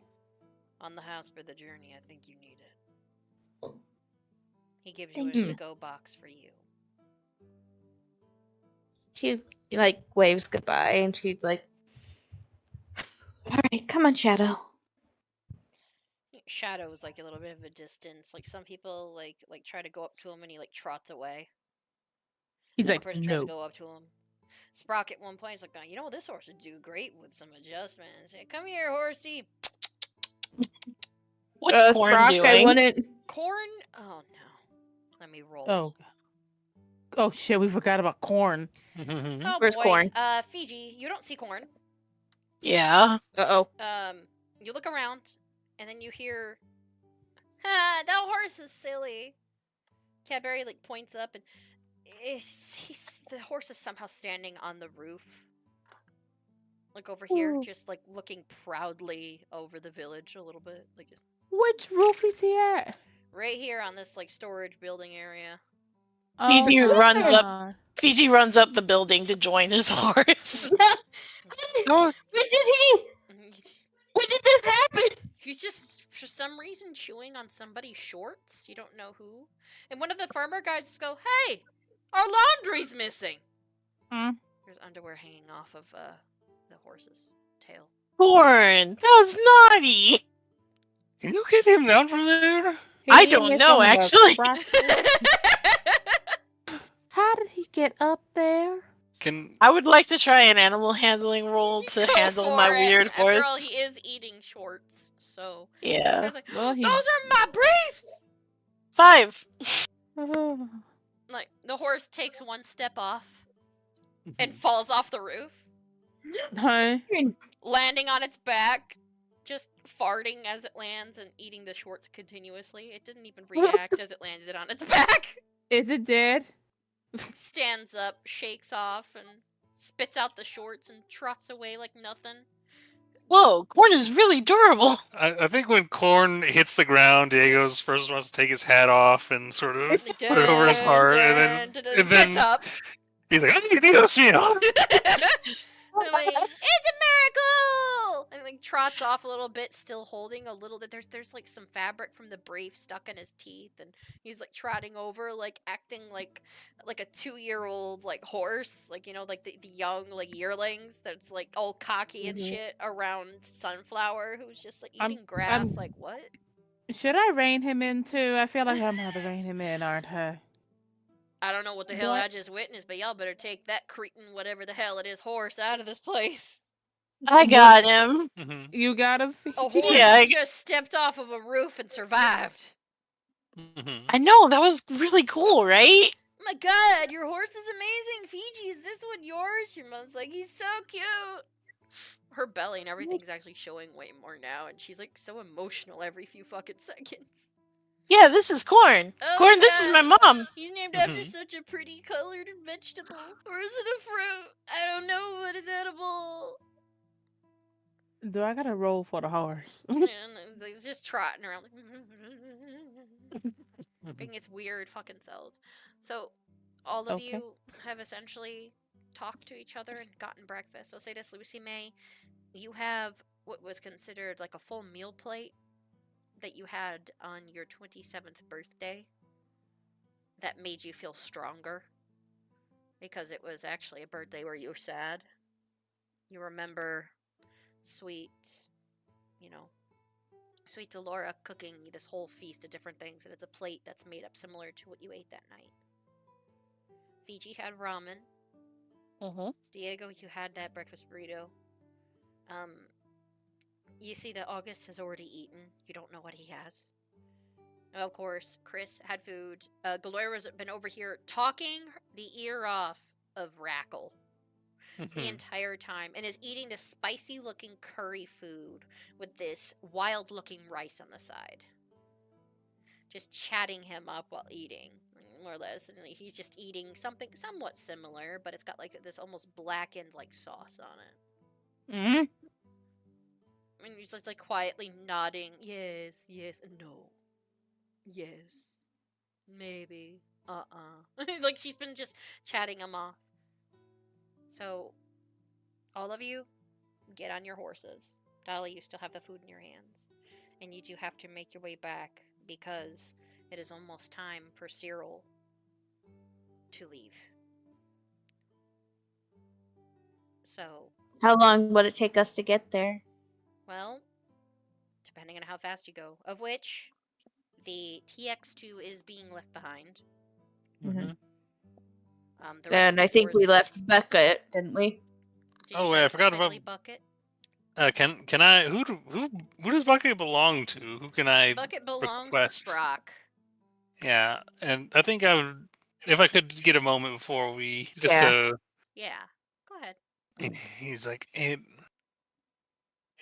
On the house for the journey. I think you need it. He gives you a to-go box for you. She, waves goodbye, and she's like, alright, come on, Shadow. Shadow is like a little bit of a distance. Like some people like try to go up to him and he like trots away. He's One like, person no. tries to go up to him. Sprock at one point is like, you know, this horse would do great with some adjustments. Hey, come here, horsey. What's Corn Sprock, doing? I wouldn't. Corn? Oh no. Let me roll. Oh. Oh shit, we forgot about corn. Oh Where's boy. Corn? Fiji, you don't see Corn. Yeah. Uh-oh. You look around, and then you hear, "Ha! That horse is silly." Cadbury like points up, and the horse is somehow standing on the roof. Like over here, Ooh. just like looking proudly over the village a little bit, like just Which roof is he at? right here on this like storage building area. Fiji my runs up. God. Fiji runs up the building to join his horse. No, When did this happen? He's just for some reason chewing on somebody's shorts. You don't know who. And one of the farmer guys just go, "Hey, our laundry's missing." Hmm? There's underwear hanging off of the horse's tail. Corn, that was naughty. can you get him down from there? I He don't hit know, from the actually. front. How did he get up there? Can I would like to try an animal handling roll to Go handle for my it. weird After horse. all, he is eating shorts, so Yeah. I was like, Well, he- "Those are my briefs." 5. Oh. Like the horse takes one step off and falls off the roof, Huh? landing on its back, just farting as it lands and eating the shorts continuously. It didn't even react as it landed on its back. Is it dead? Stands up, shakes off, and spits out the shorts and trots away like nothing. Whoa, Corn is really durable. I think when Corn hits the ground, Diego's first wants to take his hat off and sort of Like, put it over his heart, and then gets up. he's like, "Ay, Dios mío!" I'm like, "It's a miracle!" And like trots off a little bit, still holding a little bit. There's like some fabric from the brief stuck in his teeth, and he's like trotting over, like acting like a 2-year-old like horse, like you know, like the young like yearlings that's like all cocky and shit around Sunflower, who's just like I'm- eating grass. I'm- Like what? Should I rein him in too? I feel like I'm gonna have to rein him in, aren't I? I don't know what the hell What? I just witnessed, but y'all better take that cretin, whatever the hell it is, horse out of this place. I got him. Mhm, You got him. A Fiji? horse Yeah, I- just stepped off of a roof and survived. mhm. I know, that was really cool, right? Oh my god, your horse is amazing. Fiji, is this one yours? Your mom's like, he's so cute. Her belly and everything's actually showing way more now, and she's like so emotional every few fucking seconds. Yeah, this is Corn. Oh, Corn, this is yeah. my mom. He's named after Mhm. such a pretty colored vegetable. Or is it a fruit? I don't know, but it's edible. Do I gotta roll for the horse? And it's just trotting around, making its weird fucking self. So, all of Okay. you have essentially talked to each other and gotten breakfast. I'll say this, Lucy May, you have what was considered like a full meal plate that you had on your 27th birthday that made you feel stronger because it was actually a birthday where you were sad. You remember sweet, sweet Delora cooking this whole feast of different things, and it's a plate that's made up similar to what you ate that night. Fiji had ramen. Diego, you had that breakfast burrito. You see that August has already eaten. You don't know what he has. Of course, Chris had food. Galera's been over here talking the ear off of Rackle the entire time and is eating this spicy looking curry food with this wild looking rice on the side. Just chatting him up while eating, more or less. And he's just eating something somewhat similar, but it's got like this almost blackened like sauce on it. Mm. And he's just like quietly nodding, yes, yes, no, yes, maybe, like she's been just chatting him off. So, all of you, get on your horses. Dolly, you still have the food in your hands. And you do have to make your way back because it is almost time for Cyril to leave. So, How long would it take us to get there? well, depending on how fast you go, of which the TX2 is being left behind. Mhm. The rest And of I the think we horses. left Bucket, didn't we? Did Oh, you wait, I guys forgot definitively about- bucket? Can I? Who does Bucket belong to? Who can I Bucket belongs request? to Brock. Yeah, and I think I would, if I could get a moment before we just Yeah. Yeah. Go ahead. he's like,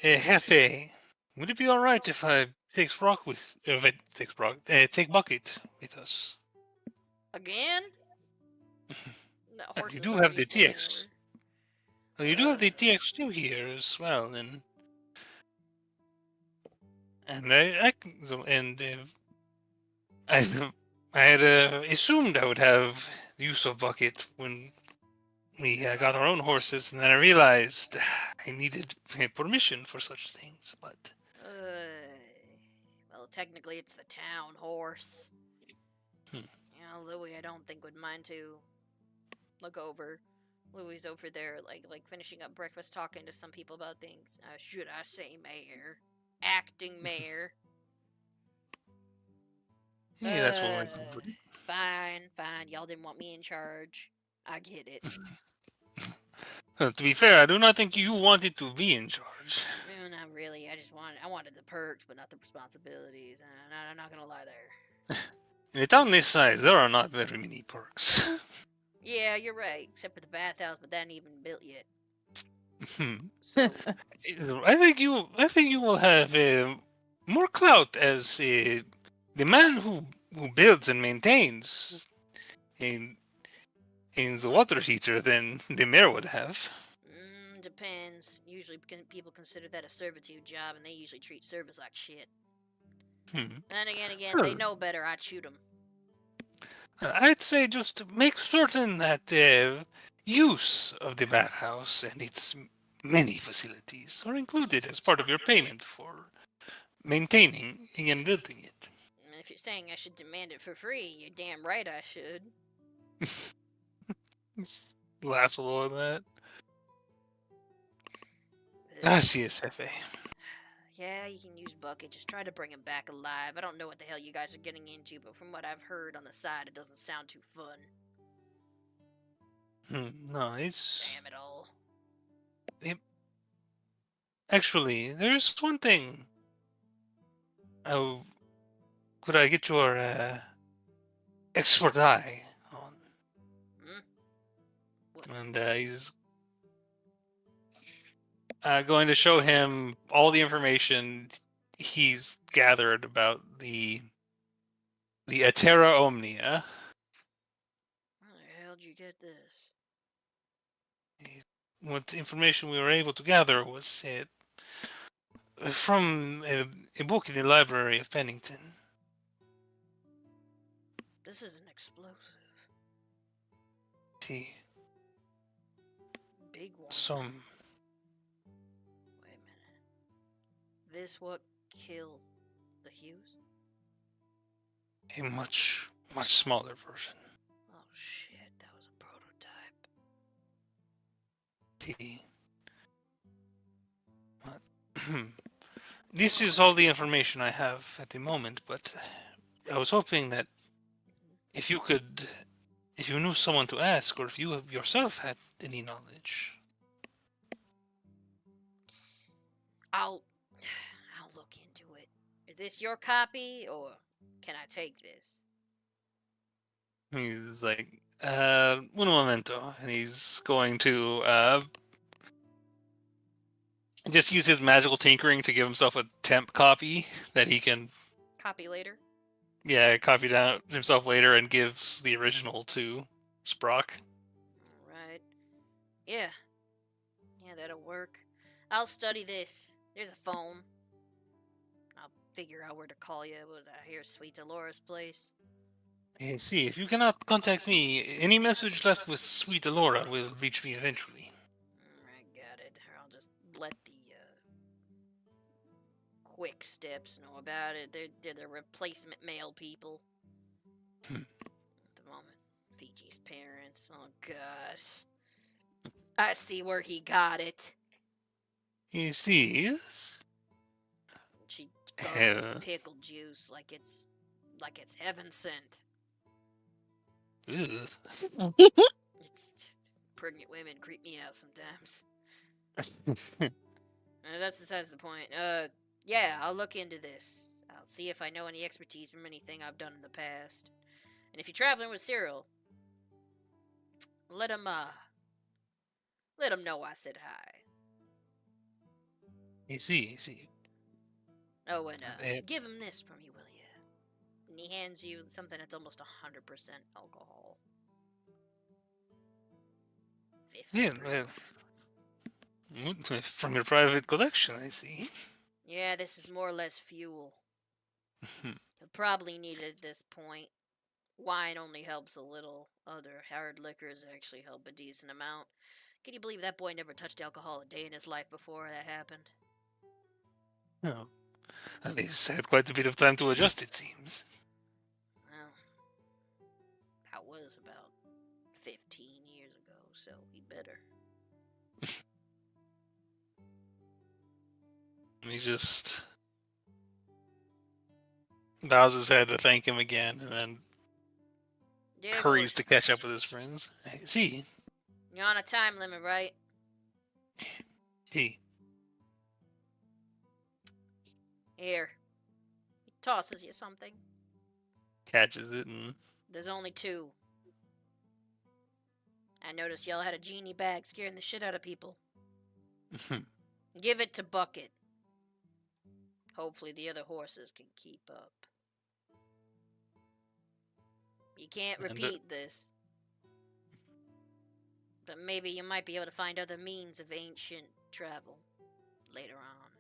Hefe, would it be all right if I take Brock with, if I take Brock, take Bucket with us? Again? No, horse You is do have already the staying TX. over. Well, you do have the TX2 here as well, and I I had assumed I would have the use of Bucket when we got our own horses, and then I realized I needed permission for such things. But Well, technically, it's the town horse. Hmm. You know, Louis, I don't think would mind to look over. Louis over there, like finishing up breakfast, talking to some people about things. Should I say mayor? Acting mayor. yeah, that's one way to put it. Fine. Y'all didn't want me in charge. I get it. To be fair, I do not think you wanted to be in charge. No, not really. I wanted the perks, but not the responsibilities. I'm not gonna lie there. In a town this size, there are not very many perks. Yeah, you're right. Except for the bathhouse, but that ain't even built yet. Hmm. So, I think you will have more clout as the man who builds and maintains in the water heater than the mayor would have. depends. Usually, people consider that a servitude job, and they usually treat servants like shit. Hmm. And again, Sure. they know better. I'd shoot them. I'd say just make certain that use of the bathhouse and its many facilities are included as part of your payment for maintaining and building it. If you're saying I should demand it for free, you're damn right I should. Laughs a little at that. Yes, Hefe. Yeah, you can use Bucket. Just try to bring him back alive. I don't know what the hell you guys are getting into, but from what I've heard on the side, it doesn't sound too fun. No, it's... Damn it all. Actually, there's one thing. Oh, could I get your expert eye on? What? And he's going to show him all the information he's gathered about the Atera Omnia. How the hell did you get this? What information we were able to gather was from a book in the library of Pennington. This is an explosive. See, Big one. some Wait a minute. This what killed the Hughes? a much smaller version. Oh shit, that was a prototype. See, this is all the information I have at the moment, but I was hoping that if you knew someone to ask, or if you yourself had any knowledge. I'll look into it. Is this your copy, or can I take this? He's like, un momento, and he's going to just use his magical tinkering to give himself a temp copy that he can, Copy later. copy down himself later and gives the original to Sprock. Alright. Yeah, that'll work. I'll study this. There's a phone. I'll figure out where to call you. What was that? Here's Sweet Alora's place. And see, if you cannot contact me, any message left with Sweet Alora will reach me eventually. I got it. I'll just let the quick steps know about it. They're the replacement mail people. At the moment. Fiji's parents. Oh gosh. I see where he got it. He sees. She gargles pickle juice like it's heaven sent. Ugh. It's pregnant women creep me out sometimes. That's besides the point. Yeah, I'll look into this. I'll see if I know any expertise from anything I've done in the past. And if you're traveling with Cyril, let him know I said hi. You see. Oh, and Eh, give him this from you, will you? And he hands you something that's almost 100% alcohol. 50 Yeah, proof. from your private collection, I see. Yeah, this is more or less fuel. You'll probably need it at this point. Wine only helps a little. Other hard liquors actually help a decent amount. Can you believe that boy never touched alcohol a day in his life before that happened? Oh, at least had quite a bit of time to adjust, it seems. Well, that was about 15 years ago, so he better. He just bows his head to thank him again, and then Diego, hurries to catch up with his friends. See, you're on a time limit, right? he Here. He tosses you something. catches it and There's only 2. I noticed y'all had a genie bag scaring the shit out of people. Give it to Bucket. Hopefully the other horses can keep up. You can't repeat this. But maybe you might be able to find other means of ancient travel later on.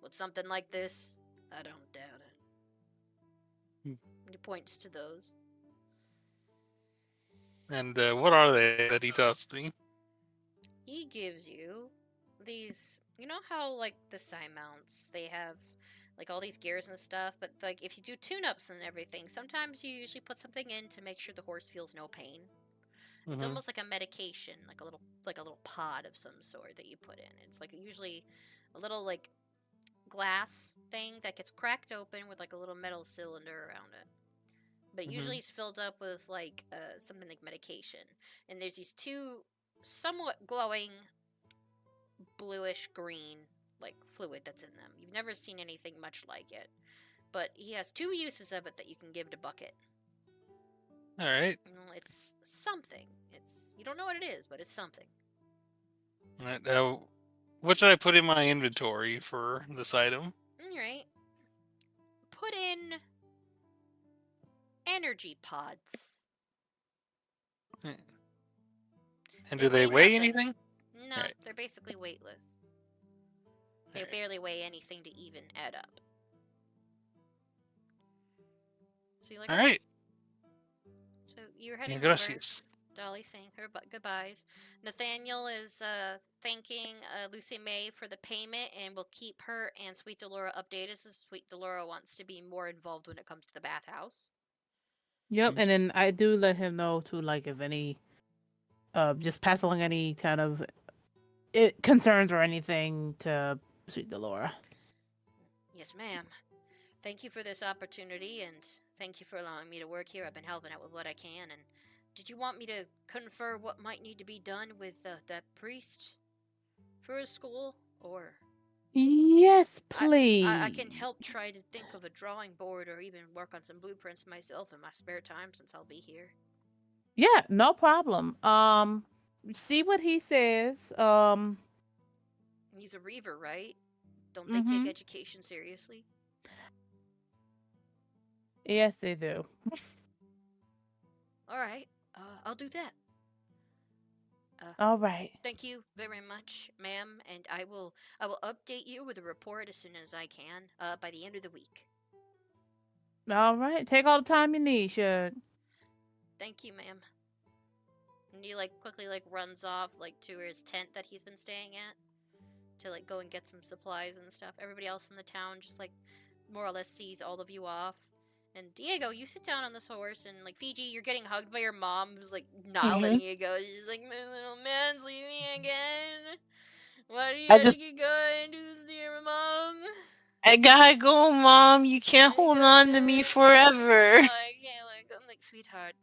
With something like this, I don't doubt it. He points to those. And what are they that he does me? He gives you these, you know how like the sign mounts, they have like all these gears and stuff, but like if you do tune-ups and everything, sometimes you usually put something in to make sure the horse feels no pain. It's almost like a medication, like a little pod of some sort that you put in. It's like usually a little like glass thing that gets cracked open with like a little metal cylinder around it. But it usually is filled up with like something like medication. And there's these 2 somewhat glowing bluish green like fluid that's in them. You've never seen anything much like it. But he has 2 uses of it that you can give to Bucket. All right. It's something. You don't know what it is, but it's something. All right. Now, what should I put in my inventory for this item? All right. Put in energy pods. And They do they weigh weigh nothing. anything? No, Right. they're basically weightless. They Alright. barely weigh anything to even add up. So you like All right. So you're heading over. Gracias. Dolly saying her goodbyes. Nathaniel is thanking Lucy May for the payment and will keep her and Sweet Delora updated as Sweet Delora wants to be more involved when it comes to the bathhouse. Yep, and then I do let him know too, like if any, just pass along any kind of concerns or anything to Sweet Delora. Yes, ma'am. Thank you for this opportunity and thank you for allowing me to work here. I've been helping out with what I can. And did you want me to confer what might need to be done with that priest for his school, or? Yes, please. I can help try to think of a drawing board or even work on some blueprints myself in my spare time since I'll be here. Yeah, no problem. See what he says. He's a reaver, right? Don't they take education seriously? Yes, they do. All right, I'll do that. All right. Thank you very much, ma'am, and I will update you with a report as soon as I can by the end of the week. All right. Take all the time you need, Shug. Thank you, ma'am. And he like quickly like runs off like to his tent that he's been staying at to like go and get some supplies and stuff. Everybody else in the town just like more or less sees all of you off. And Diego, you sit down on this horse, and like Fiji, you're getting hugged by your mom, who's like not letting you go. She's like, "My little man's leaving again. Why do you have to keep going to this, dear mom? I gotta go, Mom. You can't hold on to me forever. I can't like I'm like sweetheart,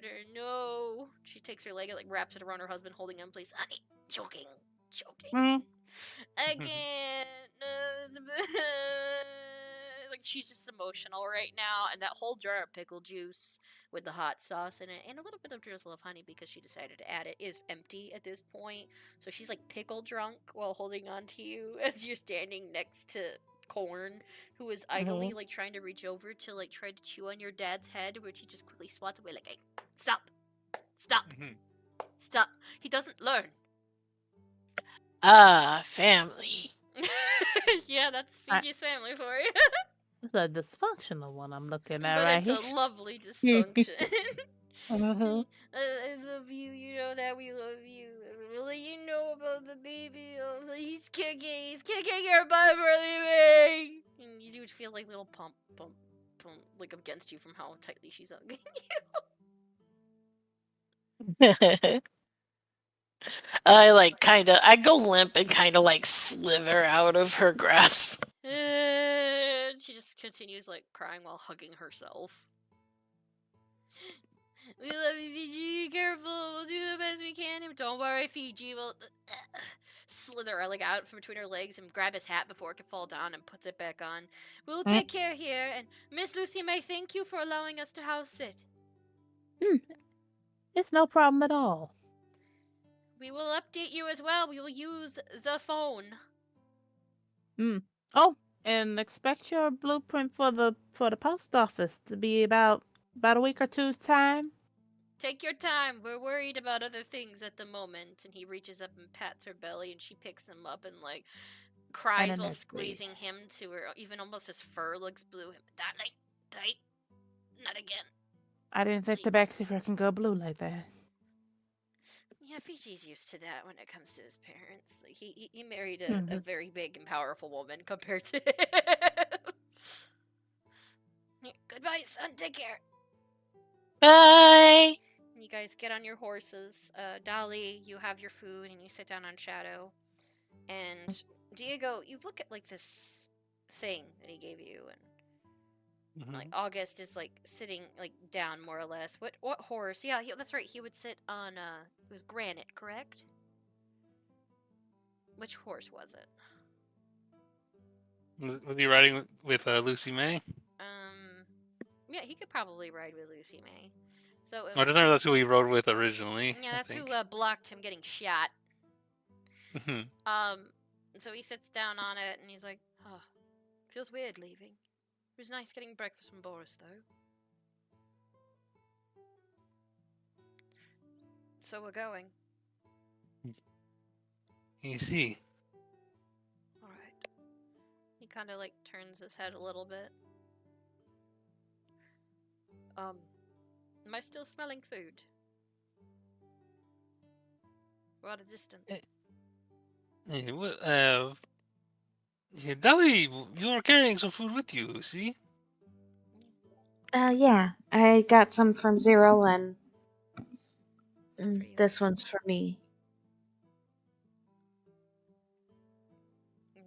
or no. She takes her leg and like wraps it around her husband, holding him. Please, honey, choking. Mm. Again. Like she's just emotional right now, and that whole jar of pickle juice with the hot sauce in it and a little bit of drizzle of honey because she decided to add it is empty at this point. So she's like pickle drunk while holding on to you as you're standing next to Corn, who is idly like trying to reach over to like try to chew on your dad's head, which he just quickly swats away like, "Hey, stop, stop." He doesn't learn. Family. Yeah, that's Fiji's family for you. It's a dysfunctional one I'm looking at But right it's here. a lovely dysfunction. Mhm. I love you. You know that we love you. Really, you know about the baby. Oh, he's kicking your butt for leaving. And you do feel like little pump, like against you from how tightly she's hugging I go limp and kind of like slither out of her grasp. And she just continues like crying while hugging herself. We love you, Fiji. Be careful. We'll do the best we can. Don't worry, Fiji. We'll slither like out from between her legs and grab his hat before it can fall down and puts it back on. We'll take care here. And Miss Lucy May, thank you for allowing us to house it. It's no problem at all. We will update you as well. We will use the phone. Oh, and expect your blueprint for the post office to be about a week or two's time. Take your time. We're worried about other things at the moment. And he reaches up and pats her belly, and she picks him up and like cries while squeezing him to her. Even almost his fur looks blue. That like tight. Not again. I didn't think the backfever can go blue like that. Yeah, Fiji's used to that when it comes to his parents. Like he married a very big and powerful woman compared to him. Goodbye, son. Take care. Bye. You guys get on your horses. Dolly, you have your food and you sit down on Shadow. And Diego, you look at like this thing that he gave you, and like August is like sitting like down more or less. What horse? Yeah, that's right. He would sit on it was granite, correct? Which horse was it? Was he riding with Lucy May? Yeah, he could probably ride with Lucy May. So I don't know. That's who he rode with originally. Yeah, that's who blocked him getting shot. So he sits down on it and he's like, "Oh, feels weird leaving. It was nice getting breakfast from Boris, though. So we're going." You see. All right. He kind of like turns his head a little bit. Am I still smelling food? We're at a distance. Hey, what? Yeah, Dolly, you're carrying some food with you. See? Yeah, I got some from Zero, and this one's for me.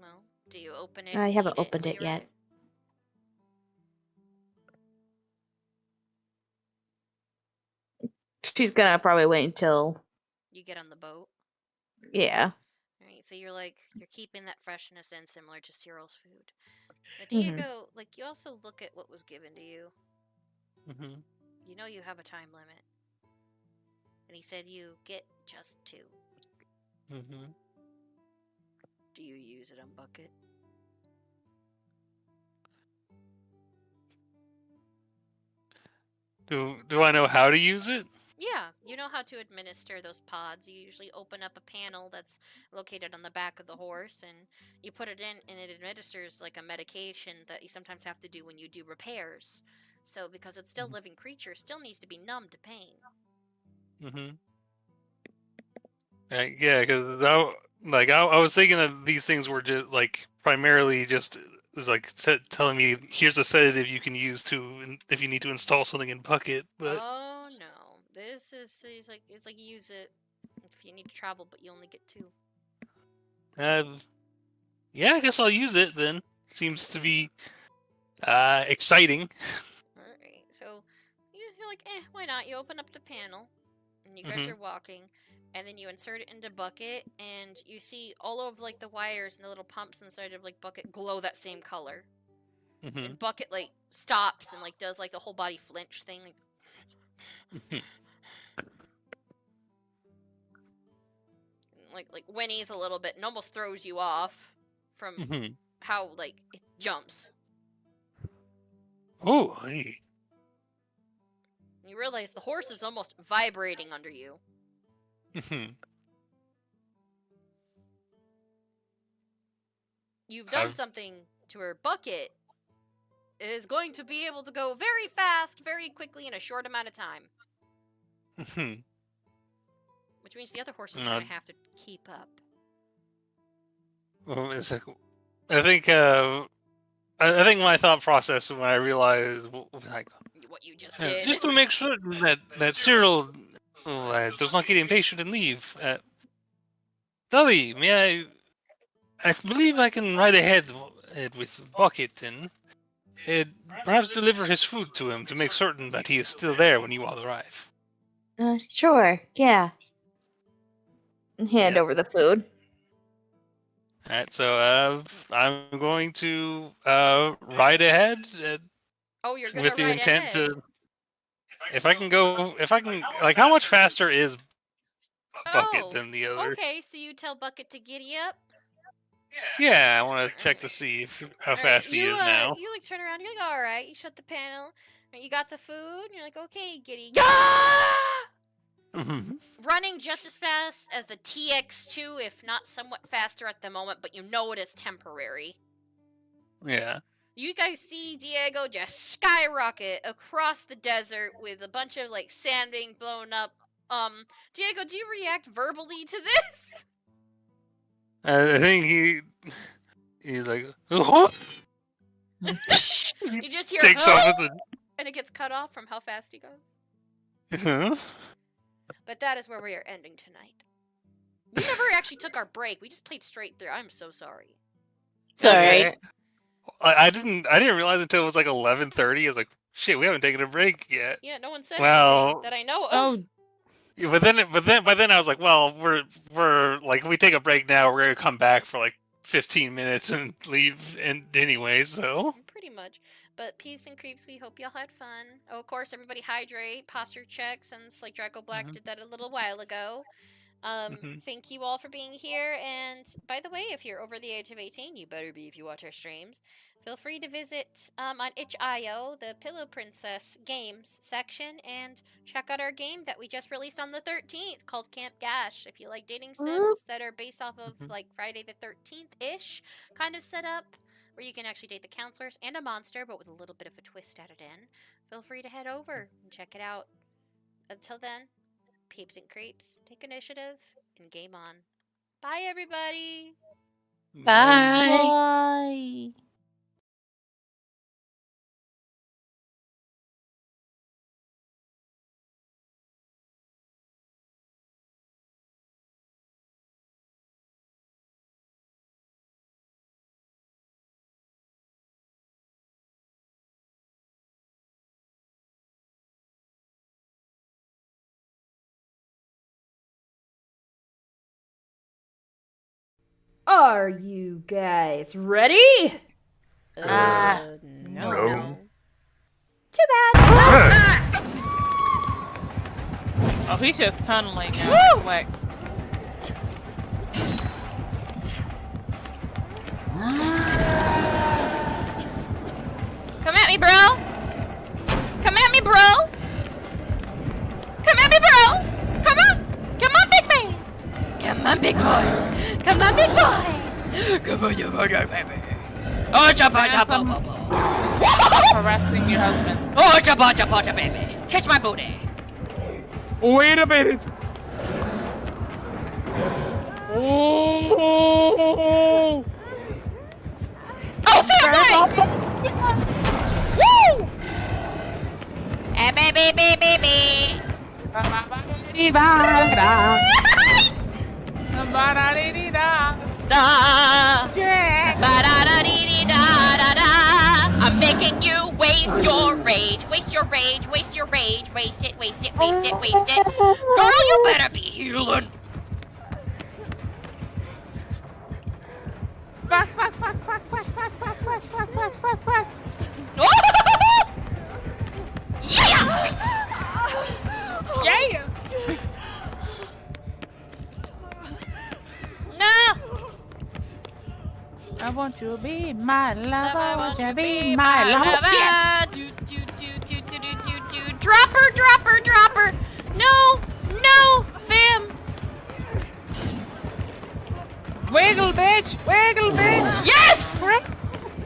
Well, do you open it? I and haven't eat opened when it you're yet. ready? She's gonna probably wait until You get on the boat. yeah. Alright, so you're keeping that freshness in, similar to Cyril's food. But Diego, like, you also look at what was given to you. You know you have a time limit. And he said you get just 2. Do you use it on Bucket? Do I know how to use it? Yeah, you know how to administer those pods. You usually open up a panel that's located on the back of the horse, and you put it in, and it administers like a medication that you sometimes have to do when you do repairs. So, because it's still living creature, still needs to be numb to pain. Yeah, because I was thinking that these things were just like primarily just like telling me here's a sedative you can use if you need to install something in Bucket. But oh no, this is it's like you use it if you need to travel, but you only get 2. Yeah, I guess I'll use it then. Seems to be exciting. Alright, so you're like, why not? You open up the panel, and you guys are walking, and then you insert it into bucket, and you see all of like the wires and the little pumps inside of like bucket glow that same color. And bucket like stops and like does like the whole body flinch thing. Like whinnies a little bit and almost throws you off from how like it jumps. Oh, hey. You realize the horse is almost vibrating under you. You've done something to her. Bucket is going to be able to go very fast, very quickly in a short amount of time. Which means the other horses are going to have to keep up. Well, it's like, I think my thought process when I realized, like, what you just did, just to make sure that Cyril does not get impatient and leave. Dolly, may I believe I can ride ahead with Bucket and perhaps deliver his food to him to make certain that he is still there when you all arrive. Sure, yeah. Hand over the food. Alright, so I'm going to ride ahead you're gonna with the ride intent ahead. to... If I can, like, how much faster is Bucket than the other? Okay, so you tell Bucket to giddy up? Yeah, I want to check to see how fast he is now. You like turn around, you're like, alright, you shut the panel, you got the food, and you're like, okay, giddy. Running just as fast as the TX2, if not somewhat faster at the moment, but you know it is temporary. Yeah. You guys see Diego just skyrocket across the desert with a bunch of like sand being blown up. Diego, do you react verbally to this? I think he's like, what? You just hear Takes off with and it gets cut off from how fast he goes. the. But that is where we are ending tonight. We never actually took our break. We just played straight through. I'm so sorry. Sorry. I didn't realize until it was like 11:30. I was like, shit, we haven't taken a break yet. Yeah, no one said Well, anything that I know of. Oh, yeah, but then I was like, well, we're like, if we take a break now, we're gonna come back for like 15 minutes and leave and anyway, so. Pretty much. But peeps and creeps, we hope y'all had fun. Oh, of course, everybody hydrate, posture check, since like Draco Black did that a little while ago. Thank you all for being here, and by the way, if you're over the age of 18, you better be if you watch our streams. Feel free to visit on itch.io, the Pillow Princess Games section, and check out our game that we just released on the 13th called Camp Gash. If you like dating sims that are based off of like Friday the 13th-ish kind of setup, where you can actually date the counselors and a monster, but with a little bit of a twist added in, feel free to head over and check it out. Until then, peeps and creeps, take initiative, and game on. Bye, everybody! bye. Are you guys ready? No. Too bad. Oh, he's just tunneling now. Flex. Come at me, bro! Come at me, bro! Come at me, bro! Come on! Come on, big man! Come on, big boy! Come on, big boy! Come on, you baby! Oh, chapa, Harassing your husband. oh, chapa, baby! Kiss my booty! Wait a minute. Oh! Oh, family! Woo! Hey, baby! Da. Jack. Ba-da-da-dee-dee-da-da-da. I'm making you wait. Waste your rage. Waste your rage. Waste your rage. Waste it. Waste it. Waste it. Waste it. Girl, you better be healing. Fuck, fuck, fuck, fuck, fuck, fuck, fuck, fuck, fuck, fuck, fuck, fuck. Yeah! Yeah! No! I want you to be my lover. I want you to be my lover. Yeah. Drop her, drop her, drop her. No, no, fam. Wiggle, bitch! Wiggle, bitch! Yes!